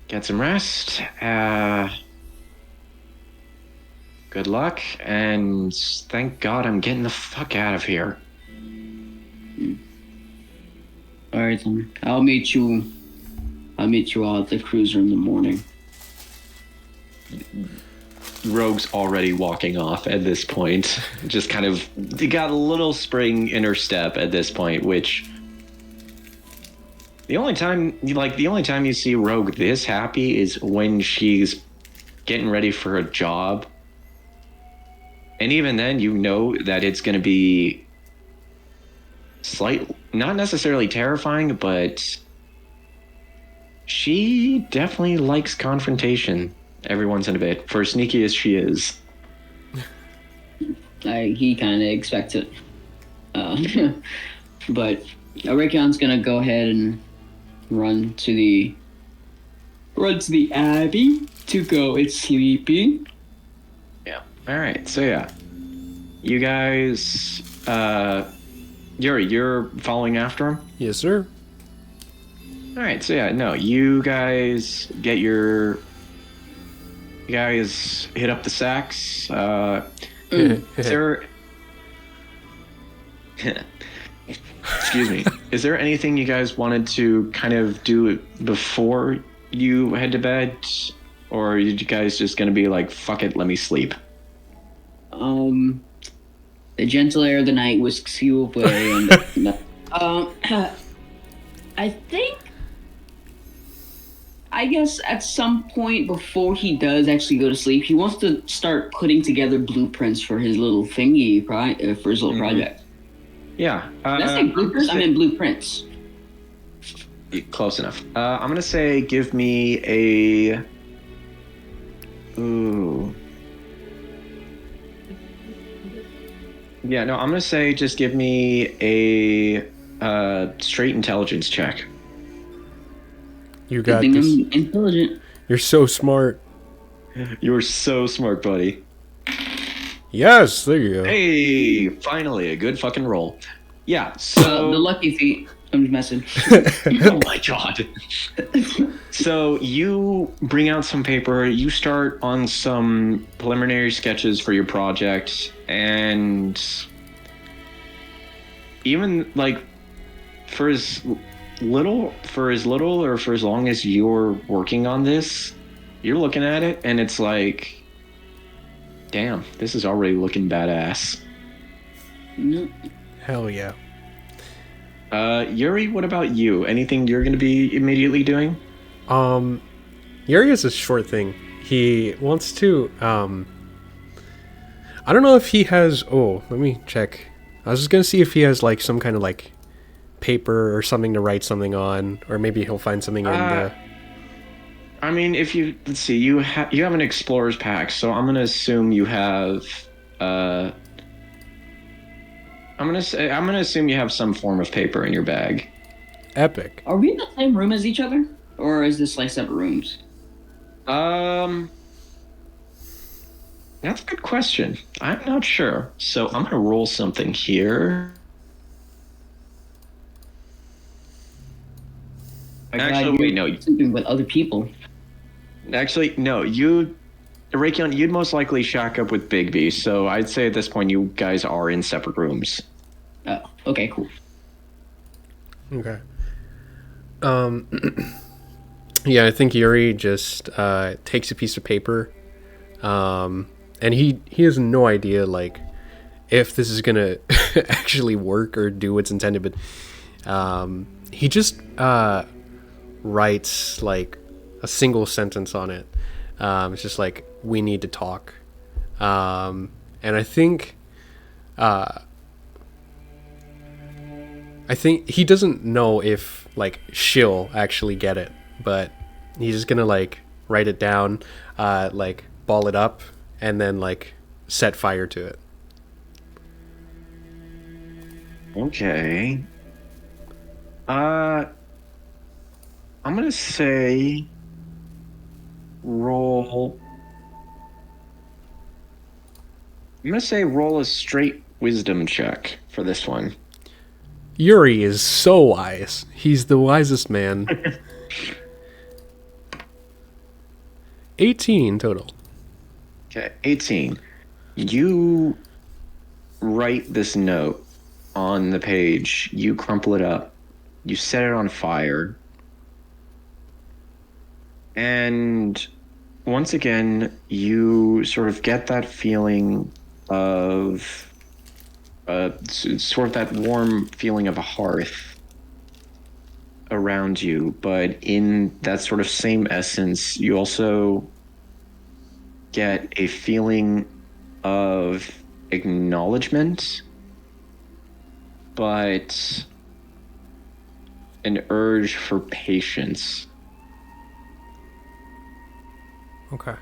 Get some rest. Good luck, and thank God I'm getting the fuck out of here. All right, then. I'll meet you all at the cruiser in the morning. Rogue's already walking off at this point. Just kind of got a little spring in her step at this point, which the only time you see Rogue this happy is when she's getting ready for a job. And even then, you know that it's going to be not necessarily terrifying, but she definitely likes confrontation every once in a bit, for as sneaky as she is. He kind of expects it. But Arakion's going to go ahead and run to the abbey to go. It's sleeping. Yeah. All right. So yeah, you guys, Yuri, you're following after him? Yes, sir. All right. So yeah, no, you guys hit up the sacks. Is there... Excuse me. Is there anything you guys wanted to kind of do before you head to bed? Or are you guys just going to be like, fuck it, let me sleep? The gentle air of the night whisks you away, and I guess at some point before he does actually go to sleep, he wants to start putting together blueprints for his little thingy, for his little project. Yeah. Did I say blueprints? I meant blueprints. Close enough. I'm going to say give me a... Ooh... Yeah, no, I'm going to say just give me a straight intelligence check. You got this. I'm intelligent. You're so smart. You were so smart, buddy. Yes, there you go. Hey, finally, a good fucking roll. Yeah, so... the lucky feet. I'm messing. Oh my god. So you bring out some paper, you start on some preliminary sketches for your project, and even like for as little or for as long as you're working on this, you're looking at it and it's like, damn, this is already looking badass. Hell yeah. Yuri, what about you? Anything you're going to be immediately doing? Yuri is a short thing. He wants to, I don't know if he has, let me check. I was just going to see if he has, like, some kind of, like, paper or something to write something on, or maybe he'll find something in the... I mean, if you, let's see, you have an explorer's pack, so I'm going to assume you have, I'm gonna assume you have some form of paper in your bag. Epic. Are we in the same room as each other, or is this like separate rooms? That's a good question. I'm not sure. So I'm going to roll something here. Actually, wait, no. Sleeping with other people. Actually, no. Arakion, you'd most likely shack up with Bigby. So I'd say at this point you guys are in separate rooms. Oh, okay, cool. Okay. Yeah, I think Yuri just takes a piece of paper, and he has no idea like if this is gonna actually work or do what's intended, but he just writes like a single sentence on it. It's just like, we need to talk, and I think he doesn't know if like she'll actually get it, but he's just gonna like write it down, like ball it up, and then like set fire to it. Okay. I'm gonna say roll. I'm gonna say roll a straight wisdom check for this one. Yuri is so wise. He's the wisest man. 18 total. Okay, 18. You write this note on the page. You crumple it up. You set it on fire. And once again, you sort of get that feeling of sort of that warm feeling of a hearth around you, but in that sort of same essence, you also get a feeling of acknowledgement, but an urge for patience. Okay.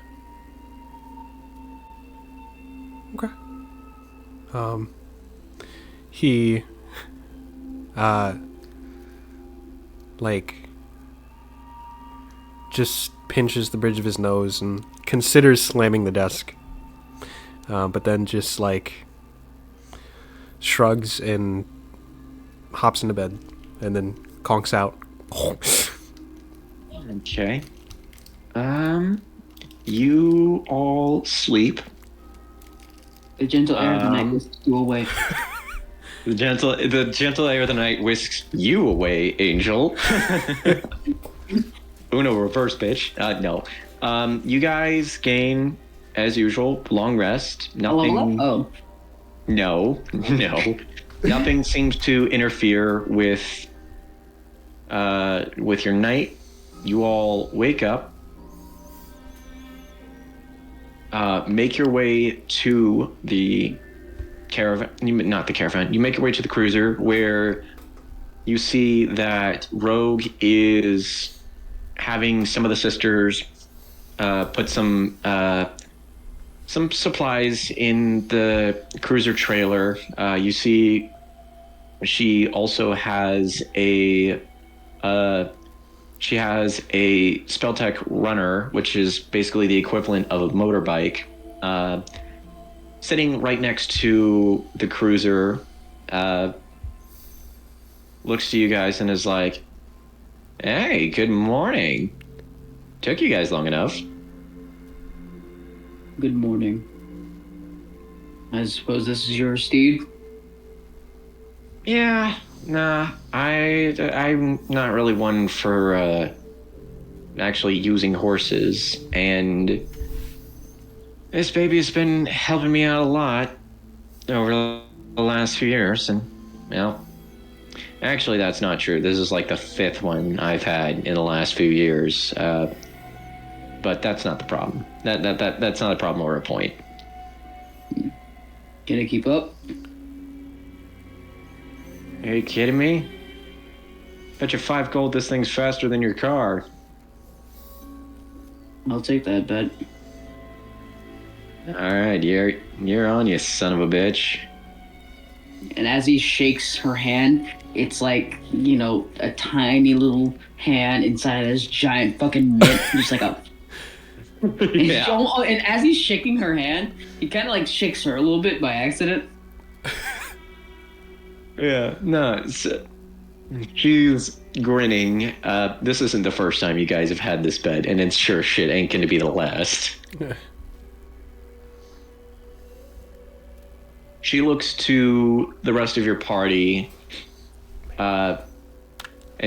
He like just pinches the bridge of his nose and considers slamming the desk, but then just like shrugs and hops into bed and then conks out. Okay. You all sleep. The gentle air of the night whisks you away. The gentle air of the night whisks you away, Angel. Uno reverse, bitch. No. You guys gain, as usual, long rest. Nothing. Oh. No. Nothing seems to interfere with your night. You all wake up. Make your way to the caravan. Not the caravan. You make your way to the cruiser, where you see that Rogue is having some of the sisters put some supplies in the cruiser trailer. You see she also has a spell tech runner, which is basically the equivalent of a motorbike, sitting right next to the cruiser. Looks to you guys and is like, "Hey, good morning. Took you guys long enough." Good morning. I suppose this is your steed? Yeah, nah, I'm not really one for actually using horses, and this baby has been helping me out a lot over the last few years, and, well, actually that's not true. This is like the 5th one I've had in the last few years, but that's not the problem. That's not a problem or a point. Can I keep up? Are you kidding me? Bet you 5 gold this thing's faster than your car. I'll take that bet. Alright, you're on, you son of a bitch. And as he shakes her hand, it's like, a tiny little hand inside of this giant fucking mitt, just like a And as he's shaking her hand, he kind of like shakes her a little bit by accident. Yeah, no, she's grinning. This isn't the first time you guys have had this bed, and it's sure shit ain't gonna be the last. She looks to the rest of your party, and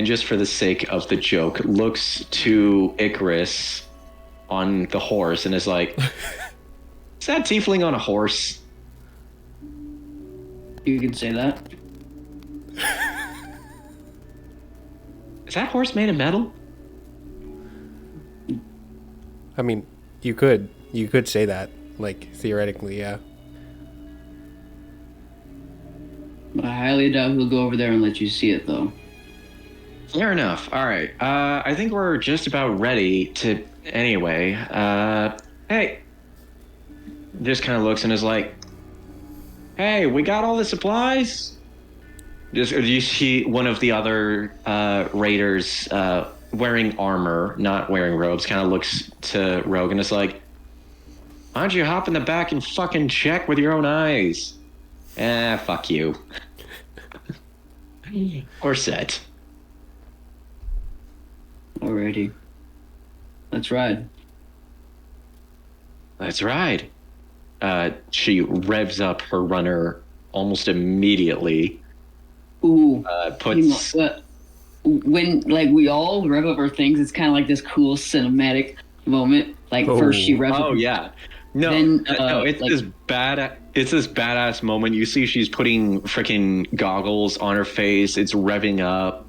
just for the sake of the joke, looks to Icarus on the horse and is like, is that tiefling on a horse? You can say that. Is that horse made of metal? I mean, you could say that, like, theoretically, yeah. I highly doubt he'll go over there and let you see it, though. Fair enough. All right. I think we're just about ready to... Anyway, hey. Just kind of looks and is like, hey, we got all the supplies? You see one of the other raiders wearing armor, not wearing robes, kind of looks to Rogue and is like, why don't you hop in the back and fucking check with your own eyes? Fuck you. Or set. Alrighty. Let's ride. Let's ride. She revs up her runner almost immediately. Ooh. Puts... When, like, we all rev up our things, it's kind of like this cool cinematic moment. Like, first she revs up... Oh, yeah. No, it's like, it's this badass moment. You see she's putting freaking goggles on her face. It's revving up.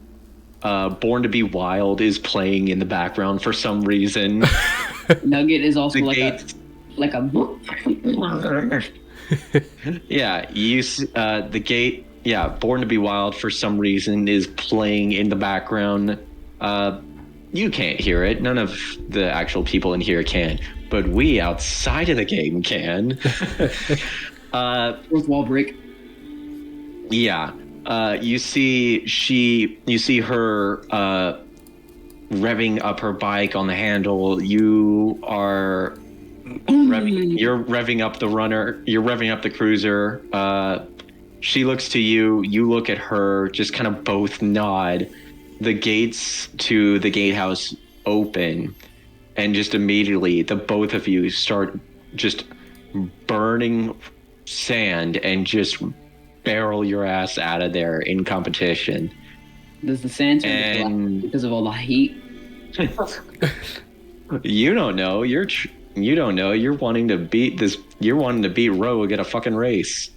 Born to be Wild is playing in the background for some reason. Nugget is also like a yeah, the gate. Yeah, Born to be Wild for some reason is playing in the background. You can't hear it. None of the actual people in here can, but we outside of the game can. Fourth wall break. Yeah. You see her revving up her bike on the handle. You are you're revving up the runner. You're revving up the cruiser. She looks to you. You look at her. Just kind of both nod. The gates to the gatehouse open, and just immediately the both of you start just burning sand and just barrel your ass out of there in competition. Does the sand turn black because of all the heat? You don't know. You don't know. You're wanting to beat this. You're wanting to beat Rogue at a fucking race.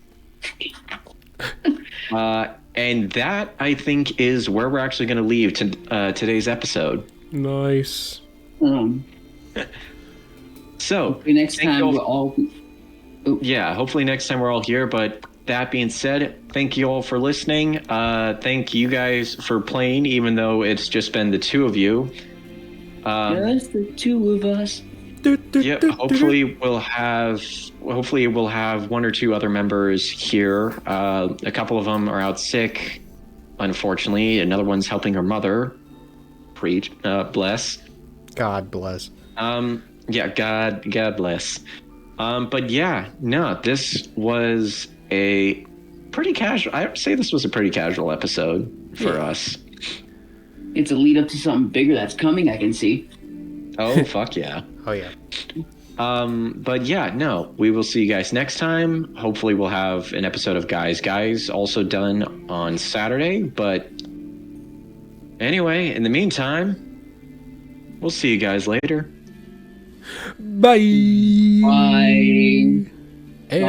And that, I think, is where we're actually going to leave today's episode. Nice. So hopefully next time we're all... Yeah, hopefully next time we're all here. But that being said, thank you all for listening. Thank you guys for playing, even though it's just been the two of you. Just the two of us. Yeah, hopefully we'll have one or two other members here. A couple of them are out sick, unfortunately. Another one's helping her mother. Preach, bless. God bless. Yeah, God bless. But yeah, no, this was a pretty casual. I would say this was a pretty casual episode for us. It's a lead up to something bigger that's coming. I can see. Oh fuck yeah. Oh yeah. But yeah, no, we will see you guys next time. Hopefully we'll have an episode of Guys also done on Saturday. But anyway, in the meantime, we'll see you guys later. Bye. Bye. And